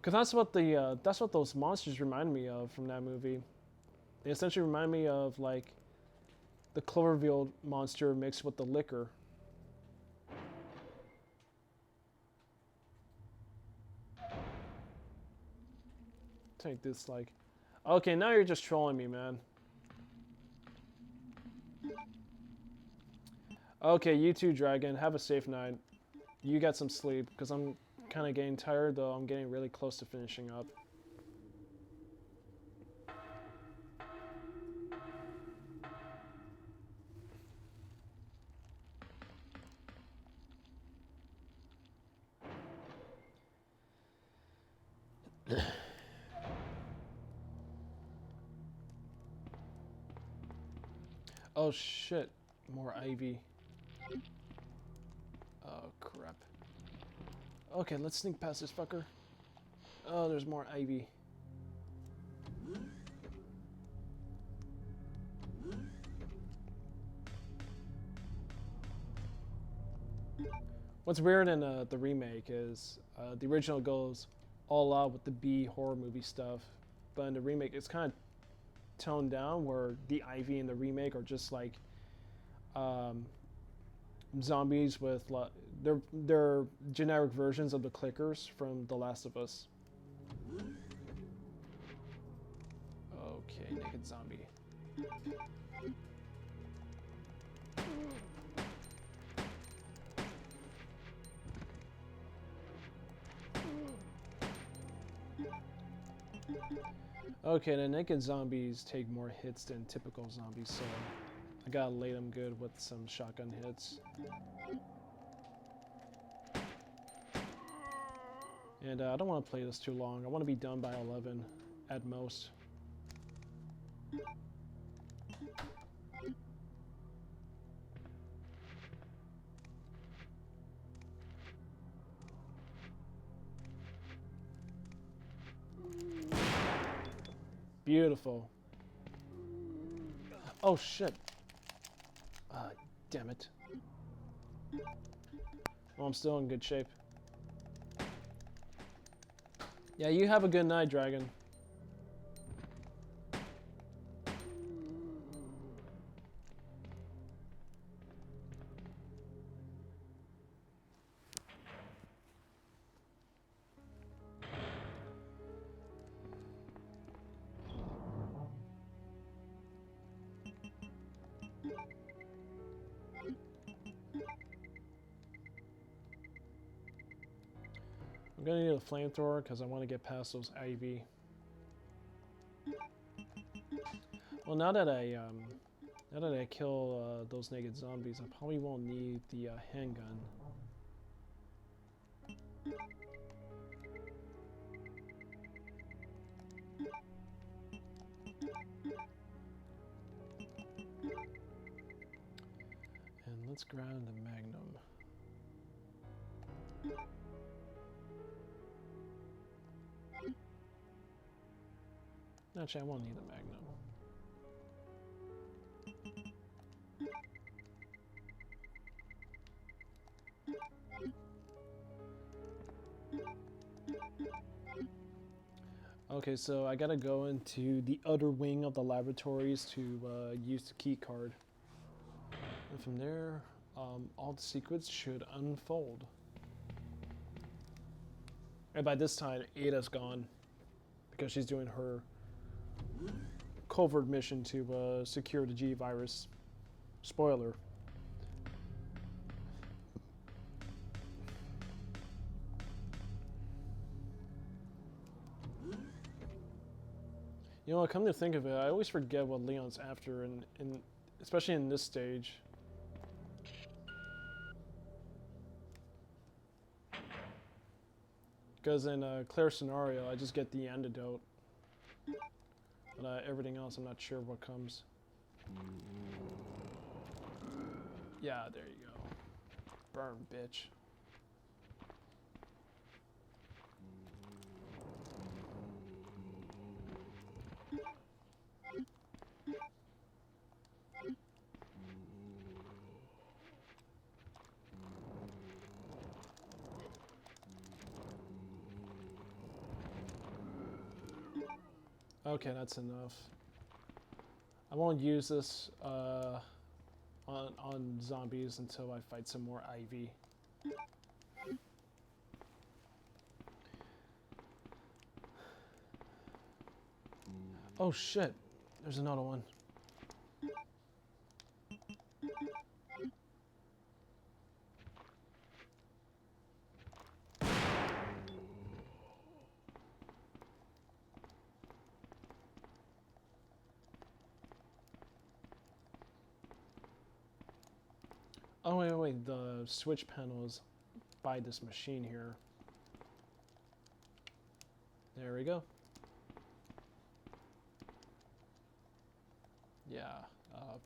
Cause that's what those monsters remind me of from that movie. They essentially remind me of like the Cloverfield monster mixed with the liquor. Take this like, okay, now you're just trolling me, man. Okay, you too, Dragon. Have a safe night. You get some sleep, because I'm kind of getting tired, though I'm getting really close to finishing up. Oh shit, more ivy. Oh crap. Okay, let's sneak past this fucker. Oh, there's more ivy. What's weird in the remake is the original goes all out with the B horror movie stuff, but in the remake it's kind of toned down, where the ivy in the remake are just like zombies with they're generic versions of the clickers from The Last of Us. Okay, naked zombie. Okay, the naked zombies take more hits than typical zombies, so I gotta lay them good with some shotgun hits. And I don't want to play this too long. I want to be done by 11 at most. Beautiful. Oh shit. Damn it. Well, I'm still in good shape. Yeah, you have a good night, Dragon. I'm gonna need a flamethrower because I want to get past those IV. Well, now that I kill those naked zombies, I probably won't need the handgun. And let's grab the Magnum. Actually, I won't need the Magnum. Okay, so I gotta go into the other wing of the laboratories to use the key card. And from there, all the secrets should unfold. And by this time, Ada's gone because she's doing her covert mission to secure the G virus. Spoiler. You know, come to think of it, I always forget what Leon's after, especially in this stage. Because in Claire's scenario, I just get the antidote. But everything else, I'm not sure what comes. Yeah, there you go. Burn, bitch. Okay, that's enough. I won't use this on zombies until I fight some more IV. Oh shit, there's another one. Oh wait, the switch panel is by this machine here. There we go. Yeah,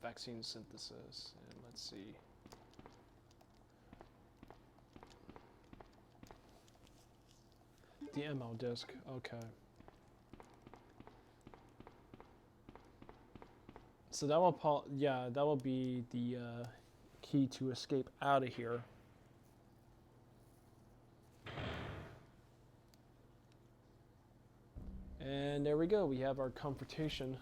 vaccine synthesis, and let's see. The ML disk, okay. So that will, yeah, that will be the key to escape out of here. And there we go, we have our confrontation.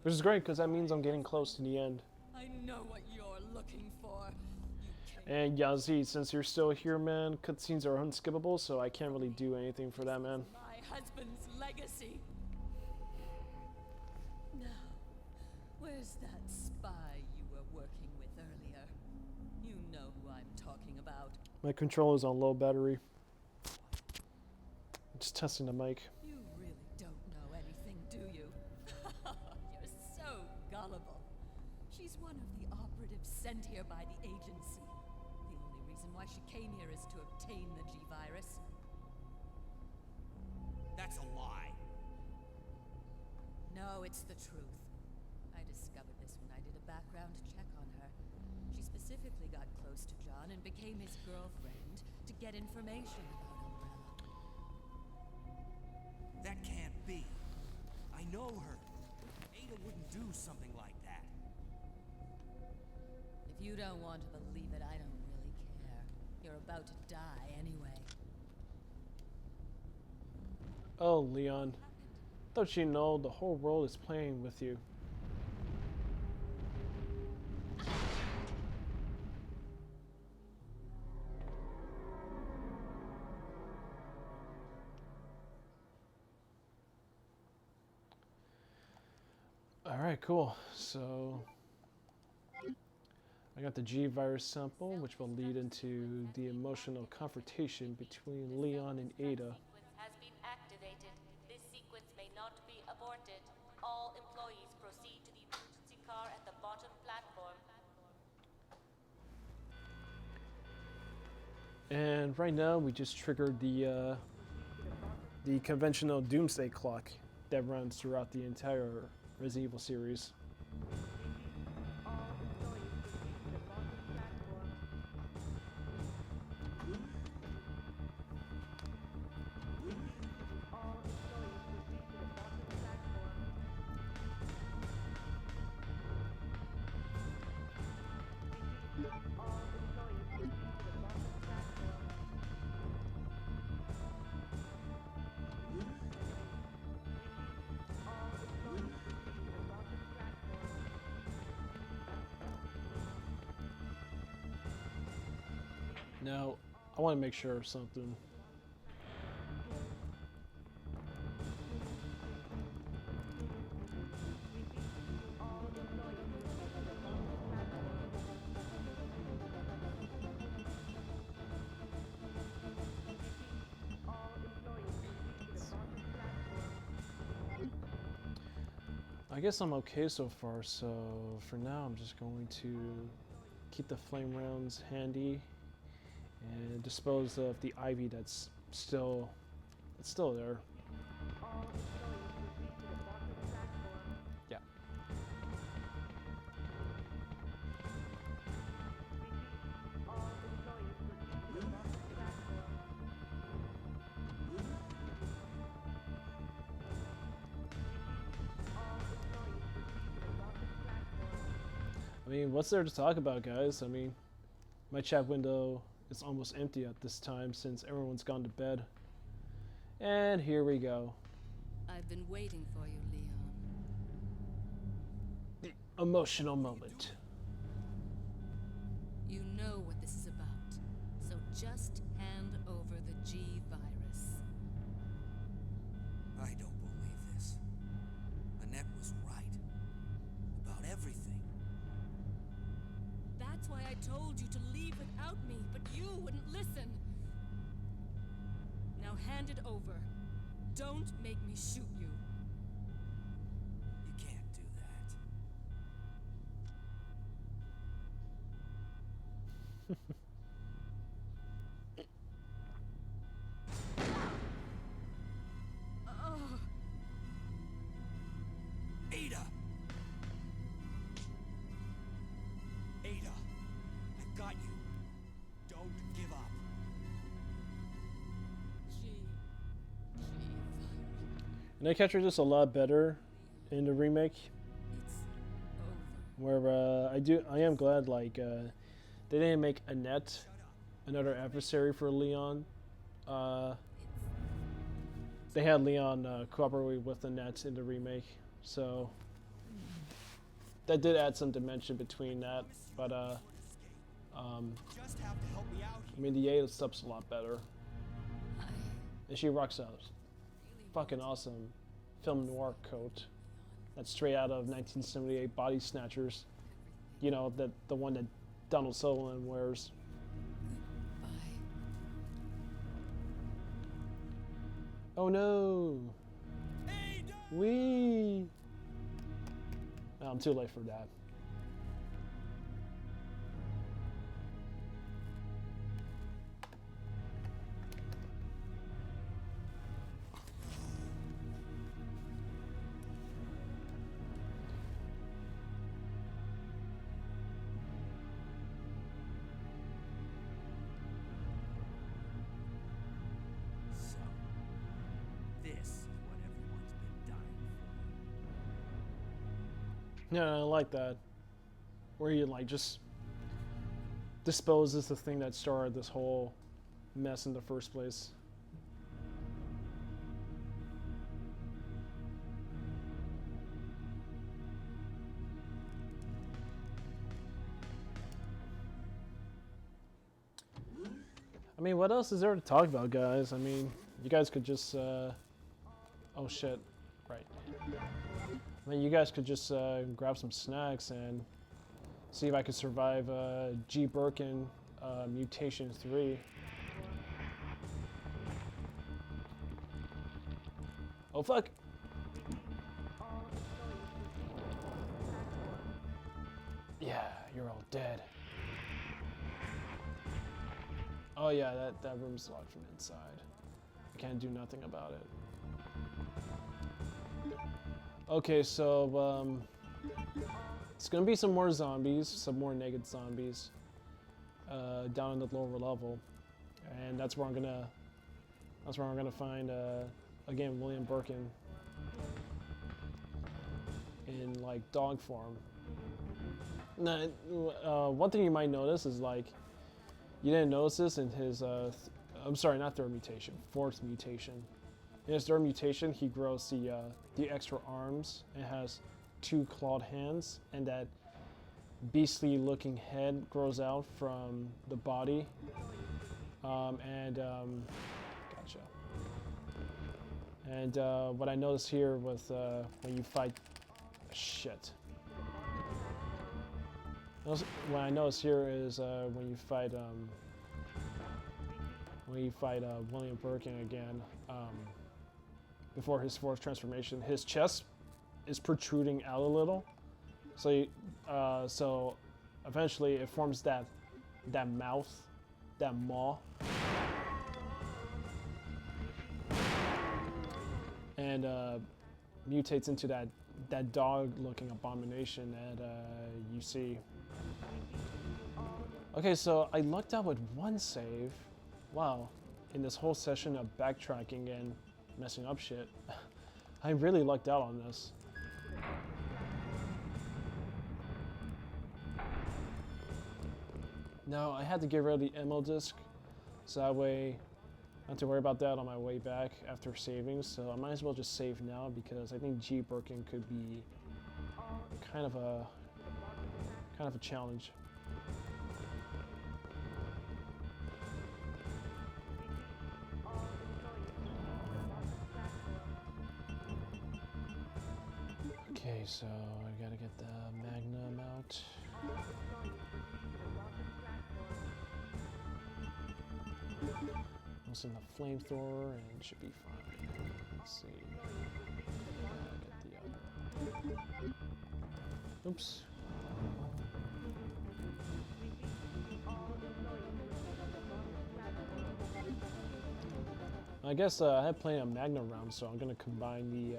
Which is great, because that means I'm getting close to the end. I know what you're looking for. And Yazid, since you're still here, man, cutscenes are unskippable, so I can't really do anything for that, man. My husband's legacy. Now, where's that spy you were working with earlier? You know who I'm talking about. My controller's on low battery. Just testing the mic. You really don't know anything, do you? You're so gullible. She's one of the operatives sent here by the agency. The only reason why she came here is to obtain the G virus. That's a lie. No, it's the truth. I discovered this when I did a background check on her. She specifically got close to John and became his girlfriend to get information about Umbrella. That can't be. I know her. Ada wouldn't do something like that. If you don't want to believe it, I don't really care. You're about to die anyway. Oh, Leon. Don't you know the whole world is playing with you? Alright, cool. So I got the G virus sample, which will lead into the emotional confrontation between Leon and Ada. Sequence has been activated. This sequence may not be aborted. All employees proceed to the emergency car at the bottom platform. And right now, we just triggered the conventional doomsday clock that runs throughout the entire Resident Evil series. Now, I want to make sure of something. I guess I'm okay so far, so for now I'm just going to keep the flame rounds handy and dispose of the ivy that's still there. Yeah. I mean, what's there to talk about, guys? I mean, my chat window is almost empty at this time since everyone's gone to bed. And here we go. I've been waiting for you, Leon. The emotional moment. You know what this is about, so just hand over the G virus. I don't believe this. Annette was right. About everything. That's why I told you to leave without me, but you wouldn't listen. Now hand it over. Don't make me shoot you. You can't do that. Ada! Ada, I've got you. Don't give up. And I captured this a lot better in the remake, It's over. where I am glad like they didn't make Annette another adversary for Leon. They had Leon cooperate with Annette in the remake, so that did add some dimension between that. But Just have to help me out I mean, the Ada stuff's a lot better, and she rocks out fucking awesome film noir coat that's straight out of 1978 Body Snatchers. You know, the one that Donald Sutherland wears. Bye. Oh no! Wee! Oh, I'm too late for that. So, this is what everyone's been dying for. Yeah, I like that. Where he like just disposes the thing that started this whole mess in the first place. I mean, what else is there to talk about, guys? I mean, you guys could just, oh shit, right. I mean, you guys could just grab some snacks and See if I could survive G. Birkin Mutation 3. Oh fuck! Yeah, you're all dead. Oh yeah, that room's locked from inside. I can't do nothing about it. Okay, so it's gonna be some more zombies, some more naked zombies, down in the lower level, and that's where I'm gonna find again William Birkin in like dog form. Now, one thing you might notice is like you didn't notice this in his I'm sorry, not third mutation, fourth mutation. In his third mutation, he grows the extra arms and has 2 clawed hands, and that beastly looking head grows out from the body. Gotcha. And what I noticed here with when you fight, shit. What I noticed here is when you fight William Birkin again, before his fourth transformation, his chest is protruding out a little. So, so eventually it forms that mouth, that maw, and mutates into that dog-looking abomination that you see. Okay, so I lucked out with one save. Wow, in this whole session of backtracking and messing up shit, I really lucked out on this. Now, I had to get rid of the ammo disc, so that way I don't have to worry about that on my way back after saving, so I might as well just save now because I think G. Birkin could be kind of a challenge. Okay, so I gotta get the Magnum out. Listen the flamethrower and it should be fine. Let's see. Get the other. Oops. I guess I have plenty of Magnum rounds, so I'm gonna combine the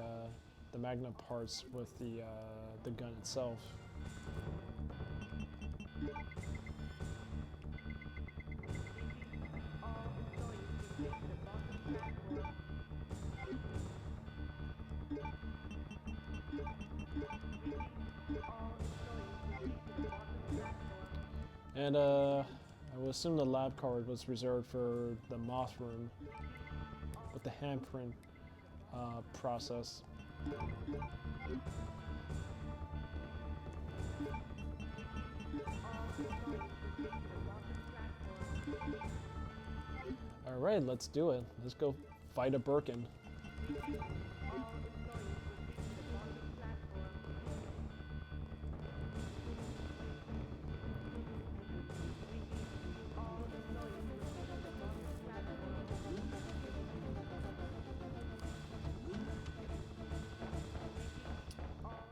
Magnum parts with the gun itself. And I would assume the lab card was reserved for the moth room with the handprint process. Alright, let's do it. Let's go fight a Birkin.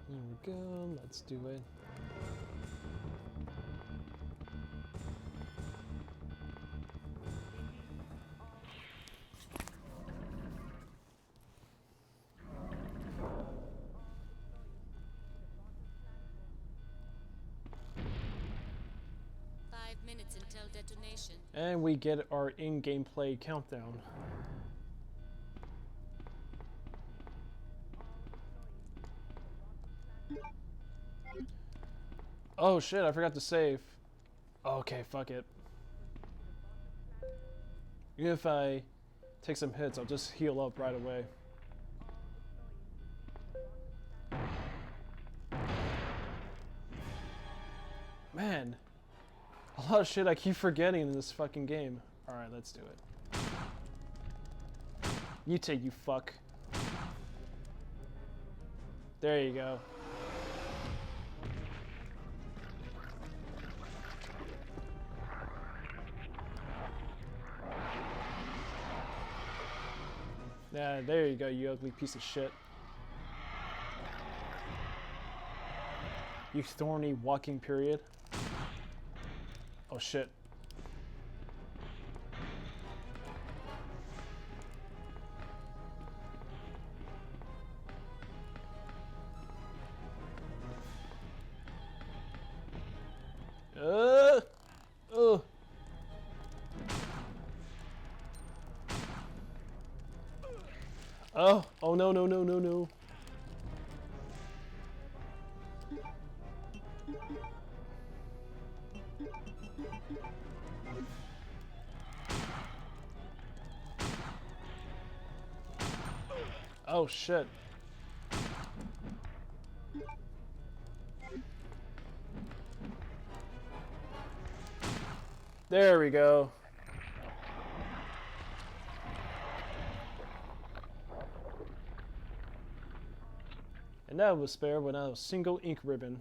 There we go, let's do it. Minutes until detonation. And we get our in-game play countdown. Oh shit, I forgot to save. Okay, fuck it. Even if I take some hits, I'll just heal up right away. Man. A lot of shit I keep forgetting in this fucking game. Alright, let's do it. Mutate, you fuck. There you go. Yeah, there you go, you ugly piece of shit. You thorny walking period. Oh shit. Uh, oh. Oh, oh no, no, no, no, no. Oh shit. There we go. And that was spared without a single ink ribbon.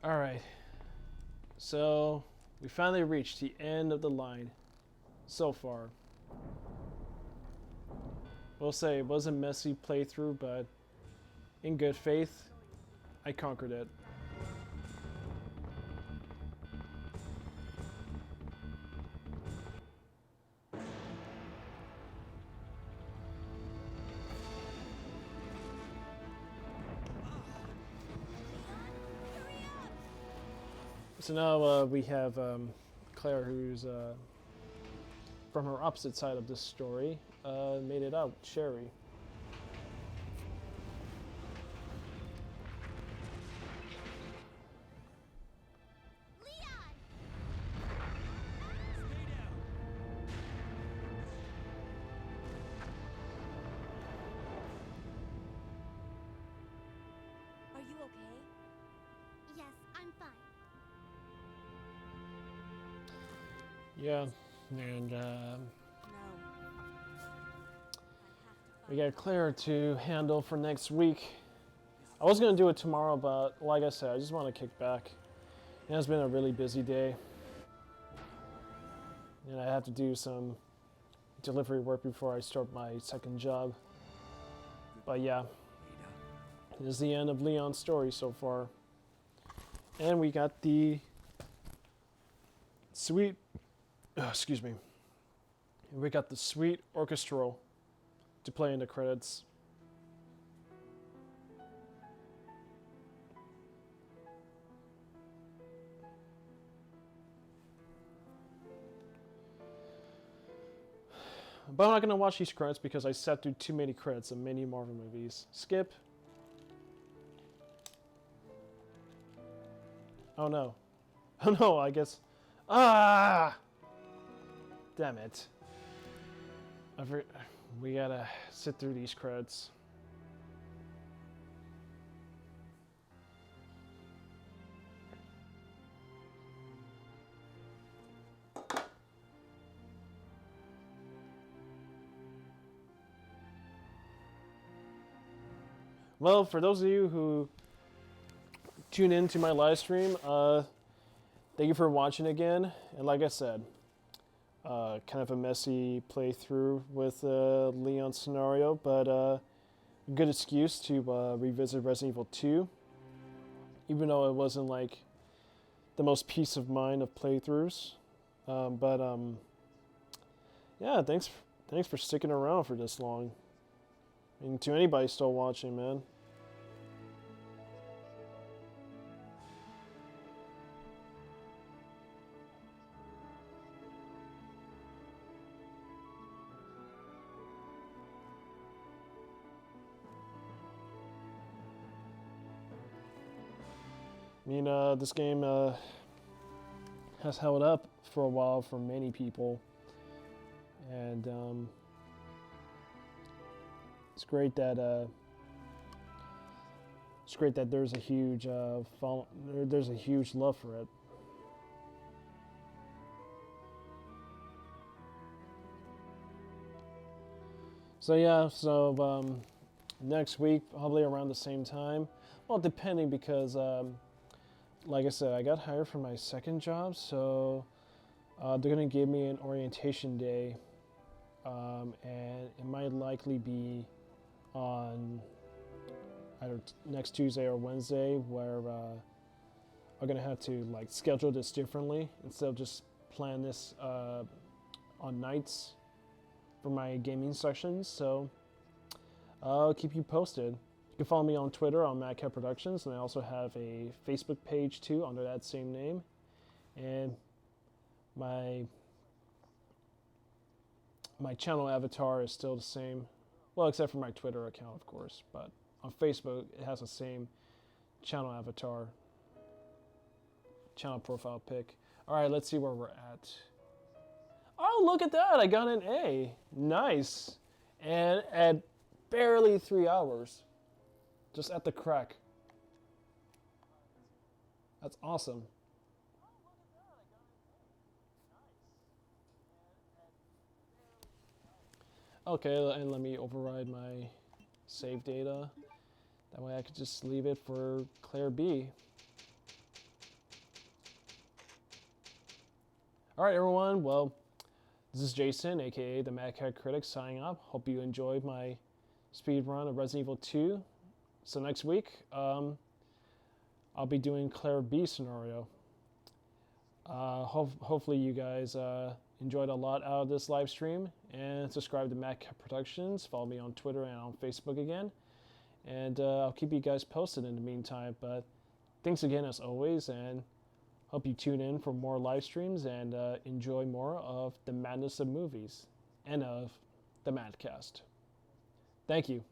Alright. So, we finally reached the end of the line so far. We'll say it was a messy playthrough, but in good faith, I conquered it. So now we have Claire, who's from her opposite side of this story, made it out, Sherry. Leon! Are you okay? Yes, I'm fine. Yeah, and No. we got Claire to handle for next week. I was gonna do it tomorrow, but like I said, I just want to kick back. It has been a really busy day, and I have to do some delivery work before I start my second job. But yeah, this is the end of Leon's story so far. And we got the sweet, excuse me, we got the sweet orchestral to play in the credits. But I'm not going to watch these credits because I sat through too many credits of many Marvel movies. Skip. Oh no. Oh no, I guess. Ah! Damn it. We gotta sit through these credits. Well, for those of you who tune into my live stream, thank you for watching again. And like I said, kind of a messy playthrough with Leon's scenario, but a good excuse to revisit Resident Evil 2, even though it wasn't like the most peace of mind of playthroughs. Yeah, thanks for sticking around for this long. And to anybody still watching, man. I mean, this game has held up for a while for many people, and it's great that there's a huge there's a huge love for it. So yeah, next week, probably around the same time. Well, depending because, like I said, I got hired for my second job, so they're gonna give me an orientation day, and it might likely be on either next Tuesday or Wednesday, where I'm gonna have to like schedule this differently instead of just plan this on nights for my gaming sessions. So I'll keep you posted. You can follow me on Twitter on MadCAST Productions, and I also have a Facebook page too under that same name. And my channel avatar is still the same, well, except for my Twitter account, of course. But on Facebook, it has the same channel avatar, channel profile pic. All right, let's see where we're at. Oh, look at that! I got an A. Nice, and at barely 3 hours. Just at the crack. That's awesome. Okay, and let me override my save data. That way I could just leave it for Claire B. Alright everyone, well, this is Jason, aka the MadCAST Critic, signing off. Hope you enjoyed my speed run of Resident Evil 2. So next week, I'll be doing Claire B scenario. Hopefully you guys enjoyed a lot out of this live stream, and subscribe to MadCAST Productions. Follow me on Twitter and on Facebook again, and I'll keep you guys posted in the meantime. But thanks again as always, and hope you tune in for more live streams and enjoy more of the madness of movies and of the MadCAST. Thank you.